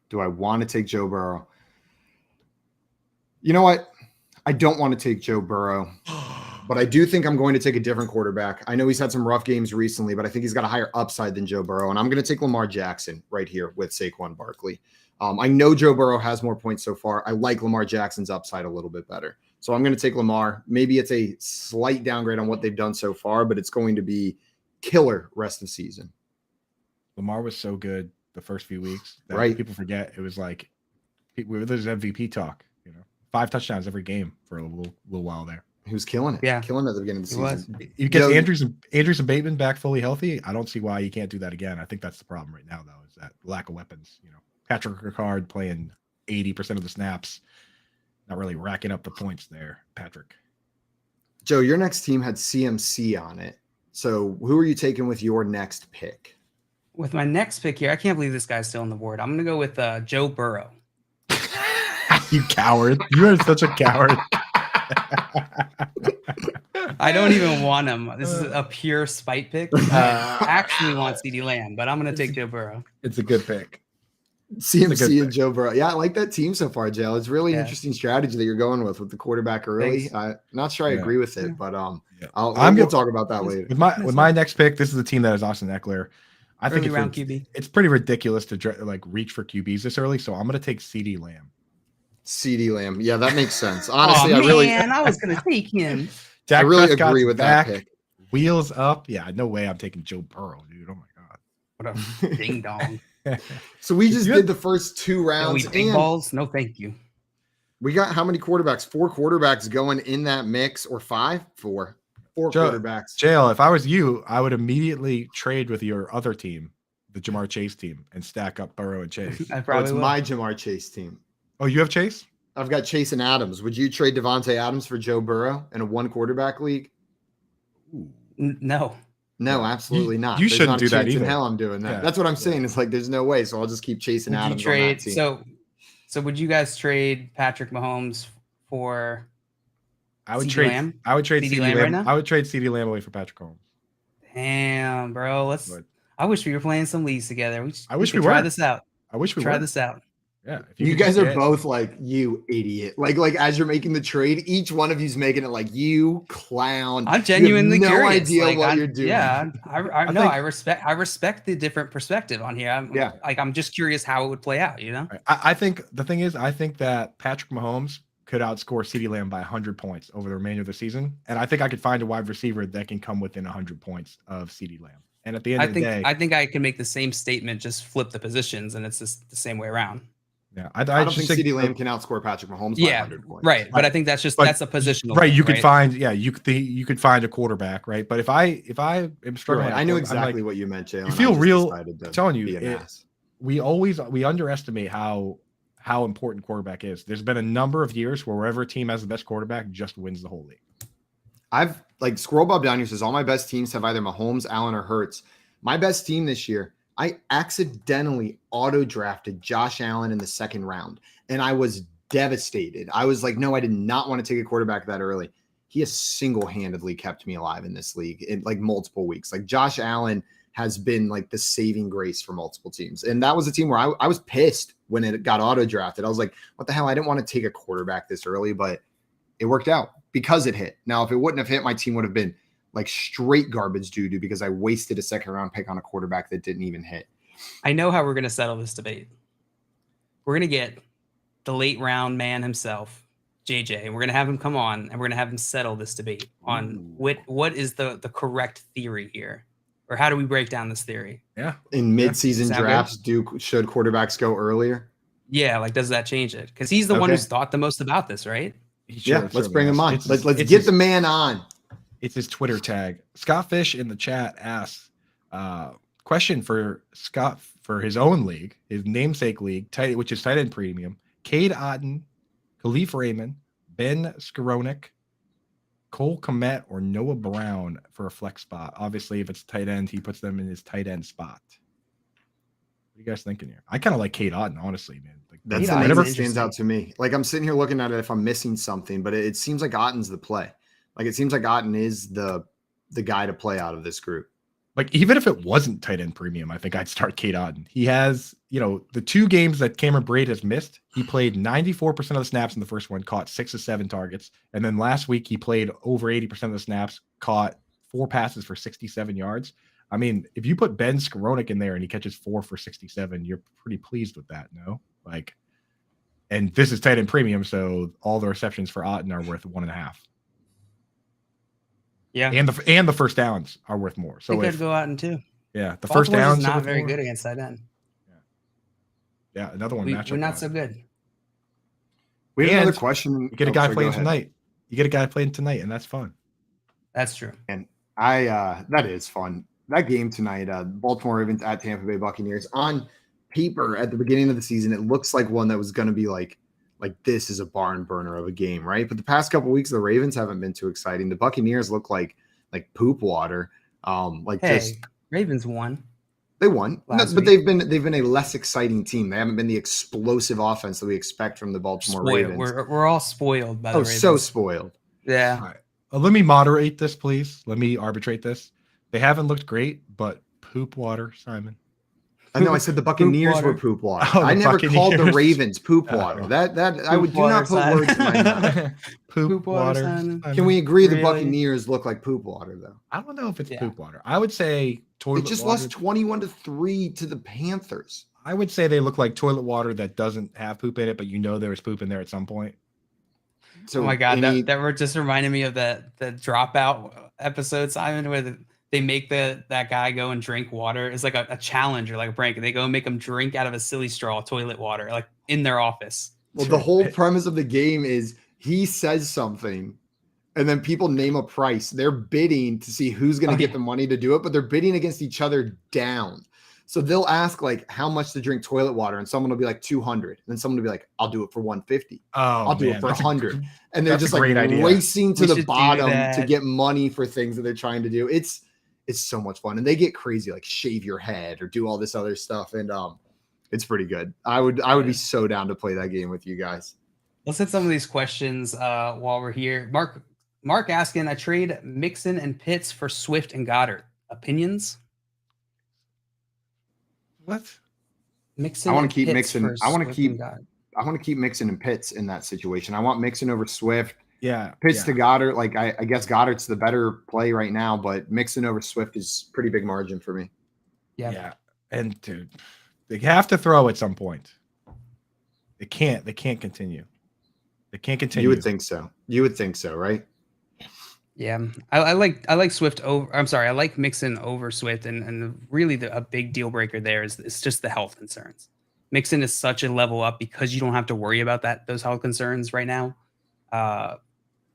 Do I want to take Joe Burrow? You know what? I don't want to take Joe Burrow, but I do think I'm going to take a different quarterback. I know he's had some rough games recently, but I think he's got a higher upside than Joe Burrow, and I'm going to take Lamar Jackson right here with Saquon Barkley. I know Joe Burrow has more points so far. I like Lamar Jackson's upside a little bit better. So I'm going to take Lamar. Maybe it's a slight downgrade on what they've done so far, but it's going to be killer rest of the season. Lamar was so good the first few weeks that people forget. It was like there's MVP talk, 5 touchdowns every game for a little while there. He was killing it. Yeah. Killing it at the beginning of the season. You get Andrews and Bateman back fully healthy. I don't see why you can't do that again. I think that's the problem right now, though, is that lack of weapons. Patrick Ricard playing 80% of the snaps, not really racking up the points there, Patrick. Joe, your next team had CMC on it. So who are you taking with your next pick? With my next pick here, I can't believe this guy's still on the board. I'm going to go with Joe Burrow. You coward. You are such a coward. I don't even want him. This is a pure spite pick. I actually want CeeDee Lamb, but I'm going to take Joe Burrow. It's a good pick. CMC and Joe Burrow. Yeah, I like that team so far, Joe. It's really interesting strategy that you're going with the quarterback early. I'm not sure I agree with it, but we'll talk about that later. With my next pick, this is the team that is Austin Eckler. I think it's pretty ridiculous to reach for QBs this early, so I'm going to take CeeDee Lamb. CeeDee Lamb. Yeah, that makes sense. Honestly, I was going to take him. I really agree with that pick. Wheels up. Yeah, no way I'm taking Joe Burrow, dude. Oh my God. What a ding dong. So we just did the first 2 rounds. Big balls? No, thank you. We got how many quarterbacks? 4 quarterbacks going in that mix, or 5? 4 quarterbacks. Jail, if I was you, I would immediately trade with your other team, the Jamar Chase team, and stack up Burrow and Chase. I probably it's will. my Jamar Chase team. Oh, you have Chase? I've got Chase and Adams. Would you trade Devontae Adams for Joe Burrow in a 1 quarterback league? No. No, absolutely not. You There's shouldn't not a do that chance in either. hell I'm doing that. Yeah. That's what I'm saying. It's like there's no way. So I'll just keep chasing Would you Adams trade? on that team. So would you guys trade Patrick Mahomes for? I would CeeDee trade. Lamb? I would trade CeeDee CeeDee Lamb Lamb. right now? I would trade CeeDee Lamb away for Patrick Mahomes. Damn, bro. I wish we were playing some leagues together. I wish we could try were. this out. I wish we try were. this out. Yeah. You guys are both like, you idiot. Like as you're making the trade, each one of you's making it like, you clown. I'm genuinely you have no curious. idea like, what you're doing. Yeah, I respect the different perspective on here. I'm just curious how it would play out. You know, I think the thing is, I think that Patrick Mahomes could outscore CeeDee Lamb by 100 points over the remainder of the season, and I think I could find a wide receiver that can come within 100 points of CeeDee Lamb. And at the end of the day, I think I can make the same statement, just flip the positions, and it's just the same way around. Yeah, I don't think CeeDee Lamb can outscore Patrick Mahomes by 100 points. Right. But I think that's a positional. Right. Thing, you could find, you could find a quarterback, right? But if I am struggling, right. I knew exactly what you meant, Jalen. You feel real. I'm telling you, we underestimate how important quarterback is. There's been a number of years where wherever a team has the best quarterback just wins the whole league. I've like Squirrel Bob down here says all my best teams have either Mahomes, Allen, or Hurts. My best team this year, I accidentally auto-drafted Josh Allen in the 2nd round, and I was devastated. I was like, no, I did not want to take a quarterback that early. He has single-handedly kept me alive in this league in like multiple weeks. Like Josh Allen has been like the saving grace for multiple teams. And that was a team where I was pissed when it got auto-drafted. I was like, what the hell? I didn't want to take a quarterback this early, but it worked out because it hit. Now, if it wouldn't have hit, my team would have been like straight garbage doo-doo because I wasted a 2nd round pick on a quarterback that didn't even hit. I know how we're going to settle this debate. We're going to get the late round man himself, JJ, and we're going to have him come on and we're going to have him settle this debate on what is the correct theory here, or how do we break down this theory? Yeah. In mid-season drafts, should quarterbacks go earlier? Yeah. Like, does that change it? Because he's the one who's thought the most about this, right? Let's bring him on. Let's get the man on. It's his Twitter tag. Scott Fish in the chat asks, question for Scott for his own league, his namesake league, which is tight end premium. Cade Otton, Khalif Raymond, Ben Skowronek, Cole Kmet, or Noah Brown for a flex spot. Obviously, if it's tight end, he puts them in his tight end spot. What are you guys thinking here? I kind of like Cade Otton, honestly, man. Like, that's the name that stands out to me. Like I'm sitting here looking at it if I'm missing something, but it seems like Otton's the play. Like it seems like Otton is the guy to play out of this group. Like even if it wasn't tight end premium, I think I'd start Cade Otton. He has, the 2 games that Cameron Braid has missed, he played 94% of the snaps in the first one, caught 6 of 7 targets. And then last week he played over 80% of the snaps, caught 4 passes for 67 yards. I mean, if you put Ben Skowronek in there and he catches 4 for 67, you're pretty pleased with that, no? Like, and this is tight end premium, so all the receptions for Otton are worth 1.5. Yeah, and the first downs are worth more. So I think I'd go out in 2. Yeah, the Baltimore's first downs is not very good against tight end. Yeah, another one. We're not so good. We have another question. You get a guy playing tonight. You get a guy playing tonight, and that's fun. That's true. And that is fun. That game tonight, Baltimore Ravens at Tampa Bay Buccaneers. On paper, at the beginning of the season, it looks like one that was going to be like this is a barn burner of a game, right? But the past couple of weeks, the Ravens haven't been too exciting. The Buccaneers look like poop water. Ravens won. They won, but they've been a less exciting team. They haven't been the explosive offense that we expect from the Baltimore Ravens. We're all spoiled by the Ravens. So spoiled. Yeah. All right. Let me moderate this, please. Let me arbitrate this. They haven't looked great, but poop water, Simon. I know I said the Buccaneers were poop water. I never called the Ravens poop water. That I would do not put words in my mouth. Poop water. Can we agree the Buccaneers look like poop water though? I don't know if it's poop water. I would say toilet. They just water. lost 21-3 to the Panthers. I would say they look like toilet water that doesn't have poop in it, but there was poop in there at some point. So, oh my God, that just reminded me of the dropout episode, Simon, where they make that guy go and drink water. It's like a challenge or like a prank. They go and make him drink out of a silly straw toilet water, like in their office. Well, the whole premise of the game is he says something and then people name a price. They're bidding to see who's going to get the money to do it, but they're bidding against each other down. So they'll ask like how much to drink toilet water, and someone will be like 200, and then someone will be like, I'll do it for 150. I'll do it for 100. And they're just like racing to the bottom to get money for things that they're trying to do. It's so much fun. And they get crazy, like shave your head or do all this other stuff. And it's pretty good. I would be so down to play that game with you guys. Let's hit some of these questions while we're here. Mark asking, I trade Mixon and Pitts for Swift and Goddard. Opinions? What? Mixon. I want to keep Mixon. I want to keep Mixon and Pitts in that situation. I want Mixon over Swift. Yeah. Pitts to Goddard. Like I guess Goddard's the better play right now, but Mixon over Swift is pretty big margin for me. Yeah. And dude, they have to throw at some point. They can't continue. They can't continue. You would think so, right? Yeah, I like Swift over. I'm sorry, I like Mixon over Swift, and really a big deal breaker there is it's just the health concerns. Mixon is such a level up because you don't have to worry about those health concerns right now.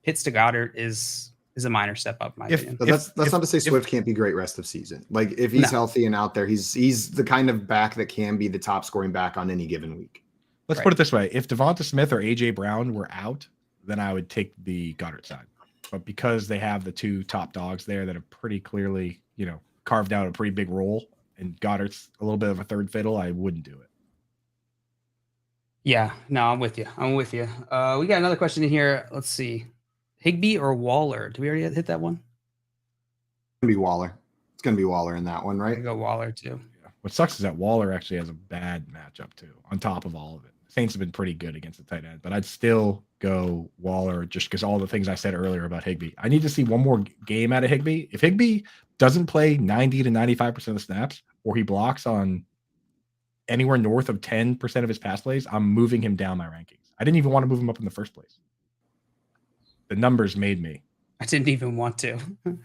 Pitts to Goddard is a minor step up, in my opinion. But that's not to say Swift can't be great rest of season. Like if he's healthy and out there, he's the kind of back that can be the top scoring back on any given week. Let's put it this way: if Devonta Smith or AJ Brown were out, then I would take the Goddard side. But because they have the two top dogs there that have pretty clearly, carved out a pretty big role, and Goddard's a little bit of a third fiddle, I wouldn't do it. Yeah, no, I'm with you. We got another question in here. Let's see. Higbee or Waller? Did we already hit that one? It's going to be Waller. It's going to be Waller in that one, right? I go Waller too. Yeah. What sucks is that Waller actually has a bad matchup too, on top of all of it. Saints have been pretty good against the tight end, but I'd still go Waller just because all the things I said earlier about Higbee. I need to see one more game out of Higbee. If Higbee doesn't play 90 to 95% of the snaps, or he blocks on anywhere north of 10% of his pass plays, I'm moving him down my rankings. I didn't even want to move him up in the first place. The numbers made me. I didn't even want to.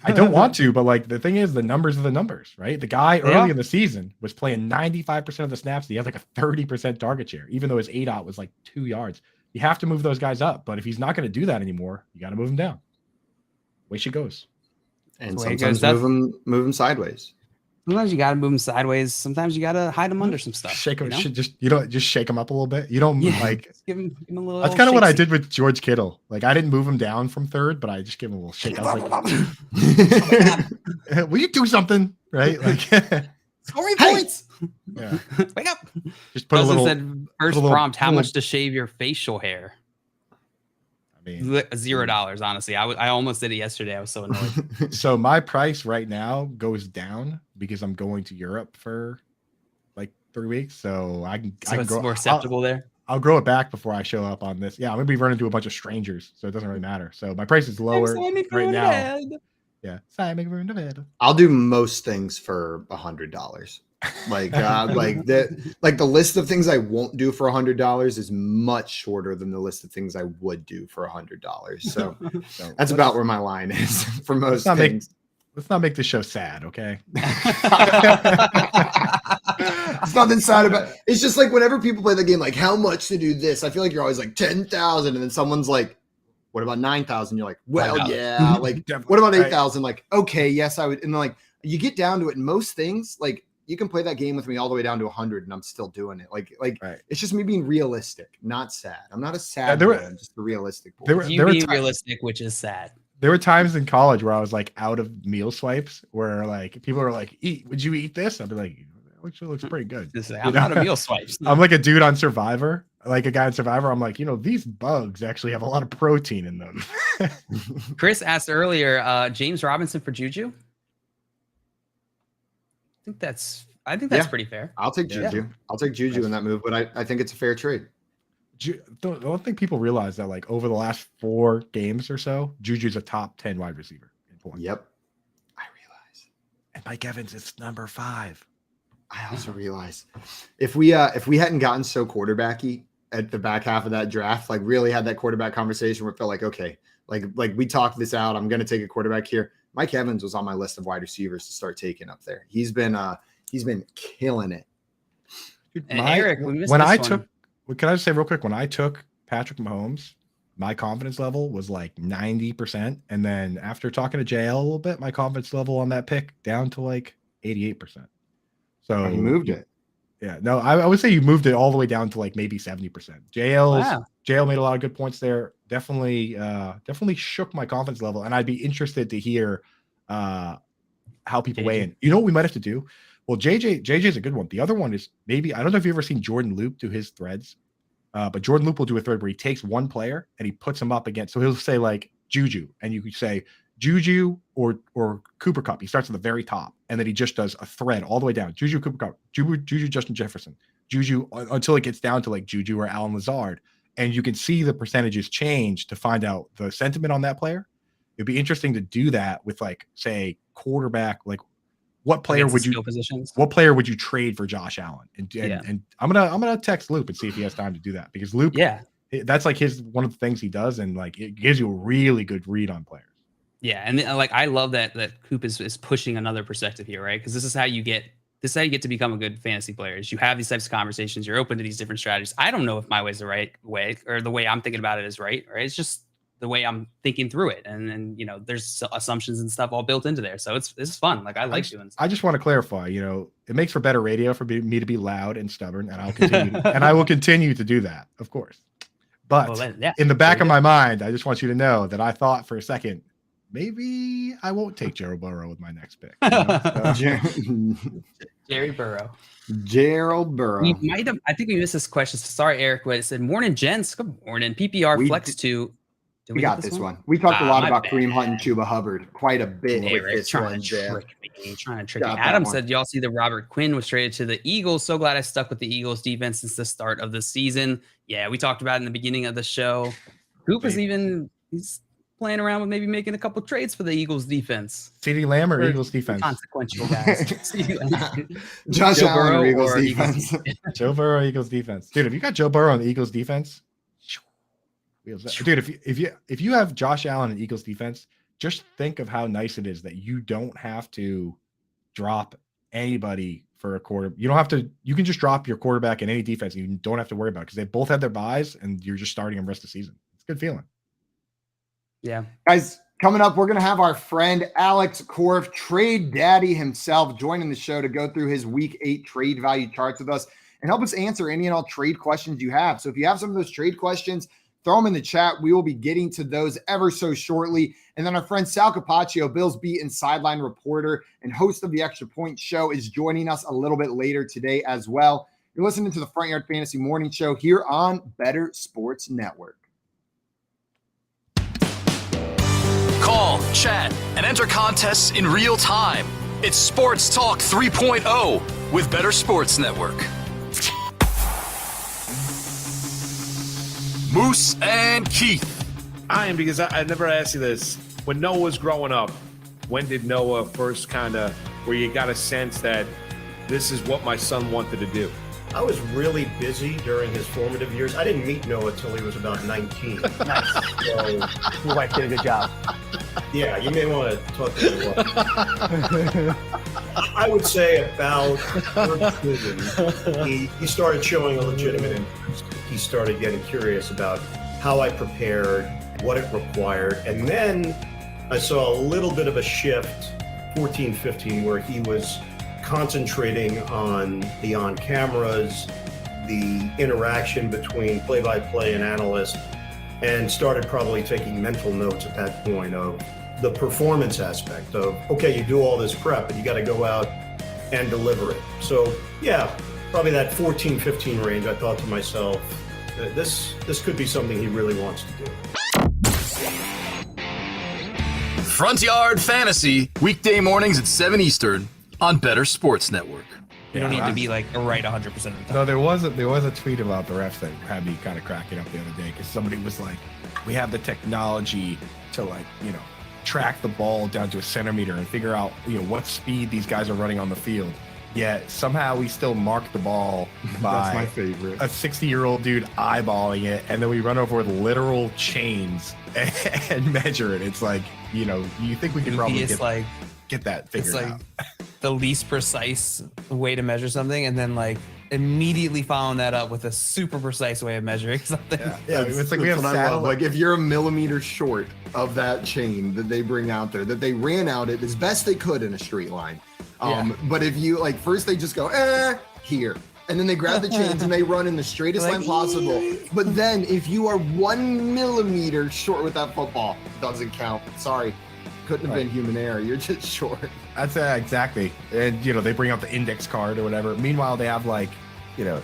I don't want to, but like the thing is, the numbers are the numbers, right? The guy early in the season was playing 95% of the snaps. He had like a 30% target share, even though his ADOT was like 2 yards. You have to move those guys up, but if he's not going to do that anymore, you got to move him down. Way she goes. And sometimes move him sideways. Sometimes you got to move them sideways. Sometimes you got to hide them under some stuff. Shake them, just shake them up a little bit. You don't like. Just give him a little. That's kind of what I did with George Kittle. Like I didn't move him down from third, but I just gave him a little shake. I was like, "Will you do something?" Right? Like scoring points. Yeah. Wake up. Just put Doesn't a little. Said first prompt: how much to shave your facial hair? I mean, $0. Honestly, I almost did it yesterday. I was so annoyed. So my price right now goes down because I'm going to Europe for like 3 weeks. So I can it's more acceptable there. I'll grow it back before I show up on this. Yeah, I'm gonna be running into a bunch of strangers, so it doesn't really matter. So my price is lower right now. Yeah, I'll do most things for $100. Like the list of things I won't do for $100 is much shorter than the list of things I would do for $100. So that's about where my line is for most things. Let's not make this show sad, okay? It's nothing sad about it. It's just like whenever people play the game, like how much to do this, I feel like you're always like 10,000, and then someone's like, what about 9,000? You're like, well, yeah. Like, what about 8,000? Like, okay, yes, I would. And then like you get down to it, and most things, like you can play that game with me all the way down to 100, and I'm still doing it. Like It's just me being realistic, not sad. I'm not a sad boy. I'm just a realistic boy. You being realistic, which is sad. There were times in college where I was like out of meal swipes, where like people are like, would you eat this? I'd be like, it looks pretty good. I'm out of meal swipes. I'm like a dude on Survivor, like a guy on Survivor. I'm like, these bugs actually have a lot of protein in them. Chris asked earlier, James Robinson for Juju. I think that's pretty fair. I'll take Juju. Yeah. I'll take Juju in that move, but I think it's a fair trade. I don't think people realize that like over the last 4 games or so, Juju's a top 10 wide receiver in points. Yep. I realize. And Mike Evans is number 5. I also realize if we hadn't gotten so quarterbacky at the back half of that draft, like really had that quarterback conversation where it felt like, okay, like we talked this out. I'm going to take a quarterback here. Mike Evans was on my list of wide receivers to start taking up there. He's been killing it. Dude, And Eric, we missed when this I one. took, can I just say real quick, when I took Patrick Mahomes, my confidence level was like 90%. And then after talking to JL a little bit, my confidence level on that pick down to like 88%. So He moved it. Yeah, no, I would say you moved it all the way down to like maybe 70%. JL made a lot of good points there. Definitely shook my confidence level. And I'd be interested to hear how people weigh in. You know what we might have to do? Well, JJ's a good one. The other one is maybe, I don't know if you've ever seen Jordan Loop do his threads, but Jordan Loop will do a thread where he takes one player and he puts him up against. So he'll say like Juju, and you could say Juju or Cooper Kupp. He starts at the very top, and then he just does a thread all the way down. Juju, Cooper Kupp, Juju, Justin Jefferson, Juju, until it gets down to like Juju or Alan Lazard. And you can see the percentages change to find out the sentiment on that player. It'd be interesting to do that with like, say, quarterback, like what player would you trade for Josh Allen? And I'm gonna text Loop and see if he has time to do that, because Loop, that's like one of the things he does, and like it gives you a really good read on players. Yeah, and like I love that Coop is pushing another perspective here, right? Because this is how you get to become a good fantasy player. Is you have these types of conversations, you're open to these different strategies. I don't know if my way is the right way, or the way I'm thinking about it is right? It's just the way I'm thinking through it, and you know, there's assumptions and stuff all built into there. So this is fun. Like I like doing stuff. I just want to clarify, you know, it makes for better radio for me to be loud and stubborn, and I'll continue and I will continue to do that, of course. But in the back of my mind, I just want you to know that I thought for a second, maybe I won't take Gerald Burrow with my next pick. Jerry Burrow. Gerald Burrow. We might have. I think we missed this question. Sorry, Eric. But it said, "Morning, gents. Good morning. PPR flex 2." We got this one. We talked a lot about Kareem Hunt and Chuba Hubbard quite a bit. Eric, trying to trick me. Adam said, "Y'all see that Robert Quinn was traded to the Eagles. So glad I stuck with the Eagles defense since the start of the season." Yeah, we talked about it in the beginning of the show. Coop is he's playing around with maybe making a couple trades for the Eagles defense. CeeDee Lamb or Eagles defense? Consequential guys. Josh Allen or Eagles defense. Joe Burrow, Eagles defense. Dude, if you got Joe Burrow on the Eagles defense, dude, if you have Josh Allen and Eagles defense, just think of how nice it is that you don't have to drop anybody for a quarter. You don't have to. You can just drop your quarterback in any defense. And you don't have to worry about it because they both have their buys, and you're just starting them rest of the season. It's a good feeling. Yeah, guys. Coming up, we're going to have our friend Alex Korff, trade daddy himself, joining the show to go through his week 8 trade value charts with us and help us answer any and all trade questions you have. So if you have some of those trade questions, throw them in the chat. We will be getting to those ever so shortly. And then our friend Sal Cappacio, Bills beat and sideline reporter and host of the Extra Point Show, is joining us a little bit later today as well. You're listening to the Front Yard Fantasy Morning Show here on Better Sports Network. Call, chat, and enter contests in real time. It's Sports Talk 3.0 with Better Sports Network. Moose and Keith. Because I never asked you this. When Noah was growing up, when did Noah first where you got a sense that this is what my son wanted to do? I was really busy during his formative years. I didn't meet Noah till he was about 19. Nice. So, your wife did a good job. Yeah, you may want to talk to your wife. I would say about 13, he started showing a legitimate interest. He started getting curious about how I prepared, what it required. And then I saw a little bit of a shift, 14, 15, where he was concentrating on the on-cameras, the interaction between play-by-play and analyst, and started probably taking mental notes at that point of the performance aspect of, okay, you do all this prep, but you got to go out and deliver it. So, yeah, probably that 14, 15 range, I thought to myself, this could be something he really wants to do. Front Yard Fantasy, weekday mornings at 7 Eastern on Better Sports Network. You don't need to be like right 100% of the time. No, there was a tweet about the refs that had me kind of cracking up the other day, because somebody was like, we have the technology to, like, you know, track the ball down to a centimeter and figure out, you know, what speed these guys are running on the field. Yet somehow we still mark the ball by That's my favorite. a 60-year-old dude eyeballing it, and then we run over with literal chains and measure it. It's like, you think we could probably get that figured it's out. The least precise way to measure something, and then like immediately following that up with a super precise way of measuring something. Yeah, it's like we have like if you're a millimeter short of that chain that they bring out there, that they ran out it as best they could in a straight line. But if you like, first they just go here, and then they grab the chains and they run in the straightest line possible. But then if you are 1 millimeter short with that football, it doesn't count. Sorry, couldn't have been human error. You're just short. That's exactly. And they bring out the index card or whatever. Meanwhile, they have like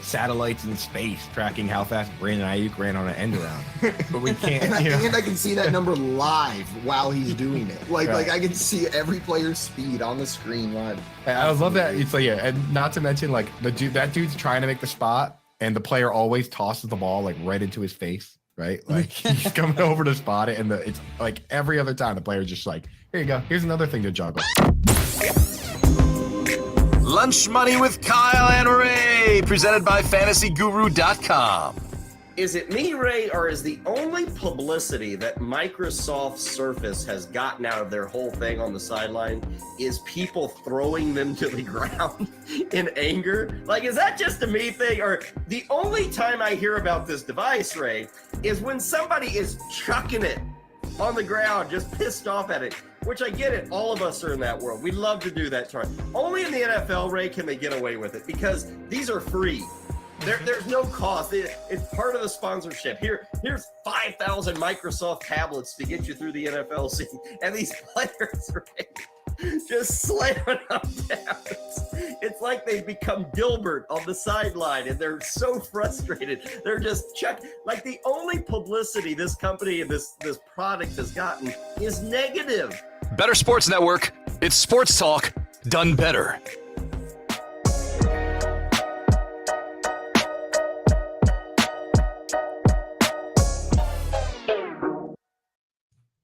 satellites in space tracking how fast Brandin Ayuk ran on an end around. But we can't. And I can see that number live while he's doing it. Like I can see every player's speed on the screen live. I love that. It's like, and not to mention like that dude's trying to make the spot, and the player always tosses the ball like right into his face, right? Like he's coming over to spot it, and it's like every other time the player's just like, here you go, here's another thing to juggle. Lunch Money with Kyle and Ray, presented by FantasyGuru.com. Is it me, Ray, or is the only publicity that Microsoft Surface has gotten out of their whole thing on the sideline is people throwing them to the ground in anger? Like, is that just a me thing? Or the only time I hear about this device, Ray, is when somebody is chucking it on the ground, just pissed off at it. Which I get it. All of us are in that world. We love to do that. Only in the NFL, Ray, can they get away with it because these are free. There's no cost. It's part of the sponsorship. Here's 5,000 Microsoft tablets to get you through the NFL season. And these players, Ray, just slamming them down. It's like they've become Gilbert on the sideline, and they're so frustrated. They're just like the only publicity this company and this product has gotten is negative. Better Sports Network. It's sports talk done better.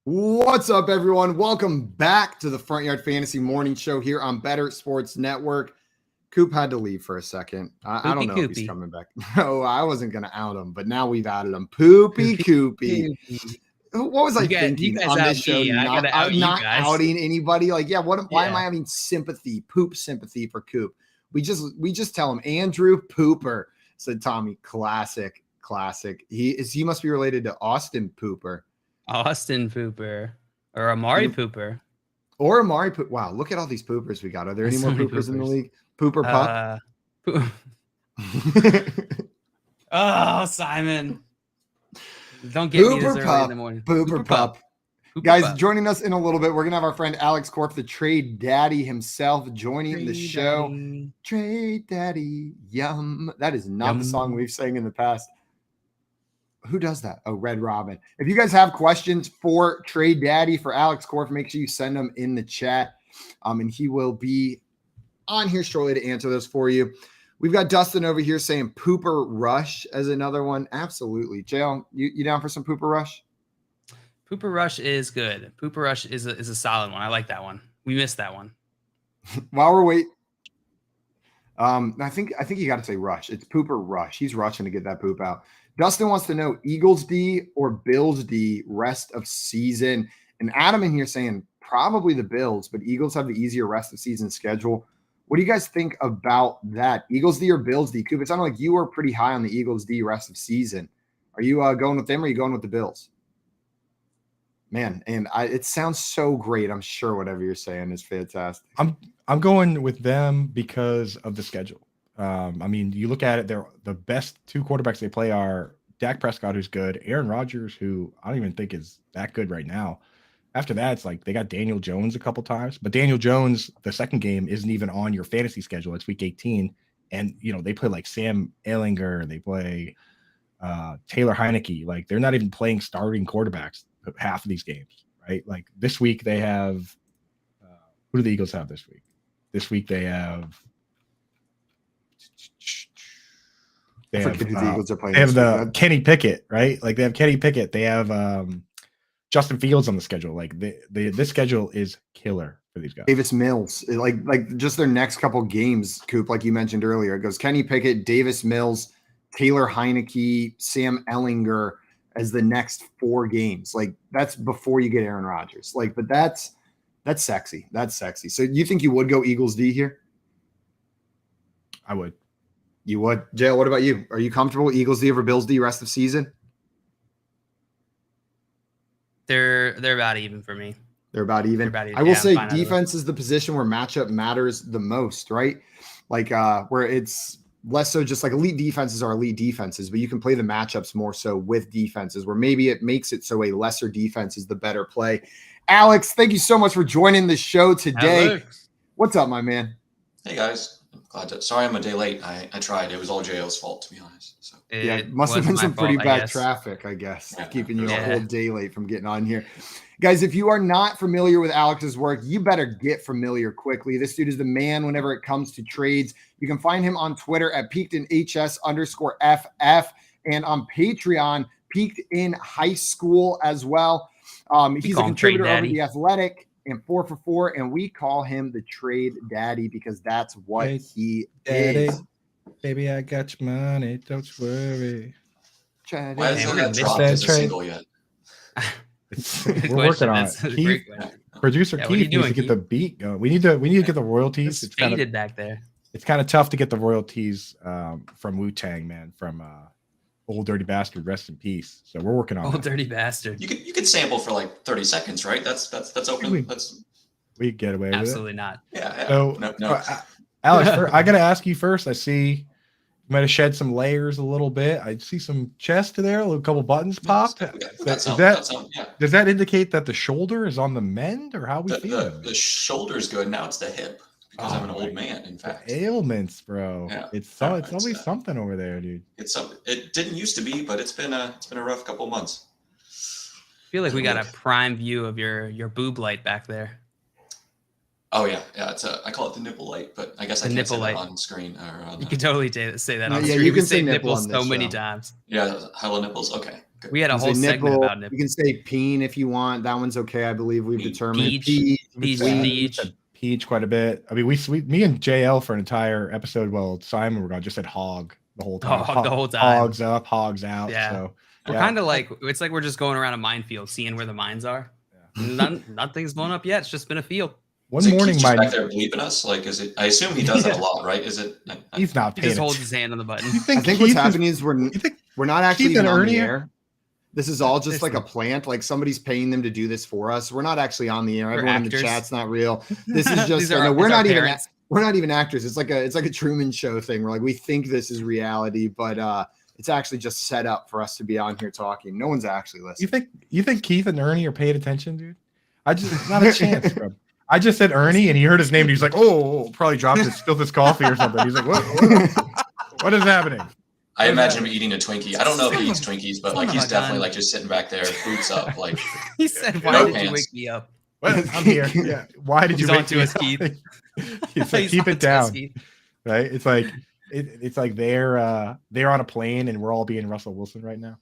What's up, everyone? Welcome back to the Front Yard Fantasy Morning Show here on Better Sports Network. Coop had to leave for a second. I don't know if he's coming back. No, I wasn't going to out him, but now we've outed him. Poopy Coopy. What was I thinking on this show? Not outing anybody. Like, why am I having poop sympathy for Coop? We just tell him Andrew Pooper, said Tommy. Classic. He must be related to Austin Pooper. Austin Pooper or Amari Pooper. Or Amari Pooper. Wow, look at all these poopers we got. Are there any more poopers in the league? Pooper Pup? Oh, Simon. Don't get me this early in the morning. Pooper Pup. Guys, joining us in a little bit, we're going to have our friend Alex Korff, the Trade Daddy himself, joining the show. Daddy. Trade Daddy, yum. That is not the song we've sang in the past. Who does that? Oh, Red Robin. If you guys have questions for Trade Daddy, for Alex Korff, make sure you send them in the chat. And he will be on here shortly to answer those for you. We've got Dustin over here saying Pooper Rush as another one. Absolutely. Jalen, you down for some Pooper Rush? Pooper Rush is good. Pooper Rush is a solid one. I like that one. We missed that one. While we're waiting, I think you got to say Rush. It's Pooper Rush. He's rushing to get that poop out. Dustin wants to know Eagles D or Bills D rest of season. And Adam in here saying probably the Bills, but Eagles have the easier rest of season schedule. What do you guys think about that? Eagles D or Bills D? Coop, it sounded like you were pretty high on the Eagles D rest of season. Are you going with them or are you going with the Bills? Man, and it sounds so great. I'm sure whatever you're saying is fantastic. I'm going with them because of the schedule. I mean, you look at it, they're the best two quarterbacks they play are Dak Prescott, who's good, Aaron Rodgers, who I don't even think is that good right now. After that, it's like they got Daniel Jones a couple times, but Daniel Jones, the second game isn't even on your fantasy schedule. It's week 18. And, they play like Sam Ehlinger. They play Taylor Heineke. Like they're not even playing starting quarterbacks half of these games, right? Like this week they have, who do the Eagles have this week? This week they have, the Kenny Pickett, right? Like they have Kenny Pickett. They have Justin Fields on the schedule. Like this schedule is killer for these guys. Davis Mills, like just their next couple games, Coop, like you mentioned earlier, it goes Kenny Pickett, Davis Mills, Taylor Heineke, Sam Ehlinger, as the next 4 games. Like that's before you get Aaron Rodgers. Like, but that's sexy. That's sexy. So you think you would go Eagles D here? I would. You would. JL, what about you? Are you comfortable Eagles D over Bills D rest of season? They're about even for me. They're about even. I will say defense is the position where matchup matters the most, right? Like where it's less so just like elite defenses are elite defenses, but you can play the matchups more so with defenses where maybe it makes it so a lesser defense is the better play. Alex, thank you so much for joining the show today. Alex. What's up, my man? Hey guys, sorry I'm a day late. I tried. It was all JL's fault, to be honest. So yeah, it must have been some pretty bad traffic, I guess, keeping you a whole day late from getting on here. Guys, if you are not familiar with Alex's work, you better get familiar quickly. This dude is the man whenever it comes to trades. You can find him on Twitter at PeakedInHS_FF and on Patreon, PeakedInHighSkool as well. He's a contributor over The Athletic and 4 for 4, and we call him the Trade Daddy because that's what he is. Baby, I got your money. Don't you worry. Why hasn't that dropped as a single yet? We're working on it. Producer Keith needs to get the beat going. We need to get the royalties. It's faded back there. It's kind of tough to get the royalties from Wu-Tang, man, from Old Dirty Bastard, rest in peace. So we're working on Old Dirty Bastard. You could sample for like 30 seconds, right? That's open. We get away with it. Absolutely not. Yeah. So, no. Alex, I got to ask you first. I see you might have shed some layers a little bit. I see some chest there, a couple buttons popped. Does that indicate that the shoulder is on the mend, or how we feeling? The shoulder's good. Now it's the hip because I'm an old man. In fact, ailments, bro. Yeah. It's always something over there, dude. It didn't used to be, but it's been a rough couple months. I feel like we got a prime view of your boob light back there. Oh yeah. It's I call it the nipple light, but I guess I can't say that on screen. You can totally say that on yeah, screen. you can say nipple nipples so many times. Yeah, hello nipples. Okay. Good. We had a whole segment about nipples. You can say peen if you want. That one's okay. I believe we've determined. Peach quite a bit. I mean, me and JL for an entire episode. Well, Simon, just said hog the whole time. The whole time. Hogs up, hogs out. Yeah. So we're kind of like, it's like we're just going around a minefield, seeing where the mines are. Yeah. Nothing's blown up yet. It's just been a field. One morning, my back there bleeping us. Like, is it? I assume he does that a lot, right? Is it? He's not. He just holds his hand on the button. I think what's happening is we're not actually even on the air. This is all just like a plant. Like somebody's paying them to do this for us. We're not actually on the air. Everyone in the chat's not real. This is just we're not even actors. It's like a Truman Show thing. Where like we think this is reality, but it's actually just set up for us to be on here talking. No one's actually listening. You think Keith and Ernie are paying attention, dude? Not a chance, bro. I just said Ernie, and he heard his name, and he's like, "Oh, probably spilled his coffee or something." He's like, "What is happening?" I imagine him eating a Twinkie. I don't know if he eats Twinkies, but like he's definitely like just sitting back there, boots up, like. He said, "Why did you wake me up?" I'm here. Yeah. Why did you wake me up? He's like, keep it down, right? It's like they're on a plane, and we're all being Russell Wilson right now.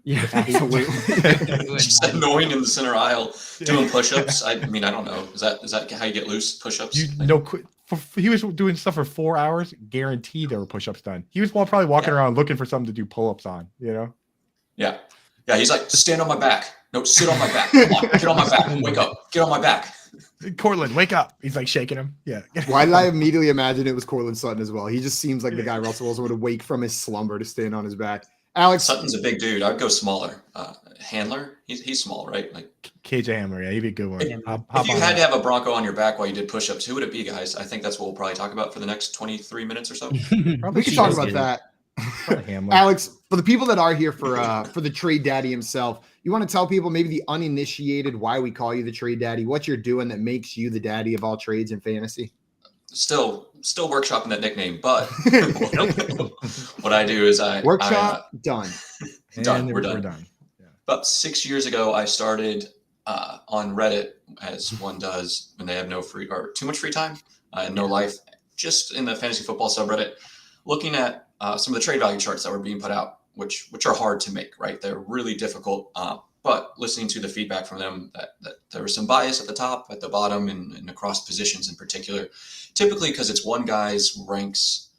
Yeah, absolutely. Just annoying in the center aisle doing push-ups. I mean, I don't know. Is that how you get loose? Push-ups? He was doing stuff for 4 hours. Guaranteed there were push-ups done. He was probably walking around looking for something to do pull-ups on. You know? Yeah. He's like, stand on my back. No, sit on my back. Come on, get on my back. Wake up. Get on my back. Cortland, wake up. He's like shaking him. Yeah. Why did I immediately imagine it was Cortland Sutton as well? He just seems like the guy Russell Wilson would wake from his slumber to stand on his back. Alex Sutton's a big dude. I'd go smaller. Handler, he's small, right? Like KJ Hamler, yeah, he'd be a good one. If you had to have a Bronco on your back while you did push-ups, who would it be, guys? I think that's what we'll probably talk about for the next 23 minutes or so. We can talk about that. Alex, for the people that are here for the Trade Daddy himself, you want to tell people, maybe the uninitiated, why we call you the Trade Daddy, what you're doing that makes you the daddy of all trades in fantasy? Still workshopping that nickname, but what I do is done. We're done. We're done. Yeah. About 6 years ago, I started on Reddit, as one does when they have no free or too much free time and no life, just in the fantasy football subreddit, looking at some of the trade value charts that were being put out, which are hard to make, right? They're really difficult. But listening to the feedback from them, that there was some bias at the top, at the bottom, and across positions in particular, typically because it's one guy's ranks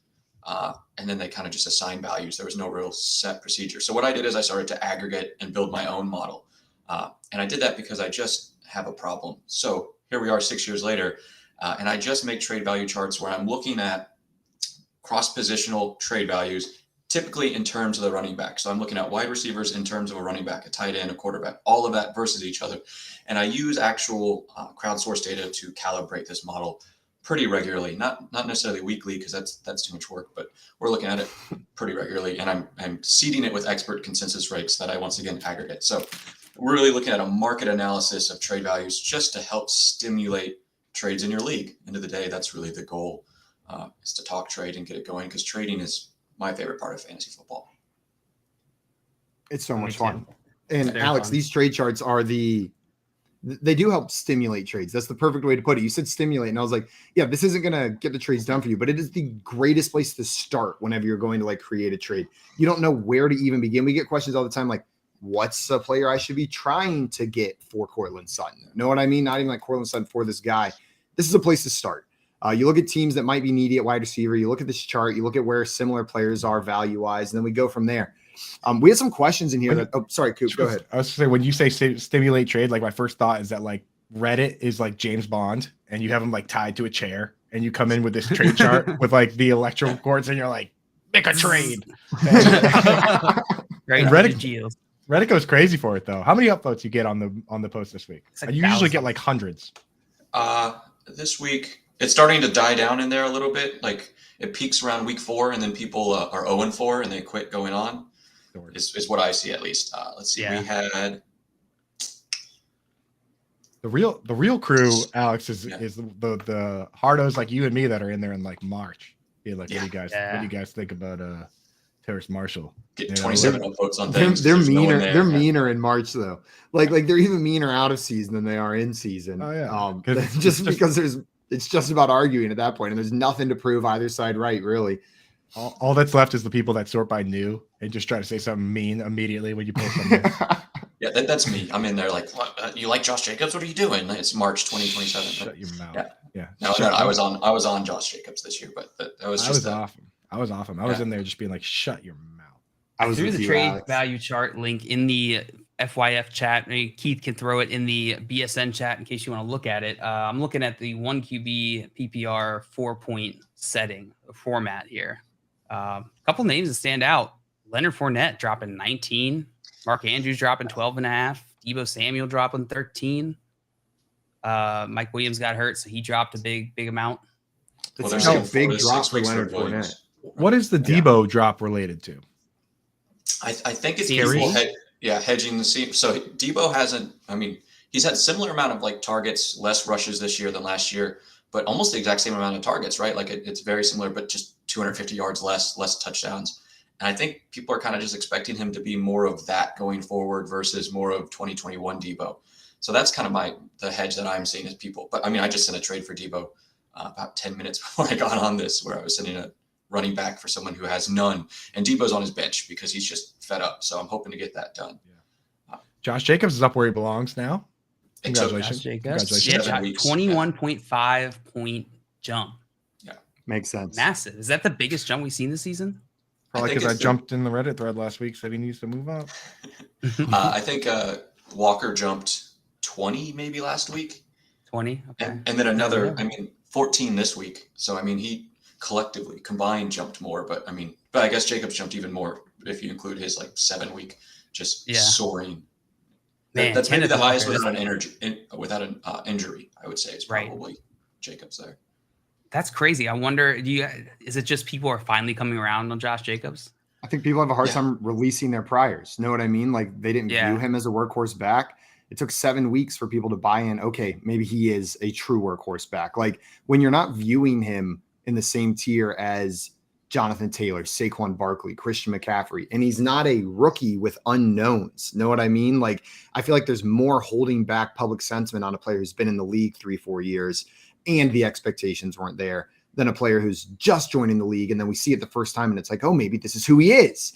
and then they kind of just assign values. There was no real set procedure. So what I did is I started to aggregate and build my own model. And I did that because I just have a problem. So here we are 6 years later, and I just make trade value charts where I'm looking at cross-positional trade values, typically in terms of the running back. So I'm looking at wide receivers in terms of a running back, a tight end, a quarterback, all of that versus each other. And I use actual crowdsourced data to calibrate this model pretty regularly, not necessarily weekly because that's too much work, but we're looking at it pretty regularly, and I'm seeding it with expert consensus rates that I once again aggregate. So we're really looking at a market analysis of trade values just to help stimulate trades in your league. End of the day, that's really the goal, is to talk trade and get it going, because trading is my favorite part of fantasy football. It's so much fun. And Very Alex, fun. these trade charts they do help stimulate trades. That's the perfect way to put it. You said stimulate, and I was like, yeah, this isn't going to get the trades done for you, but it is the greatest place to start whenever you're going to like create a trade. You don't know where to even begin. We get questions all the time like, what's a player I should be trying to get for Cortland Sutton? Know what I mean? Not even like Cortland Sutton for this guy. This is a place to start. You look at teams that might be needy at wide receiver. You look at this chart. You look at where similar players are value-wise, and then we go from there. We had some questions in here that. Oh, sorry, Coop. Go ahead. I was saying, when you say stimulate trade, like my first thought is that like Reddit is like James Bond, and you have him like tied to a chair, and you come in with this trade chart with like the electrical cords, and you're like, make a trade. Right. Reddit goes crazy for it though. How many upvotes you get on the post this week? Like you usually get like hundreds. This week it's starting to die down in there a little bit. Like it peaks around week 4, and then people are 0-4 and they quit going on. Is what I see, at least. Let's see. Yeah. We had the real crew, Alex, is the hardos like you and me that are in there in like March. Be like, what do you guys think about Terrace Marshall? Get 27 upvotes on things. They're meaner. They're meaner in March though. Like they're even meaner out of season than they are in season. Oh yeah. Just because it's just about arguing at that point, and there's nothing to prove either side right, really. All that's left is the people that sort by new and just try to say something mean immediately when you post something. Yeah, that's me. I'm in there like, what? You like Josh Jacobs? What are you doing? It's March 2027. Shut your mouth. Yeah. No, I was on Josh Jacobs this year, but that was just awesome. I was in there just being like, shut your mouth. I threw the trade value chart link in the FYF chat. Maybe Keith can throw it in the BSN chat in case you want to look at it. I'm looking at the 1QB PPR 4-point setting format here. A couple names that stand out. Leonard Fournette dropping 19. Mark Andrews dropping 12.5. Deebo Samuel dropping 13. Mike Williams got hurt, so he dropped a big amount. That's a big drop for Leonard Fournette. What is the Deebo drop related to? I think it's people hedging the seam. So Deebo hasn't. I mean, he's had similar amount of like targets, less rushes this year than last year, but almost the exact same amount of targets, right? Like it's very similar, but just 250 yards less touchdowns. And I think people are kind of just expecting him to be more of that going forward versus more of 2021 Deebo. So that's kind of the hedge that I'm seeing as people. But I mean, I just sent a trade for Deebo about 10 minutes before I got on this, where I was sending a running back for someone who has none. And Deebo's on his bench because he's just fed up. So I'm hoping to get that done. Yeah. Josh Jacobs is up where he belongs now. Congratulations. Congratulations. Yeah, 21.5 point jump. Yeah. Makes sense. Massive. Is that the biggest jump we've seen this season? Probably because I jumped in the Reddit thread last week, said he needs to move up. I think Walker jumped 20 maybe last week. 20. Okay. And then another, 14 this week. So, he collectively combined jumped more, but I guess Jacobs jumped even more if you include his 7-week just soaring. Man, that's maybe the highest without an injury, I would say, is probably Jacobs there. That's crazy. I wonder, is it just people are finally coming around on Josh Jacobs? I think people have a hard time releasing their priors. Know what I mean? Like they didn't view him as a workhorse back. It took 7 weeks for people to buy in. Okay, maybe he is a true workhorse back. Like when you're not viewing him in the same tier as Jonathan Taylor, Saquon Barkley, Christian McCaffrey, and he's not a rookie with unknowns. Know what I mean? Like I feel like there's more holding back public sentiment on a player who's been in the league 3-4 years and the expectations weren't there than a player who's just joining the league. And then we see it the first time and it's like, oh, maybe this is who he is.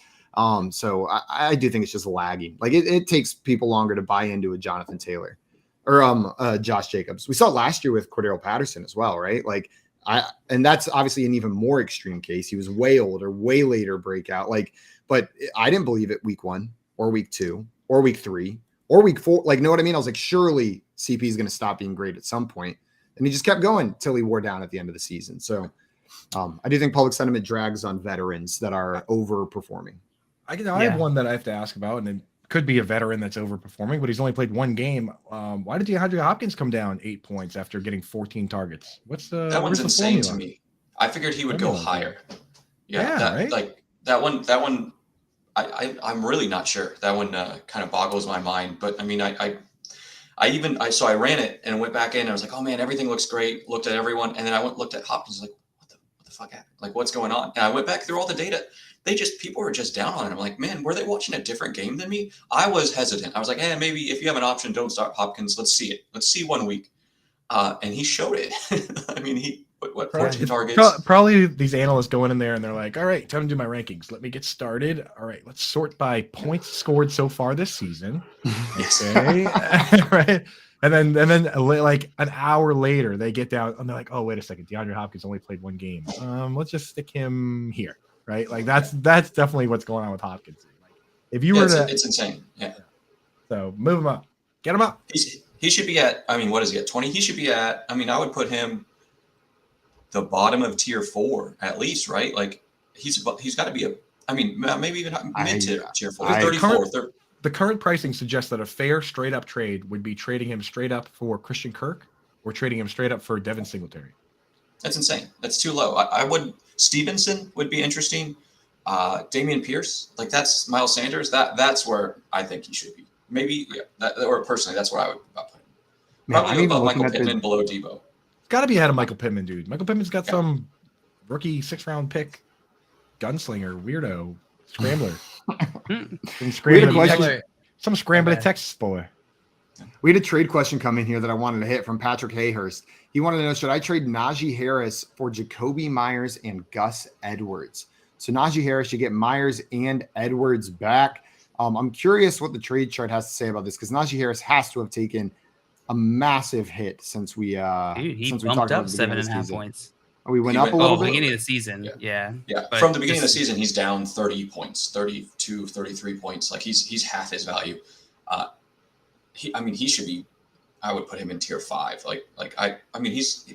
So I do think it's just lagging. Like it takes people longer to buy into a Jonathan Taylor or Josh Jacobs. We saw it last year with Cordero Patterson as well, right? Like And that's obviously an even more extreme case. He was way older, way later breakout. But I didn't believe it week 1 or week 2 or week 3 or week 4. Know what I mean? I was like, surely CP is going to stop being great at some point. And he just kept going till he wore down at the end of the season. So I do think public sentiment drags on veterans that are overperforming. I have one that I have to ask about, and it could be a veteran that's overperforming, but he's only played 1 game. Why did DeAndre Hopkins come down 8 points after getting 14 targets? That one's insane to me. I figured he would go higher. Right? That one. I'm really not sure. That one kind of boggles my mind. But I mean, I ran it and went back in. And I was like, oh man, everything looks great. Looked at everyone, and then looked at Hopkins. Like, what the fuck happened? Like, what's going on? And I went back through all the data. People were just down on it. I'm like, man, were they watching a different game than me? I was hesitant. I was like, maybe if you have an option, don't start Hopkins. Let's see it. Let's see 1 week. And he showed it. I mean, 14 targets? Probably these analysts going in there and they're like, all right, time to do my rankings. Let me get started. All right, let's sort by points scored so far this season. Okay. Right. And then like an hour later, they get down and they're like, oh, wait a second. DeAndre Hopkins only played 1 game. Let's just stick him here. Right. Like that's definitely what's going on with Hopkins. Like if you were it's insane. Yeah. So move him up, get him up. He should be at, what is he at 20? He should be at, I would put him the bottom of tier 4 at least, right? Like he's got to be maybe even mid tier 4, 34. The current pricing suggests that a fair straight up trade would be trading him straight up for Christian Kirk or trading him straight up for Devin Singletary. That's insane. That's too low. Stevenson would be interesting. Damian Pierce, that's Miles Sanders. That's where I think he should be. Maybe, or personally, that's where I would put him. Probably above Michael Pittman, below Debo. It's got to be ahead of Michael Pittman, dude. Michael Pittman's got some rookie 6th round pick, gunslinger, weirdo, scrambler. Some scrambling Texas boy. We had a trade question come in here that I wanted to hit from Patrick Hayhurst. He wanted to know, should I trade Najee Harris for Jacoby Myers and Gus Edwards? So Najee Harris, you get Myers and Edwards back. I'm curious what the trade chart has to say about this because Najee Harris has to have taken a massive hit since we bumped up 7.5 points. We went up a little bit. Beginning of the season. Yeah. From the beginning of the season, he's down 30 points, 32, 33 points. Like he's half his value. He should be. I would put him in tier 5.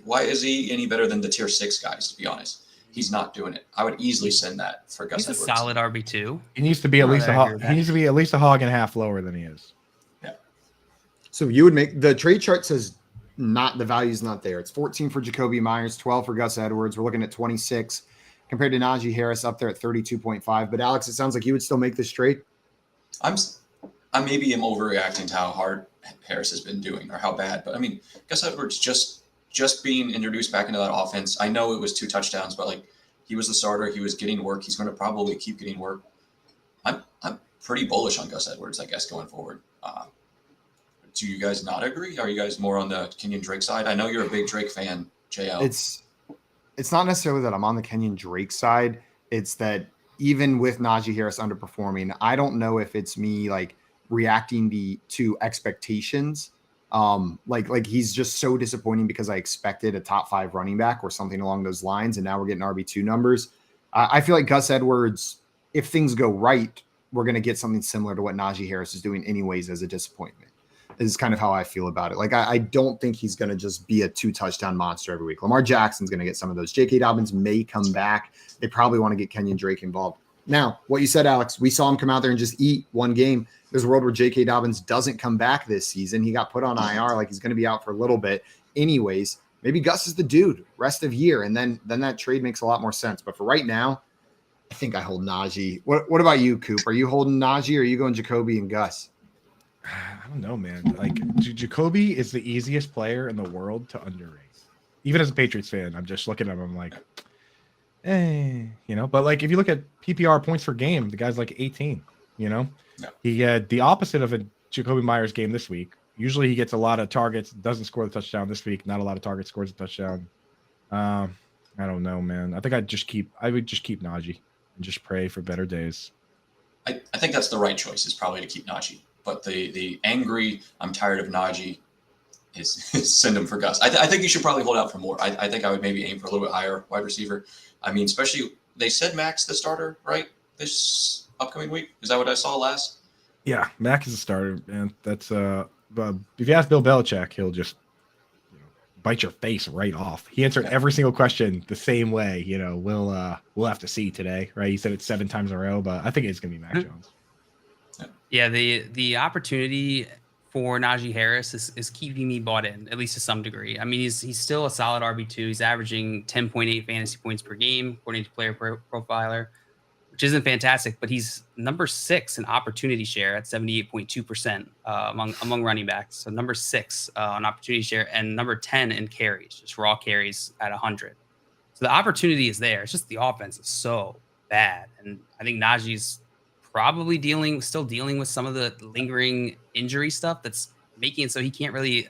Why is he any better than the tier 6 guys? To be honest, he's not doing it. I would easily send that for Gus Edwards. He's a solid RB2. He needs to be at least a hog. He needs to be at least a hog and a half lower than he is. Yeah. So you would make the trade chart says the value's not there. It's 14 for Jacoby Myers, 12 for Gus Edwards. We're looking at 26 compared to Najee Harris up there at 32.5. But Alex, it sounds like you would still make this trade. I maybe am overreacting to how hard Harris has been doing or how bad, but Gus Edwards just being introduced back into that offense. I know it was 2 touchdowns, but he was the starter. He was getting work. He's going to probably keep getting work. I'm pretty bullish on Gus Edwards, I guess, going forward. Do you guys not agree? Are you guys more on the Kenyon Drake side? I know you're a big Drake fan, JL. It's not necessarily that I'm on the Kenyon Drake side. It's that even with Najee Harris underperforming, I don't know if it's me reacting to expectations. He's just so disappointing because I expected a top 5 running back or something along those lines. And now we're getting RB2 numbers. I feel like Gus Edwards, if things go right, we're going to get something similar to what Najee Harris is doing anyways as a disappointment. Is kind of how I feel about it. I don't think he's going to just be a 2-touchdown monster every week. Lamar Jackson's going to get some of those. J.K. Dobbins may come back. They probably want to get Kenyon Drake involved. Now, what you said, Alex, we saw him come out there and just eat 1 game. There's a world where J.K. Dobbins doesn't come back this season. He got put on IR, he's going to be out for a little bit. Anyways, maybe Gus is the dude rest of year, and then that trade makes a lot more sense. But for right now, I think I hold Najee. What about you, Coop? Are you holding Najee or are you going Jacoby and Gus? I don't know, man. Jacoby is the easiest player in the world to underrate. Even as a Patriots fan, I'm just looking at him. I'm like, But if you look at PPR points per game, the guy's 18. He had the opposite of a Jacoby Myers game this week. Usually he gets a lot of targets, doesn't score the touchdown. This week, not a lot of targets, scores a touchdown. I don't know, man. I think I would just keep Najee and just pray for better days. I think that's the right choice. Is probably to keep Najee. But the angry, I'm tired of Najee, is send him for Gus. I think you should probably hold out for more. I think I would maybe aim for a little bit higher wide receiver. I mean, especially they said Mac's the starter, right? This upcoming week. Is that what I saw last? Yeah, Mac is a starter, man. That's but if you ask Bill Belichick, he'll just bite your face right off. He answered every single question the same way. We'll have to see today, right? He said it 7 times in a row, but I think it's gonna be Mac Jones. Yeah, the opportunity for Najee Harris is keeping me bought in, at least to some degree. I mean, he's still a solid RB2. He's averaging 10.8 fantasy points per game, according to Player Profiler, which isn't fantastic, but he's number 6 in opportunity share at 78.2% among running backs. So number 6 on opportunity share and number 10 in carries, just raw carries at 100. So the opportunity is there. It's just the offense is so bad. And I think Najee's probably still dealing with some of the lingering injury stuff that's making it so he can't really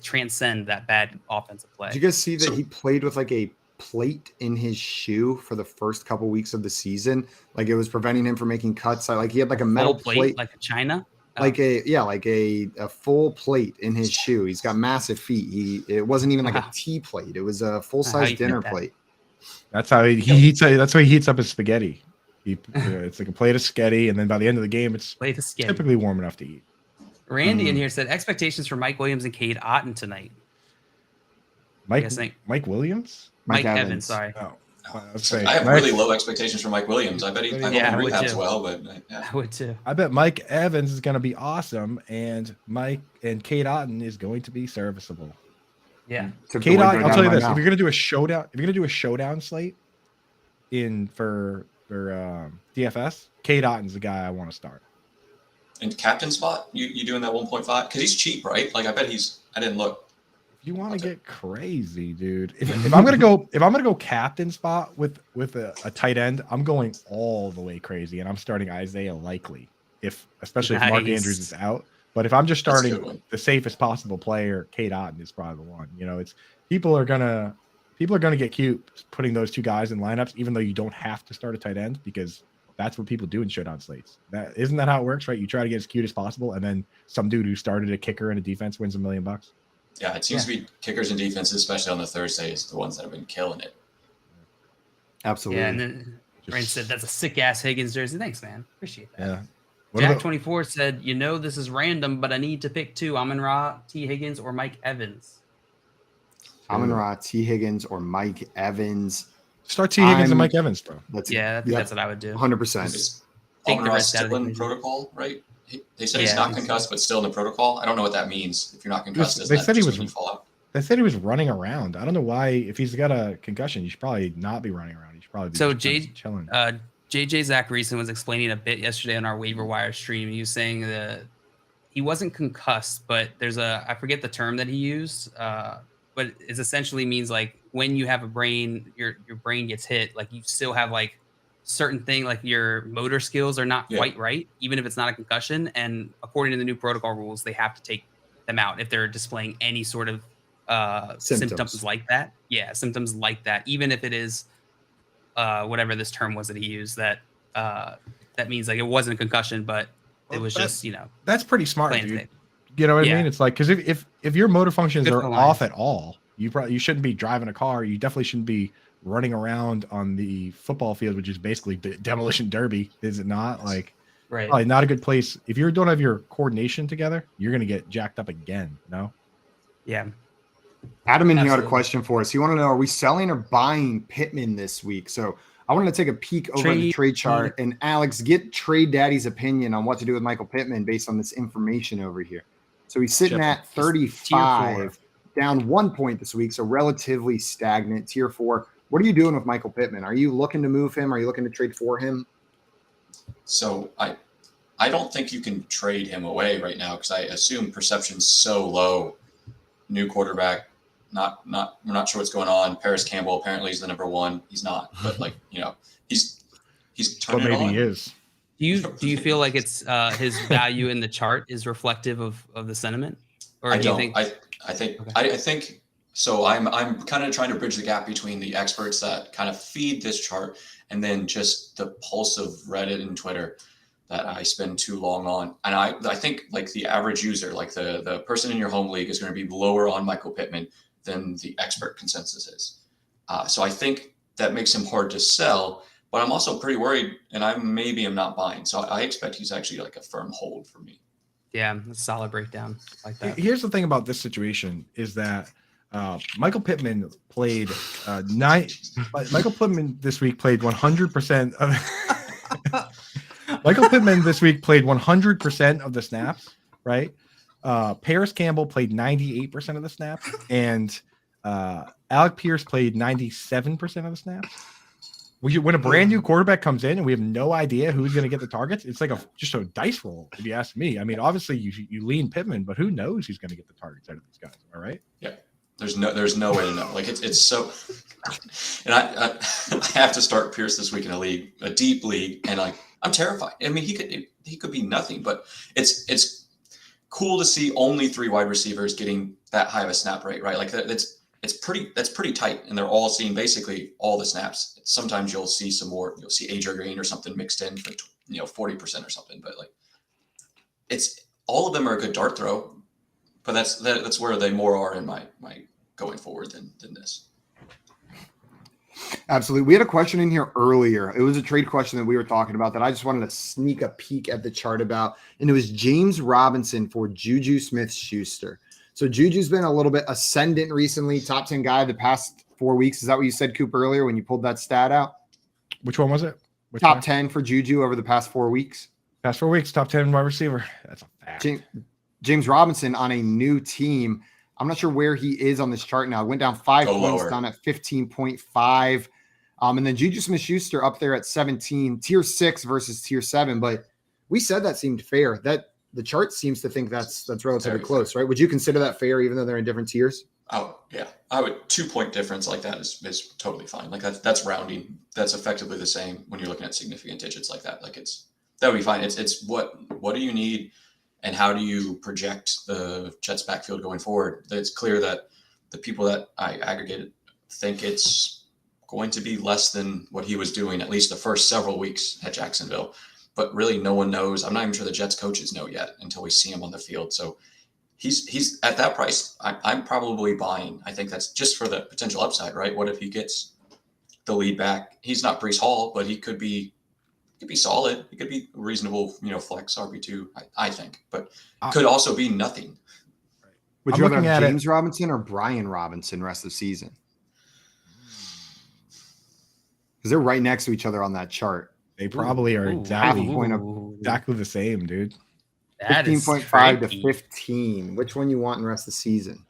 transcend that bad offensive play. Did you guys see that he played with like a plate in his shoe for the first couple weeks of the season? Like it was preventing him from making cuts. Like he had like a metal plate, like a China, like a full plate in his shoe. He's got massive feet. It wasn't even like a tea plate. It was a full size dinner plate. That's how he heats. That's how he heats up his spaghetti. It's like a plate of spaghetti, and then by the end of the game, it's typically warm enough to eat. Randy in here said expectations for Mike Williams and Cade Otton tonight. Mike Williams? Mike Evans, sorry. Oh. I have really low expectations for Mike Williams. I bet he rehabs well, but I would too. I bet Mike Evans is going to be awesome, and Cade Otton is going to be serviceable. Yeah. Cade Otton, I'll tell you this: if you're going to do a showdown slate for DFS, Cade Otton's the guy I want to start. And captain spot, you doing that 1.5? Because he's cheap, right? Like I bet I didn't look. If you want to get crazy, dude. If I'm gonna go captain spot with a tight end, I'm going all the way crazy, and I'm starting Isaiah Likely, especially if Mark Andrews is out. But if I'm just starting the safest possible player, Cade Otton is probably the one. It's people are gonna get cute putting those two guys in lineups, even though you don't have to start a tight end, because that's what people do in showdown slates. Isn't that how it works, right? You try to get as cute as possible, and then some dude who started a kicker and a defense wins $1 million. Yeah, it seems to be kickers and defenses, especially on the Thursdays, the ones that have been killing it. Absolutely. Yeah, and then Brandin said that's a sick ass Higgins jersey. Thanks, man. Appreciate that. Yeah. Jack24 said, this is random, but I need to pick 2: Amon-Ra, T. Higgins, or Mike Evans. Amon-Ra, T. Higgins, or Mike Evans. Start T. Higgins and Mike Evans, bro. I think that's what I would do. 100%. Amon-Ra still in protocol, right? They said he's not concussed, but still in the protocol. I don't know what that means. If you're not concussed, they said he was running around. I don't know why. If he's got a concussion, you should probably not be running around. You should probably be chilling. JJ Zach Reason was explaining a bit yesterday on our waiver wire stream. He was saying that he wasn't concussed, but I forget the term that he used, but it essentially means like when you have a brain, your brain gets hit, like you still have like certain thing, like your motor skills are not quite right, even if it's not a concussion. And according to the new protocol rules, they have to take them out if they're displaying any sort of symptoms like that. Yeah, symptoms like that, even if it is whatever this term was that he used, that means like it wasn't a concussion, but it was just that's pretty smart, dude. You know what I mean? It's like, because if your motor functions are off at all, you shouldn't be driving a car. You definitely shouldn't be running around on the football field, which is basically the demolition derby, is it not? Like, probably not a good place. If you don't have your coordination together, you're going to get jacked up again. No? Yeah. Adam in here had a question for us. He wanted to know, are we selling or buying Pittman this week? So I wanted to take a peek over the trade chart, and Alex, get Trade Daddy's opinion on what to do with Michael Pittman based on this information over here. So he's sitting at 35, down 1 point this week, so relatively stagnant, tier 4. What are you doing with Michael Pittman? Are you looking to move him? Are you looking to trade for him? So I don't think you can trade him away right now, because I assume perception's so low. New quarterback, we're not sure what's going on. Paris Campbell apparently is the number 1. He's not, but he's turning it on. Maybe he is. Do you feel like it's his value in the chart is reflective of the sentiment, or I think so. I'm kind of trying to bridge the gap between the experts that kind of feed this chart and then just the pulse of Reddit and Twitter. that I spend too long on. And I think like the average user, like the person in your home league is going to be lower on Michael Pittman than the expert consensus is. So I think that makes him hard to sell, but I'm also pretty worried, and I maybe am not buying. So I expect he's actually like a firm hold for me. Yeah, a solid breakdown like that. Here's the thing about this situation is that Michael Pittman played Michael Pittman this week played 100% of Michael Pittman this week played 100% of the snaps, right? Paris Campbell played 98% of the snaps, and Alec Pierce played 97% of the snaps. When a brand new quarterback comes in and we have no idea who's going to get the targets, it's like just a dice roll, if you ask me. I mean, obviously you lean Pittman, but who knows who's going to get the targets out of these guys? All right. Yeah. There's no way to know. Like it's so, and I have to start Pierce this week in a deep league, and I'm terrified. I mean, he could be nothing, but it's cool to see only 3 wide receivers getting that high of a snap rate, right? Like that's pretty tight, and they're all seeing basically all the snaps. Sometimes you'll see some more. You'll see AJ Green or something mixed in for 40% or something, but like it's all of them are a good dart throw. But that's where they more are in my going forward than this. Absolutely. We had a question in here earlier. It was a trade question that we were talking about that I just wanted to sneak a peek at the chart about. And it was James Robinson for Juju Smith-Schuster. So Juju's been a little bit ascendant recently, top 10 guy the past 4 weeks. Is that what you said, Coop, earlier when you pulled that stat out? Which one was it? Top 10 for Juju over the past 4 weeks. Past 4 weeks, top 10 wide receiver. That's a fact. James Robinson on a new team. I'm not sure where he is on this chart now. It went down 5 points, down at 15.5. And then Juju Smith-Schuster up there at 17, tier 6 versus tier 7. But we said that seemed fair. That the chart seems to think that's relatively close, right? Would you consider that fair, even though they're in different tiers? Oh yeah, I would. 2-point difference like that is totally fine. Like that's rounding. That's effectively the same when you're looking at significant digits like that. Like that would be fine. It's what do you need? And how do you project the Jets backfield going forward? It's clear that the people that I aggregated think it's going to be less than what he was doing, at least the first several weeks at Jacksonville. But really no one knows. I'm not even sure the Jets coaches know yet until we see him on the field. So he's at that price. I'm probably buying. I think that's just for the potential upside, right? What if he gets the lead back? He's not Breece Hall, but he could be solid. He could be reasonable, flex RB2, I think, but could also be nothing. Would you rather have James Robinson or Brian Robinson rest of the season? Because they're right next to each other on that chart. They probably are exactly the same, dude. 15.5 to 15. Which one you want in the rest of the season?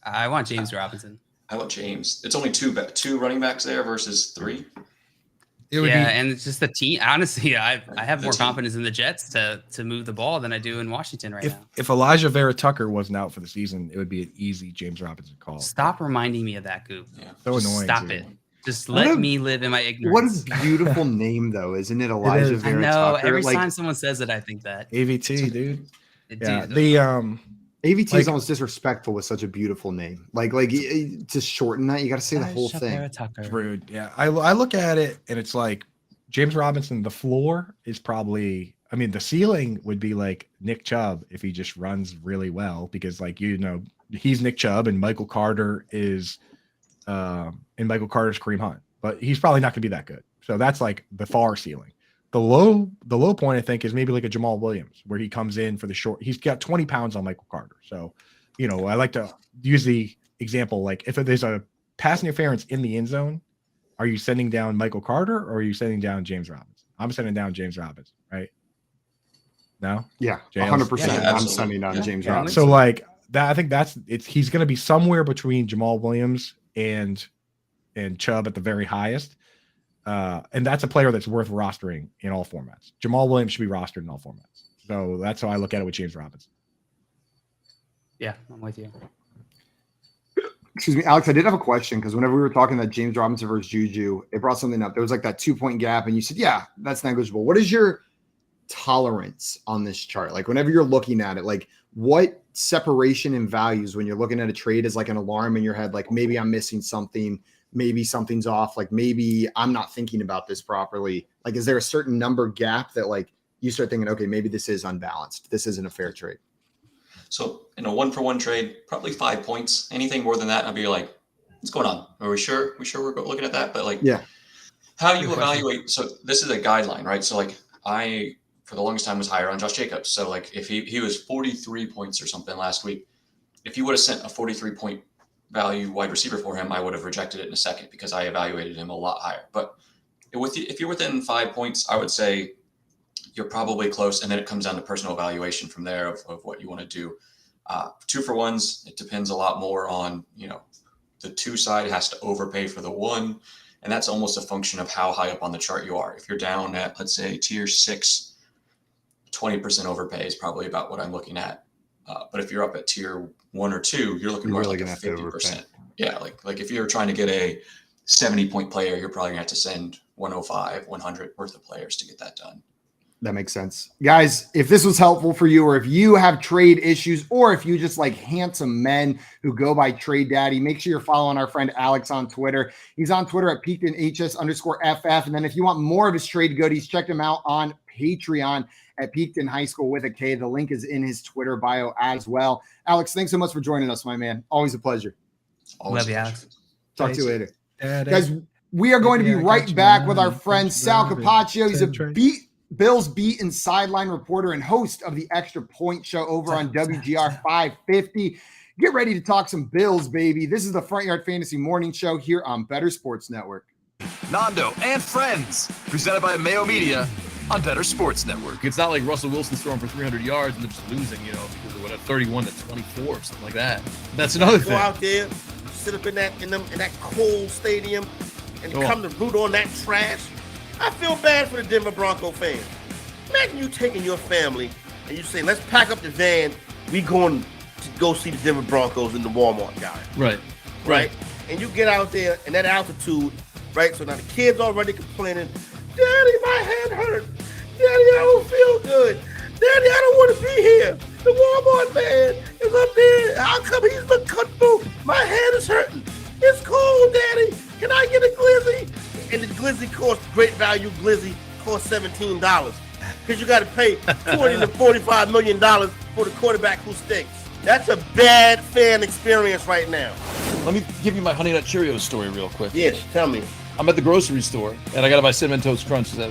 I want James Robinson. I want James. It's only two running backs there versus 3. And it's just the team. Honestly, I have more confidence in the Jets to move the ball than I do in Washington now. If Elijah Vera Tucker wasn't out for the season, it would be an easy James Robinson call. Stop reminding me of that, Goop. Yeah. So annoying. Stop it. Just let me live in my ignorance. What a beautiful name, though, isn't it? Elijah Vera Tucker. I know. Every time someone says it, I think that. AVT, dude. Yeah. AVT is almost disrespectful with such a beautiful name. Like to shorten that, you got to say the whole thing. Rude. Yeah. I look at it and it's like James Robinson, the floor is probably, the ceiling would be like Nick Chubb if he just runs really well, because he's Nick Chubb and Michael Carter is Kareem Hunt, but he's probably not going to be that good. So that's like the far ceiling. The low point, I think, is maybe like a Jamal Williams, where he comes in for the short. He's got 20 pounds on Michael Carter. So, I like to use the example, like if there's a pass interference in the end zone, are you sending down Michael Carter or are you sending down James Robinson? I'm sending down James Robinson, right? No? Yeah, 100%. I'm sending down James Robinson. So like that, I think he's going to be somewhere between Jamal Williams and Chubb at the very highest. And that's a player that's worth rostering in all formats. Jamal Williams should be rostered in all formats. So that's how I look at it with James Robinson. Yeah, I'm with you. Excuse me, Alex, I did have a question because whenever we were talking about James Robinson versus Juju, it brought something up. There was like that 2-point gap, and you said, yeah, that's negligible. What is your tolerance on this chart? Like whenever you're looking at it, like what separation in values when you're looking at a trade is like an alarm in your head, like maybe I'm missing something maybe something's off? Like maybe I'm not thinking about this properly. Like, is there a certain number gap that like you start thinking, okay, maybe this is unbalanced. This isn't a fair trade. So in a 1-for-1 trade, probably 5 points. Anything more than that, I'll be like, what's going on? Are we sure? We're looking at that? But like, yeah, how you evaluate? So this is a guideline, right? So like I, for the longest time, was higher on Josh Jacobs. So like if he was 43 points or something last week, if you would have sent a 43-point value wide receiver for him, I would have rejected it in a second because I evaluated him a lot higher. But if you're within 5 points, I would say you're probably close. And then it comes down to personal evaluation from there of what you want to do. 2-for-1s, it depends a lot more on, the 2 side has to overpay for the 1. And that's almost a function of how high up on the chart you are. If you're down at, let's say, tier 6, 20% overpay is probably about what I'm looking at. But if you're up at tier 1 or 2, you're looking more like a 50%. Yeah, like if you're trying to get a 70-point player, you're probably gonna have to send 105, 100 worth of players to get that done. That makes sense. Guys, if this was helpful for you, or if you have trade issues, or if you just like handsome men who go by Trade Daddy, make sure you're following our friend Alex on Twitter. He's on Twitter at PeakedInHS_FF. And then if you want more of his trade goodies, check him out on Patreon at PeakedInHighSkool with a K. The link is in his Twitter bio as well. Alex, thanks so much for joining us, my man. Always a pleasure. Love you, Alex. Talk to you later. Guys, we are going to be right back with our friend Sal Cappacio. He's a Bills beat and sideline reporter and host of the Extra Point Show over on WGR 550. Get ready to talk some Bills, baby. This is the Front Yard Fantasy Morning Show here on Better Sports Network. Nando and Friends, presented by Mayo Media on Better Sports Network. It's not like Russell Wilson's throwing for 300 yards and they're just losing, because of whatever, 31-24 or something like that. That's another thing. Go out there, sit up in that cold stadium, and come to root on that trash. I feel bad for the Denver Bronco fans. Imagine you taking your family and you say, let's pack up the van. We going to go see the Denver Broncos in the Walmart, guy. Right. And you get out there in that altitude, right? So now the kids already complaining, Daddy, my head hurt. Daddy, I don't feel good. Daddy, I don't want to be here. The Walmart man is up there. How come he's the cut through? My head is hurting. It's cold, Daddy. Can I get a glizzy? And the glizzy costs, great value glizzy costs $17 because you got to pay $20 to $45 million for the quarterback who stinks. That's a bad fan experience right now. Let me give you my Honey Nut Cheerios story real quick. Yes, tell me. I'm at the grocery store and I got to buy Cinnamon Toast Crunch that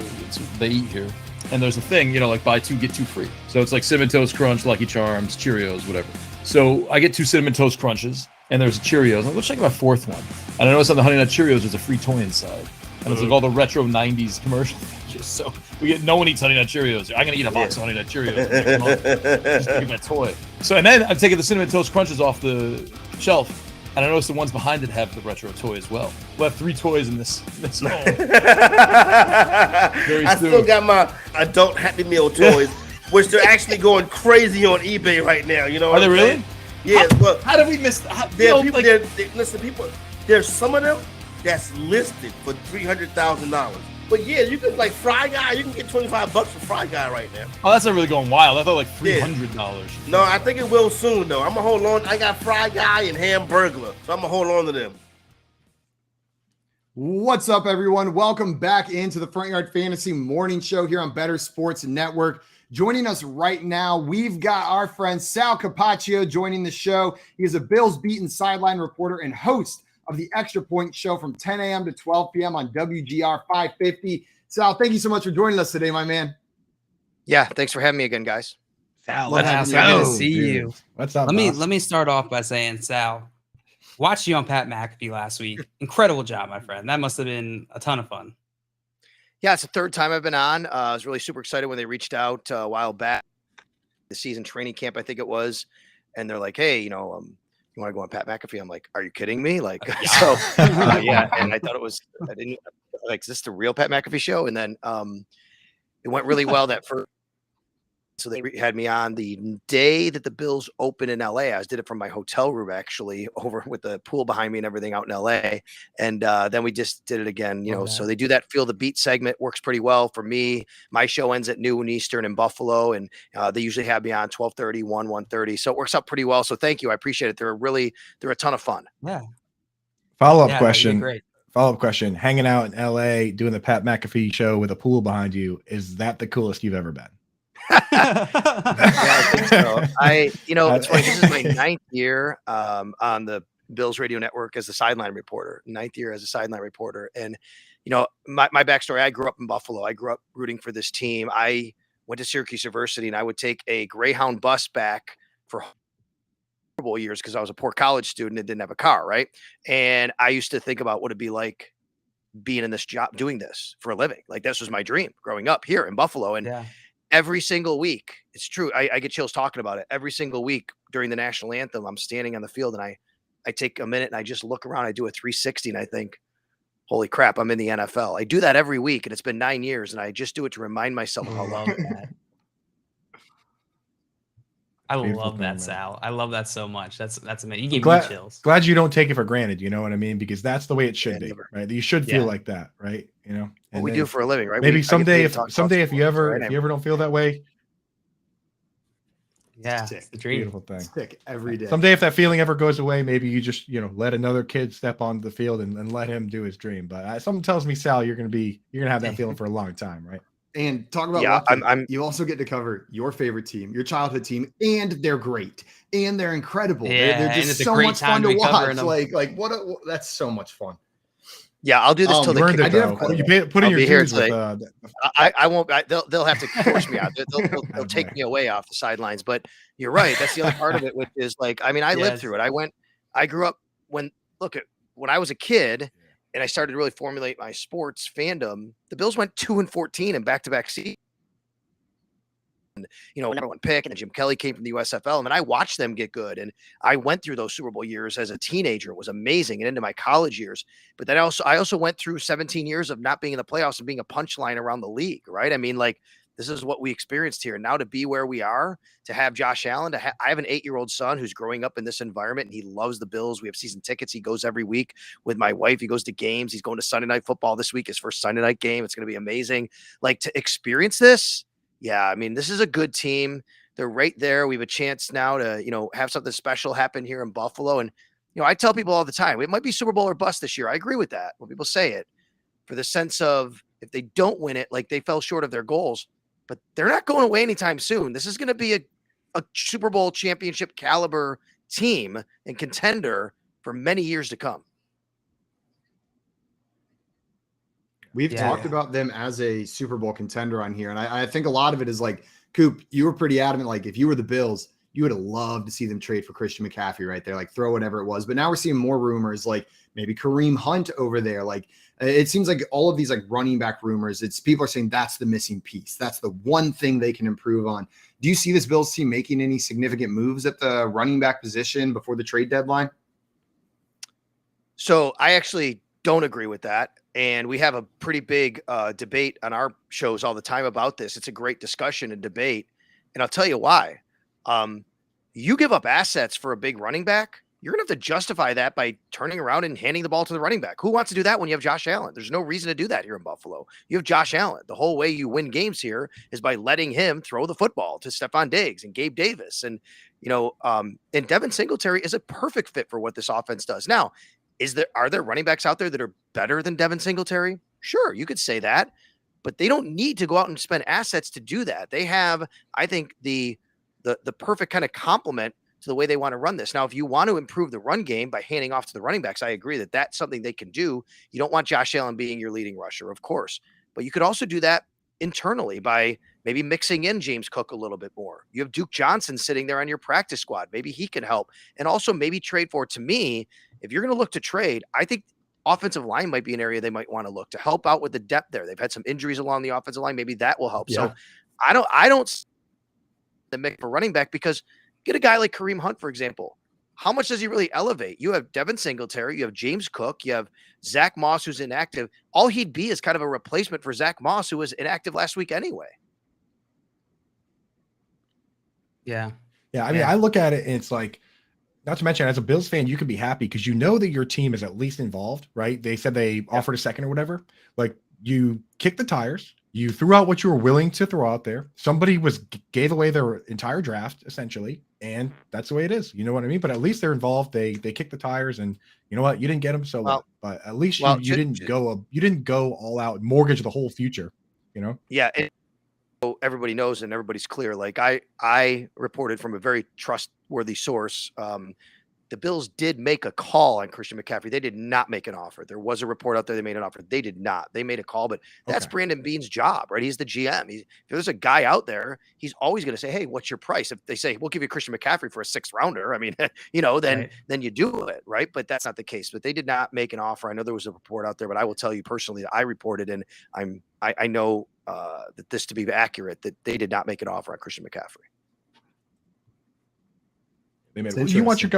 they eat here. And there's a thing, like buy 2, get 2 free. So it's like Cinnamon Toast Crunch, Lucky Charms, Cheerios, whatever. So I get 2 Cinnamon Toast Crunches and there's a Cheerios. I'm like, let's check my 4th one. And I noticed on the Honey Nut Cheerios, there's a free toy inside. And it's like all the retro 90s commercial features. So no one eats Honey Nut Cheerios. I'm going to eat a box of Honey Nut Cheerios. Just to get my toy. So, and then I'm taking the Cinnamon Toast Crunches off the shelf. And I noticed the ones behind it have the retro toy as well. We'll have 3 toys in this home. I still got my adult Happy Meal toys, which they're actually going crazy on eBay right now. You know? Are they really? Yeah. How did we miss? People. There's some of them that's listed for $300,000. But yeah, you can like Fry Guy. You can get $25 for Fry Guy right now. Oh, that's not really going wild. I thought like $300. No, I think it will soon though. I'm gonna hold on. I got Fry Guy and Hamburglar, so I'm gonna hold on to them. What's up, everyone? Welcome back into the Front Yard Fantasy Morning Show here on Better Sports Network. Joining us right now, we've got our friend Sal Cappacio joining the show. He is a Bills beat and sideline reporter and host of the Extra Point Show from 10 a.m. to 12 p.m. on WGR 550. Sal, thank you so much for joining us today, my man. Yeah, thanks for having me again, guys. Sal, good to see you. What's up? Let me start off by saying, Sal, watched you on Pat McAfee last week. Incredible job, my friend. That must have been a ton of fun. Yeah, it's the 3rd time I've been on. I was really super excited when they reached out a while back, the season training camp, I think it was, and they're like, "Hey, you want to go on Pat McAfee?" I'm like, "Are you kidding me?" Like, yeah. And I thought I didn't like, is this the real Pat McAfee show? And then it went really well that first. So they had me on the day that the Bills opened in LA. I did it from my hotel room, actually, over with the pool behind me and everything out in LA. And then we just did it again, So they do that Feel the Beat segment, works pretty well for me. My show ends at noon Eastern in Buffalo, and they usually have me on 12:30, 1:30. So it works out pretty well. So thank you. I appreciate it. They're a ton of fun. Yeah. Follow-up question. Follow-up question: hanging out in LA, doing the Pat McAfee show with a pool behind you, is that the coolest you've ever been? Yeah, I think so. It's funny. This is my 9th year on the Bills radio network as a sideline reporter. 9th year as a sideline reporter, and my backstory. I grew up in Buffalo. I grew up rooting for this team. I went to Syracuse University, and I would take a Greyhound bus back for years because I was a poor college student and didn't have a car, right? And I used to think about what it'd be like being in this job, doing this for a living. Like this was my dream growing up here in Buffalo. And every single week, it's true. I get chills talking about it. Every single week during the national anthem, I'm standing on the field and I take a minute and I just look around. I do a 360 and I think, holy crap, I'm in the NFL. I do that every week and it's been 9 years and I just do it to remind myself of how long that. I love that, Sal. I love that so much. That's amazing. You gave me chills. Glad you don't take it for granted. You know what I mean? Because that's the way it should be, right? You should feel like that, right? What we do for a living, right? Maybe someday, if you ever don't feel that way, it's the dream. Beautiful thing. Stick every day. Someday, if that feeling ever goes away, maybe you just let another kid step onto the field and let him do his dream. But something tells me, Sal, you're gonna have that feeling for a long time, right? And talk about lucky. You also get to cover your favorite team, your childhood team, and they're great and they're incredible. They're just so much fun to watch. Like that's so much fun. Yeah, I'll do this till you put in your dues with, I won't. They'll have to force me out. They'll take me away off the sidelines. But you're right. That's the other part of it, which is like, I mean, I lived through it. I grew up when I was a kid. And I started to really formulate my sports fandom. The Bills went 2-14 in back-to-back seasons. Number one pick, and Jim Kelly came from the USFL. And then I watched them get good. And I went through those Super Bowl years as a teenager. It was amazing. And into my college years. But then I also went through 17 years of not being in the playoffs and being a punchline around the league, right? I mean, like, this is what we experienced here. And now to be where we are, to have Josh Allen, I have an 8-year-old son who's growing up in this environment and he loves the Bills. We have season tickets. He goes every week with my wife. He goes to games. He's going to Sunday Night Football this week, his first Sunday night game. It's going to be amazing. Like, to experience this. Yeah. I mean, this is a good team. They're right there. We have a chance now to, have something special happen here in Buffalo. And, I tell people all the time, it might be Super Bowl or bust this year. I agree with that when people say it, for the sense of if they don't win it, like they fell short of their goals. But they're not going away anytime soon. This is going to be a Super Bowl championship caliber team and contender for many years to come. We've talked about them as a Super Bowl contender on here. And I think a lot of it is like, Coop, you were pretty adamant. Like, if you were the Bills, you would have loved to see them trade for Christian McCaffrey right there, like throw whatever it was. But now we're seeing more rumors, like maybe Kareem Hunt over there. Like, it seems like all of these like running back rumors, it's people are saying that's the missing piece. That's the one thing they can improve on. Do you see this Bills team making any significant moves at the running back position before the trade deadline? So I actually don't agree with that. And we have a pretty big debate on our shows all the time about this. It's a great discussion and debate. And I'll tell you why. You give up assets for a big running back, you're going to have to justify that by turning around and handing the ball to the running back. Who wants to do that when you have Josh Allen? There's no reason to do that here in Buffalo. You have Josh Allen. The whole way you win games here is by letting him throw the football to Stephon Diggs and Gabe Davis. And, and Devin Singletary is a perfect fit for what this offense does. Now, are there running backs out there that are better than Devin Singletary? Sure, you could say that, but they don't need to go out and spend assets to do that. They have, I think, the perfect kind of complement to the way they want to run this. Now, if you want to improve the run game by handing off to the running backs, I agree that that's something they can do. You don't want Josh Allen being your leading rusher, of course, but you could also do that internally by maybe mixing in James Cook a little bit more. You have Duke Johnson sitting there on your practice squad. Maybe he can help. And also maybe trade for, to me, if you're going to look to trade, I think offensive line might be an area they might want to look to help out with the depth there. They've had some injuries along the offensive line. Maybe that will help. Yeah. So I don't the mix for running back, because get a guy like Kareem Hunt, for example. How much does he really elevate? You have Devin Singletary, you have James Cook, you have Zach Moss, who's inactive. All he'd be is kind of a replacement for Zach Moss, who was inactive last week anyway. Yeah. Yeah. I mean, I look at it and it's like, not to mention, as a Bills fan, you can be happy because you know that your team is at least involved, right? They said they offered a second or whatever. Like, you kick the tires, You threw out what you were willing to throw out there. Somebody gave away their entire draft essentially, and that's the way it is. You know what I mean? But at least they're involved. They kick the tires, and you know what? You didn't get them, so what? But at least you didn't go all out and mortgage the whole future. You know? Yeah. So everybody knows and everybody's clear. Like I reported from a very trustworthy source. The Bills did make a call on Christian McCaffrey. They did not make an offer. There was a report out there they made an offer. They did not. They made a call, but that's Brandon Beane's job, right? He's the GM. If there's a guy out there, he's always going to say, "Hey, what's your price?" If they say, "We'll give you Christian McCaffrey for a 6th rounder," I mean, then you do it, right? But that's not the case. But they did not make an offer. I know there was a report out there, but I will tell you personally that I reported, and I know that this to be accurate, that they did not make an offer on Christian McCaffrey. You want your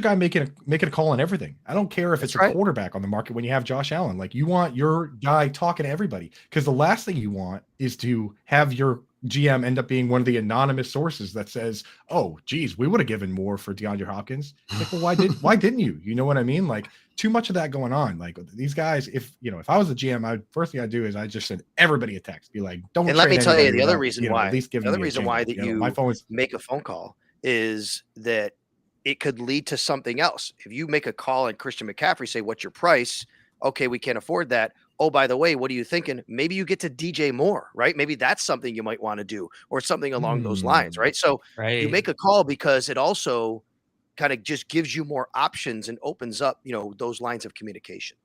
guy making a call on everything. I don't care if it's a quarterback on the market when you have Josh Allen. Like, you want your guy talking to everybody, because the last thing you want is to have your GM end up being one of the anonymous sources that says, "Oh, geez, we would have given more for DeAndre Hopkins." Like, well, why didn't you? You know what I mean? Like, too much of that going on. Like, these guys, if I was a GM, first thing I'd do is I just send everybody a text, be like, "Don't." And let me tell you the other reason why. My phone is make a phone call is that it could lead to something else. If you make a call on Christian McCaffrey, say, "What's your price?" Okay, we can't afford that. Oh, by the way, what are you thinking? Maybe you get to DJ Moore, right? Maybe that's something you might want to do, or something along those lines, right? So you make a call because it also kind of just gives you more options and opens up, those lines of communication.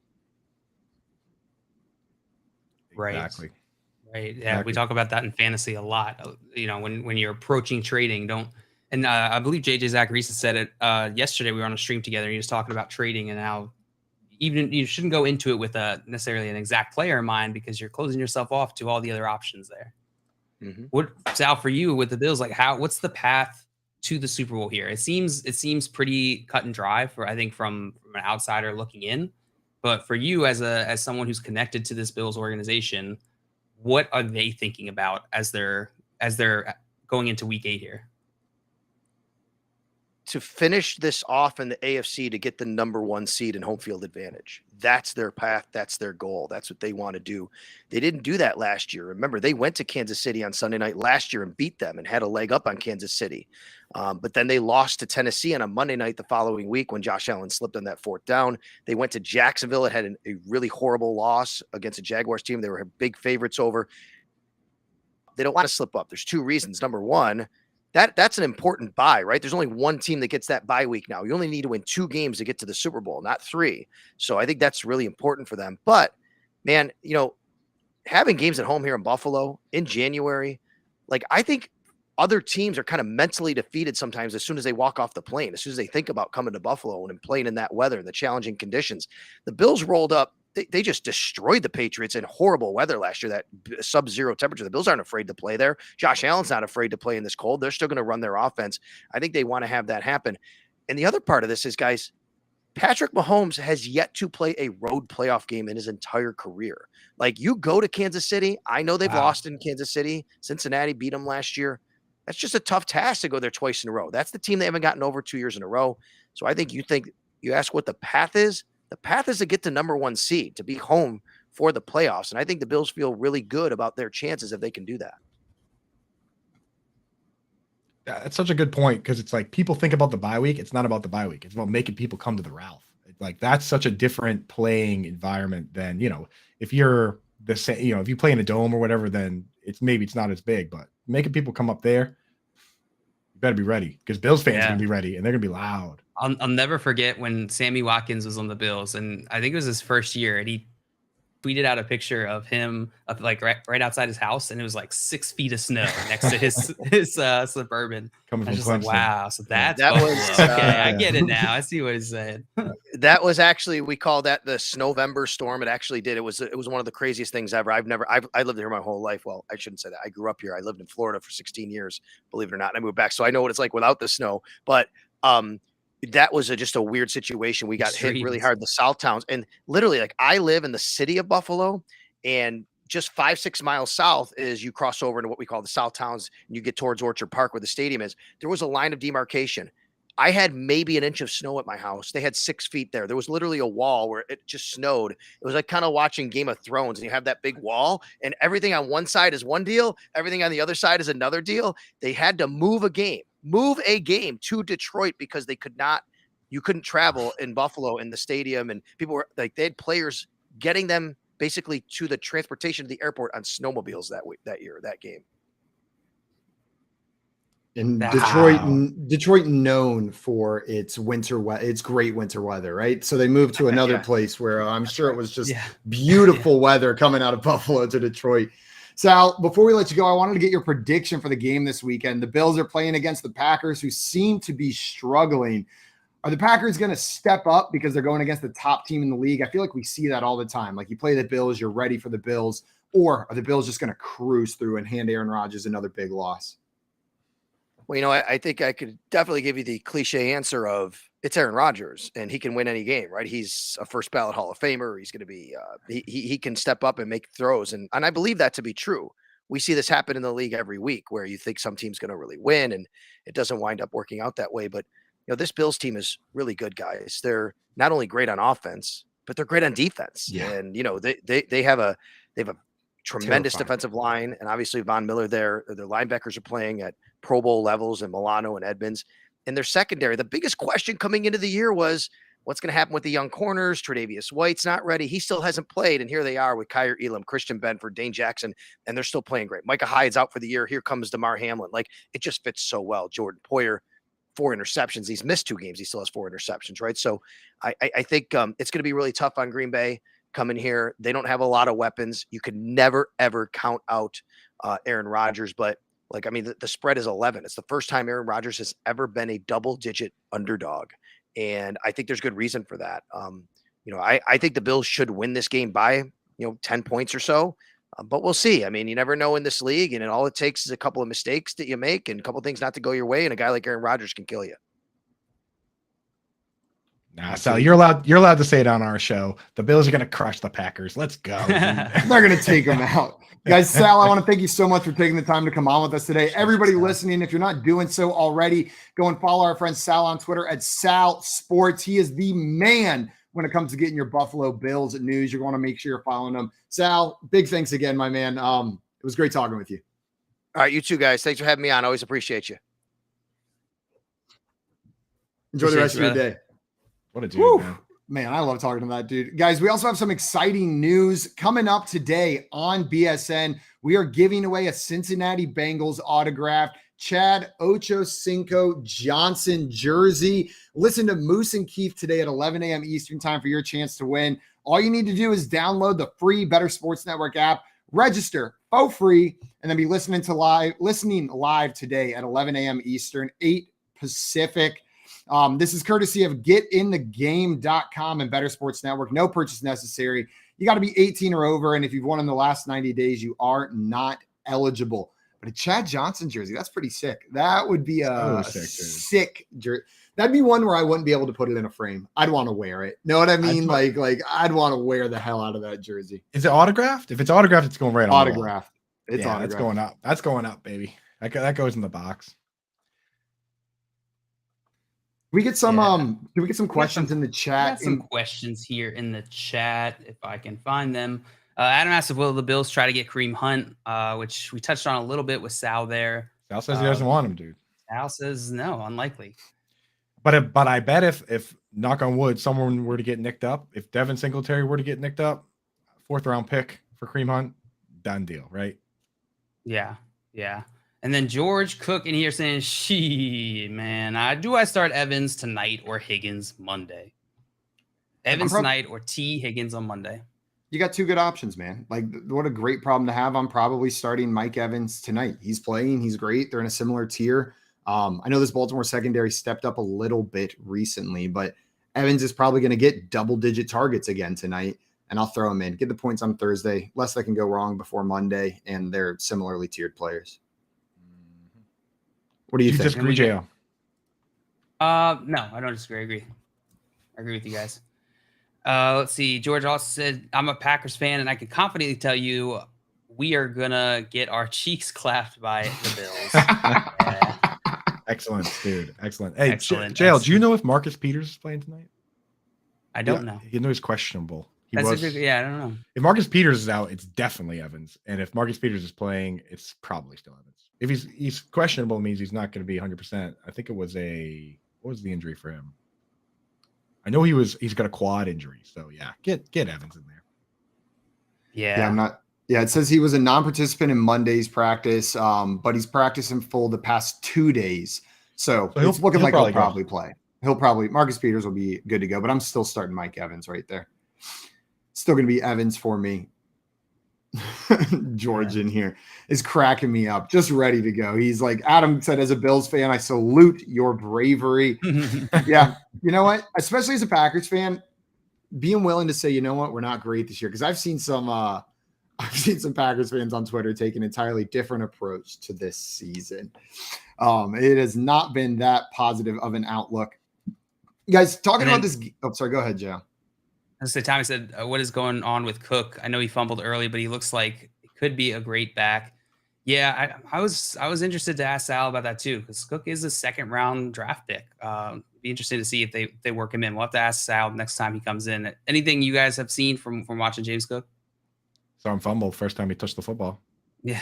Right. Exactly. Right. Yeah. We talk about that in fantasy a lot. When you're approaching trading, and I believe JJ Zach Reese said it yesterday. We were on a stream together. And he was talking about trading and how even you shouldn't go into it with necessarily an exact player in mind, because you're closing yourself off to all the other options there. Mm-hmm. What, Sal, for you with the Bills, like what's the path to the Super Bowl here? It seems pretty cut and dry I think from an outsider looking in, but for you as someone who's connected to this Bills organization, what are they thinking about as they're going into Week 8 here? To finish this off in the AFC to get the number 1 seed and home field advantage. That's their path. That's their goal. That's what they want to do. They didn't do that last year. Remember, they went to Kansas City on Sunday night last year and beat them and had a leg up on Kansas City. But then they lost to Tennessee on a Monday night the following week when Josh Allen slipped on that 4th down. They went to Jacksonville. It had a really horrible loss against a Jaguars team they were big favorites over. They don't want to slip up. There's 2 reasons. Number 1, that's an important bye, right? There's only 1 team that gets that bye week now. You only need to win 2 games to get to the Super Bowl, not 3. So I think that's really important for them. But man, having games at home here in Buffalo in January, like, I think other teams are kind of mentally defeated sometimes as soon as they walk off the plane, as soon as they think about coming to Buffalo and playing in that weather, the challenging conditions. The Bills rolled up. They just destroyed the Patriots in horrible weather last year, that sub-zero temperature. The Bills aren't afraid to play there. Josh Allen's not afraid to play in this cold. They're still going to run their offense. I think they want to have that happen. And the other part of this is, guys, Patrick Mahomes has yet to play a road playoff game in his entire career. Like, you go to Kansas City. I know they've lost in Kansas City. Cincinnati beat them last year. That's just a tough task to go there twice in a row. That's the team they haven't gotten over 2 years in a row. So I think you ask what the path is. The path is to get the number 1 seed, to be home for the playoffs. And I think the Bills feel really good about their chances if they can do that. Yeah, that's such a good point, because it's like people think about the bye week. It's not about the bye week. It's about making people come to the Ralph. Like, that's such a different playing environment than, if you're the same, if you play in a dome or whatever, then it's not as big, but making people come up there, you better be ready, because Bills fans are going to be ready and they're going to be loud. I'll never forget when Sammy Watkins was on the Bills, and I think it was his first year, and he tweeted out a picture of him right outside his house, and it was like 6 feet of snow next to his Suburban. Coming from I was just Clemson. like, wow, so that was okay. I get it now. I see what he's saying. That was actually, we call that the Snowvember storm. It actually did. It was one of the craziest things ever. I lived here my whole life. Well, I shouldn't say that. I grew up here. I lived in Florida for 16 years, believe it or not. And I moved back, so I know what it's like without the snow. But that was just a weird situation. We got hit really hard. The South towns, and literally, like, I live in the city of Buffalo, and just 5-6 miles south is you cross over into what we call the South towns, and you get towards Orchard Park where the stadium is. There was a line of demarcation. I had maybe an inch of snow at my house. They had 6 feet there. There was literally a wall where it just snowed. It was like kind of watching Game of Thrones, and you have that big wall, and everything on one side is one deal, everything on the other side is another deal. They had to move a game to Detroit because you couldn't travel in Buffalo in the stadium, and people were like, they had players getting them basically to the transportation to the airport on snowmobiles that game. And Wow. Detroit known for its its great winter weather, right? So they moved to another place where I'm sure it was just beautiful weather coming out of Buffalo to Detroit. Sal, before we let you go, I wanted to get your prediction for the game this weekend. The Bills are playing against the Packers, who seem to be struggling. Are the Packers going to step up because they're going against the top team in the league? I feel like we see that all the time. Like, you play the Bills, you're ready for the Bills. Or are the Bills just going to cruise through and hand Aaron Rodgers another big loss? Well, I think I could definitely give you the cliche answer of it's Aaron Rodgers and he can win any game, right? He's a first ballot Hall of Famer. He's going to be, he can step up and make throws. And I believe that to be true. We see this happen in the league every week where you think some team's going to really win and it doesn't wind up working out that way. But, this Bills team is really good, guys. They're not only great on offense, but they're great on defense. Yeah. And, they have a tremendous defensive line, and obviously Von Miller their linebackers are playing at Pro Bowl levels, and Milano and Edmonds. And their secondary, the biggest question coming into the year was what's going to happen with the young corners. Tre'Davious White's not ready. He still hasn't played, and here they are with Kyer Elam, Christian Benford, Dane Jackson, and they're still playing great. Micah Hyde's out for the year. Here comes DeMar Hamlin. Like, it just fits so well. Jordan Poyer, 4 interceptions. He's missed 2 games. He still has 4 interceptions, right? So I think it's going to be really tough on Green Bay coming here. They don't have a lot of weapons. You could never, ever count out Aaron Rodgers. But, the spread is 11. It's the first time Aaron Rodgers has ever been a double-digit underdog. And I think there's good reason for that. I think the Bills should win this game by, 10 points or so. But we'll see. You never know in this league. And all it takes is a couple of mistakes that you make and a couple of things not to go your way. And a guy like Aaron Rodgers can kill you. Nah, Sal, you're allowed to say it on our show. The Bills are going to crush the Packers. Let's go. They're going to take them out. Guys, Sal, I want to thank you so much for taking the time to come on with us today. Everybody listening, if you're not doing so already, go and follow our friend Sal on Twitter at Sal Sports. He is the man when it comes to getting your Buffalo Bills news. You're going to make sure you're following him. Sal, big thanks again, my man. It was great talking with you. All right, you too, guys. Thanks for having me on. Always appreciate you. Enjoy the rest of your day. What a dude, man. I love talking to that dude. Guys, we also have some exciting news coming up today on BSN. We are giving away a Cincinnati Bengals autographed Chad Ochocinco Johnson jersey. Listen to Moose and Keith today at 11 a.m. Eastern time for your chance to win. All you need to do is download the free Better Sports Network app, register for free, and then be listening live today at 11 a.m. Eastern, 8 Pacific. This is courtesy of getinthegame.com and Better Sports Network. No purchase necessary. You got to be 18 or over, and if you've won in the last 90 days, you are not eligible. But a Chad Johnson jersey, that's pretty sick. That would be a sick jersey. That'd be one where I wouldn't be able to put it in a frame. I'd want to wear it. Know what I mean? Like I'd want to wear the hell out of that jersey. Is it autographed? If it's autographed, it's going right on. Autographed. It's autographed. That's going up. That's going up, baby. That goes in the box. We get some do we get some questions in the chat? Some questions here in the chat if I can find them. Adam asked if will the Bills try to get Kareem Hunt, which we touched on a little bit with Sal there. Sal says he doesn't want him, dude. Sal says no, unlikely. But I bet if knock on wood, someone were to get nicked up, if Devin Singletary were to get nicked up, 4th round pick for Kareem Hunt, done deal, right? Yeah. And then George Cook in here saying, do I start Evans tonight or Higgins Monday? Evans tonight or T. Higgins on Monday? You got 2 good options, man. Like, what a great problem to have. I'm probably starting Mike Evans tonight. He's playing. He's great. They're in a similar tier. I know this Baltimore secondary stepped up a little bit recently, but Evans is probably going to get double-digit targets again tonight, and I'll throw him in. Get the points on Thursday. Less that can go wrong before Monday, and they're similarly tiered players. What do you think? Disagree, JL? No, I don't disagree. I agree with you guys. Let's see. George also said, I'm a Packers fan, and I can confidently tell you we are going to get our cheeks clapped by the Bills. Excellent, dude. Excellent. Hey, Excellent, JL, do you know if Marcus Peters is playing tonight? I don't know. You know he's questionable. I don't know. If Marcus Peters is out, it's definitely Evans. And if Marcus Peters is playing, it's probably still Evans. If he's questionable, it means he's not going to be 100%. I think it was what was the injury for him? I know he's got a quad injury. So yeah, get Evans in there. Yeah. It says he was a non-participant in Monday's practice, but he's practiced in full the past 2 days. So it's looking like he'll probably play. Marcus Peters will be good to go, but I'm still starting Mike Evans right there. Still going to be Evans for me. George in here is cracking me up, just ready to go. He's like, Adam said, as a Bills fan, I salute your bravery. Yeah. You know what? Especially as a Packers fan, being willing to say, you know what, we're not great this year. Because I've seen some Packers fans on Twitter take an entirely different approach to this season. It has not been that positive of an outlook. You guys, talking about this. Oh, sorry. Go ahead, Joe. So Tommy said, what is going on with Cook? I know he fumbled early, but he looks like he could be a great back. Yeah, I was interested to ask Sal about that too, because Cook is a second-round draft pick. Be interested to see if they work him in. We'll have to ask Sal next time he comes in. Anything you guys have seen from watching James Cook? Saw him fumble first time he touched the football. Yeah,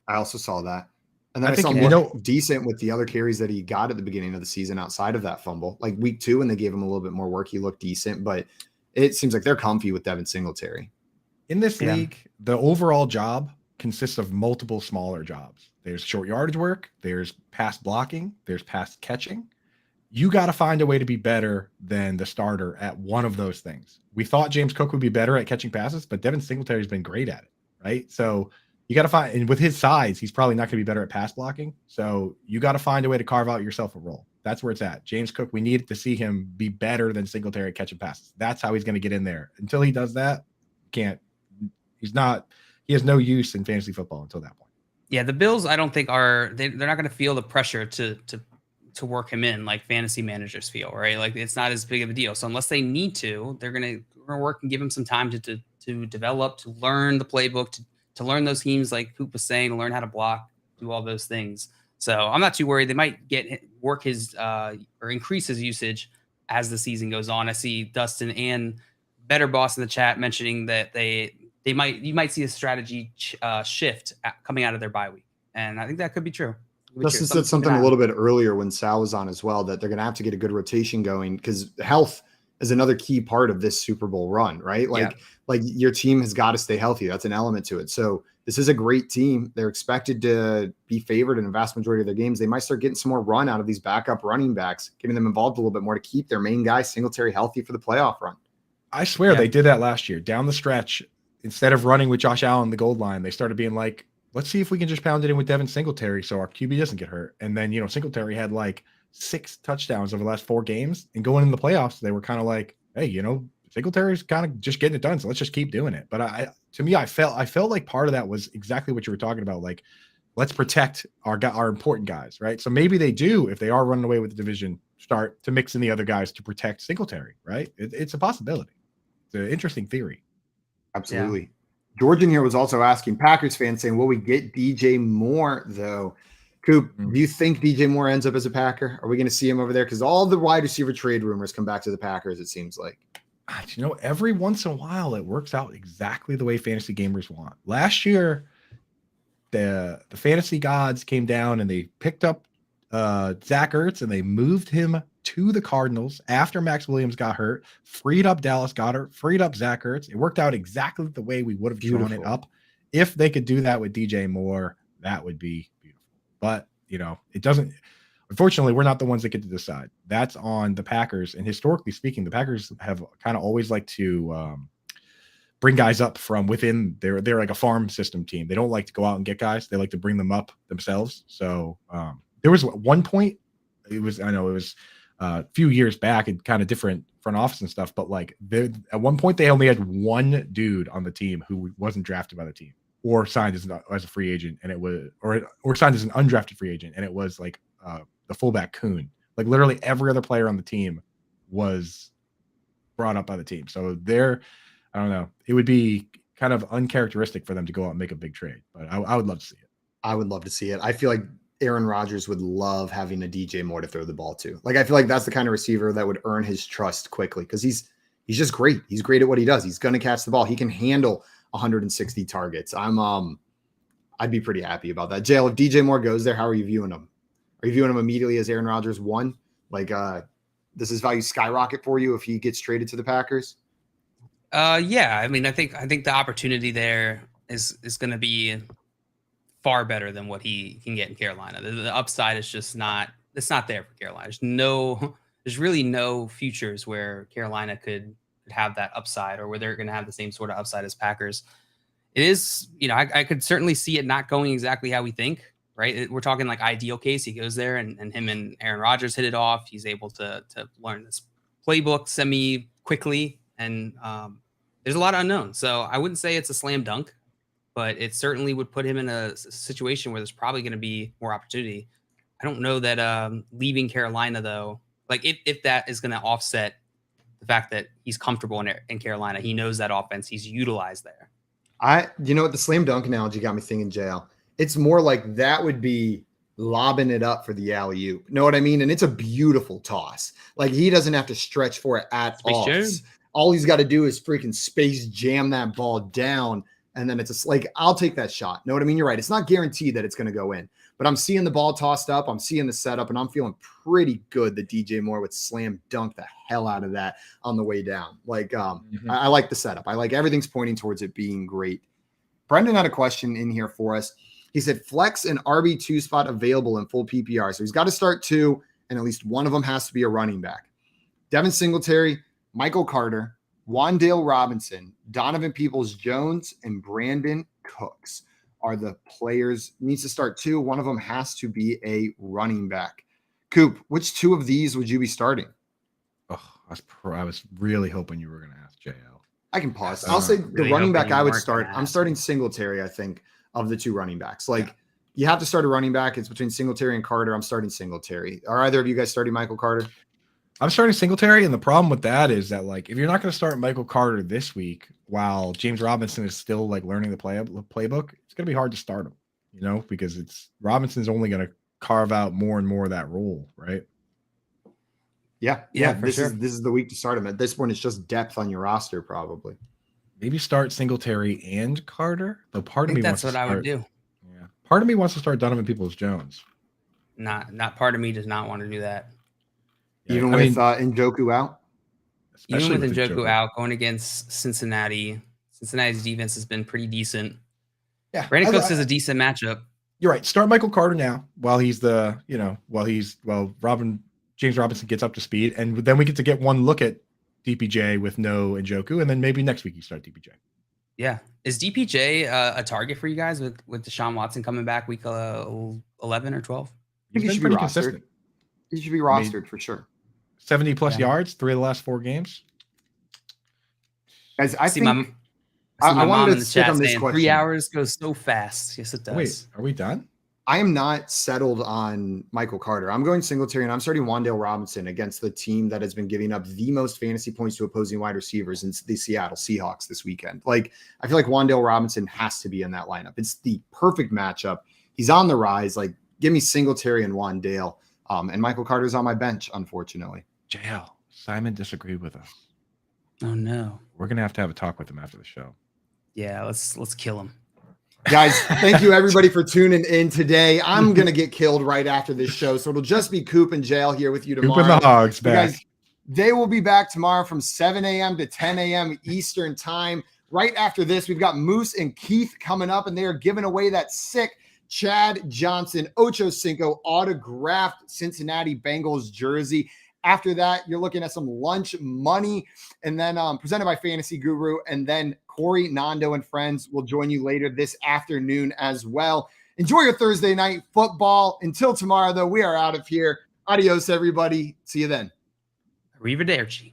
I also saw that. And then I saw him look decent with the other carries that he got at the beginning of the season outside of that fumble. Like week 2, when they gave him a little bit more work, he looked decent, but it seems like they're comfy with Devin Singletary. In this league, the overall job consists of multiple smaller jobs. There's short yardage work, there's pass blocking, there's pass catching. You got to find a way to be better than the starter at one of those things. We thought James Cook would be better at catching passes, but Devin Singletary has been great at it, right? So you got to find, and with his size, he's probably not going to be better at pass blocking. So you got to find a way to carve out yourself a role. That's where it's at. James Cook, we need to see him be better than Singletary at catching passes. That's how he's going to get in there. Until he does that, he has no use in fantasy football until that point. Yeah, the Bills, I don't think they're not going to feel the pressure to work him in like fantasy managers feel, right? Like it's not as big of a deal. So unless they need to, they're going to work and give him some time to develop, to learn the playbook, to learn those schemes like Coop was saying, to learn how to block, do all those things. So I'm not too worried. They might work his or increase his usage as the season goes on. I see Dustin and Better Boss in the chat mentioning that you might see a strategy shift coming out of their bye week, and I think that could be true. Dustin said something a little bit earlier when Sal was on as well, that they're going to have to get a good rotation going because health is another key part of this Super Bowl run, right? Like your team has got to stay healthy. That's an element to it. So this is a great team. They're expected to be favored in a vast majority of their games. They might start getting some more run out of these backup running backs, getting them involved a little bit more to keep their main guy Singletary healthy for the playoff run. I swear they did that last year. Down the stretch, instead of running with Josh Allen the goal line, they started being like, let's see if we can just pound it in with Devin Singletary so our QB doesn't get hurt. And then, Singletary had like 6 touchdowns over the last 4 games. And going in the playoffs, they were kind of like, hey, Singletary's kind of just getting it done. So let's just keep doing it. But I felt like part of that was exactly what you were talking about. Like, let's protect our important guys, right? So maybe they do, if they are running away with the division, start to mix in the other guys to protect Singletary, right? It's a possibility. It's an interesting theory. Absolutely. Yeah. George in here was also asking, Packers fans saying, will we get DJ Moore, though? Coop, do you think DJ Moore ends up as a Packer? Are we going to see him over there? Because all the wide receiver trade rumors come back to the Packers, it seems like. Every once in a while, it works out exactly the way fantasy gamers want. Last year, the fantasy gods came down and they picked up Zach Ertz and they moved him to the Cardinals after Max Williams got hurt, freed up Dallas Goedert, freed up Zach Ertz. It worked out exactly the way we would have drawn it up. If they could do that with DJ Moore, that would be beautiful. But, it doesn't. Unfortunately, we're not the ones that get to decide. That's on the Packers. And historically speaking, the Packers have kind of always liked to bring guys up from within. They're like a farm system team. They don't like to go out and get guys. They like to bring them up themselves. So there was one point. It was a few years back and kind of different front office and stuff. But like at one point, they only had one dude on the team who wasn't drafted by the team or signed as a free agent, and it was or signed as an undrafted free agent, and it was like the fullback Kuhn. Like literally every other player on the team was brought up by the team. So I don't know. It would be kind of uncharacteristic for them to go out and make a big trade, but I would love to see it. I would love to see it. I feel like Aaron Rodgers would love having a DJ Moore to throw the ball to. Like, I feel like that's the kind of receiver that would earn his trust quickly because he's just great. He's great at what he does. He's going to catch the ball. He can handle 160 targets. I'd be pretty happy about that. JL, if DJ Moore goes there, how are you viewing him? Are you viewing him immediately as Aaron Rodgers 1? Like, does his value skyrocket for you if he gets traded to the Packers? Yeah. I mean, I think the opportunity there is going to be far better than what he can get in Carolina. The upside is just not there for Carolina. There's really no futures where Carolina could have that upside or where they're going to have the same sort of upside as Packers. It is, I could certainly see it not going exactly how we think, right? We're talking like ideal case. He goes there and him and Aaron Rodgers hit it off. He's able to learn this playbook semi quickly. And there's a lot of unknowns. So I wouldn't say it's a slam dunk, but it certainly would put him in a situation where there's probably going to be more opportunity. I don't know that leaving Carolina, though, like if that is going to offset the fact that he's comfortable in Carolina, he knows that offense, he's utilized there. The slam dunk analogy got me thinking, JL. It's more like that would be lobbing it up for the alley-oop. Know what I mean? And it's a beautiful toss. Like, he doesn't have to stretch for it at all. All he's got to do is freaking space jam that ball down. And then it's like, I'll take that shot. Know what I mean? You're right. It's not guaranteed that it's going to go in, but I'm seeing the ball tossed up. I'm seeing the setup, and I'm feeling pretty good that DJ Moore would slam dunk the hell out of that on the way down. Like, I like the setup. I like everything's pointing towards it being great. Brandin had a question in here for us. He said, flex an RB2 spot available in full PPR. So he's got to start 2, and at least one of them has to be a running back. Devin Singletary, Michael Carter, Wan'Dale Robinson, Donovan Peoples-Jones, and Brandin Cooks are the players. Needs to start 2. One of them has to be a running back. Coop, which 2 of these would you be starting? Oh, I was really hoping you were going to ask JL. I can pause. I'll say the running back I would start. I'm starting Singletary, I think, of the 2 running backs. Like, you have to start a running back. It's between Singletary and Carter. I'm starting Singletary. Are either of you guys starting Michael Carter? I'm starting Singletary, and the problem with that is that, like, if you're not going to start Michael Carter this week while James Robinson is still, like, learning the playbook, it's going to be hard to start him, because Robinson's only going to carve out more and more of that role, right? Yeah. This is the week to start him. At this point, it's just depth on your roster, probably. Maybe start Singletary and Carter. Though part of me wants to start, I would do. Yeah, part of me wants to start Donovan Peoples-Jones. Not part of me does not want to do that. Yeah, even with Njoku out? Even with Njoku out, going against Cincinnati. Cincinnati's defense has been pretty decent. Yeah. Brandin Cooks is a decent matchup. You're right. Start Michael Carter now while James Robinson gets up to speed. And then we get to get one look at DPJ with no Njoku. And then maybe next week you start DPJ. Yeah. Is DPJ a target for you guys with Deshaun Watson coming back week 11 or 12? I think he should be rostered. He should be rostered for sure. 70 plus yards, 3 of the last 4 games. Guys, I wanted to stick on this question. 3 hours goes so fast. Yes, it does. Wait, are we done? I am not settled on Michael Carter. I'm going Singletary, and I'm starting Wan'Dale Robinson against the team that has been giving up the most fantasy points to opposing wide receivers in the Seattle Seahawks this weekend. Like, I feel like Wan'Dale Robinson has to be in that lineup. It's the perfect matchup. He's on the rise. Like, give me Singletary and Wan'Dale. And Michael Carter's on my bench, unfortunately. JL, Simon disagreed with us. Oh no. We're gonna have to have a talk with him after the show. Yeah, let's kill him. Guys, thank you everybody for tuning in today. I'm gonna get killed right after this show, so it'll just be Coop and JL here with you tomorrow. Coop and the Hogs back. Guys, they will be back tomorrow from 7 a.m. to 10 a.m. Eastern time. Right after this, we've got Moose and Keith coming up, and they are giving away that sick Chad Johnson Ocho Cinco autographed Cincinnati Bengals jersey. After that, you're looking at some lunch money, and then presented by Fantasy Guru, and then Corey, Nando, and friends will join you later this afternoon as well. Enjoy your Thursday night football. Until tomorrow, though, we are out of here. Adios, everybody. See you then. Arrivederci.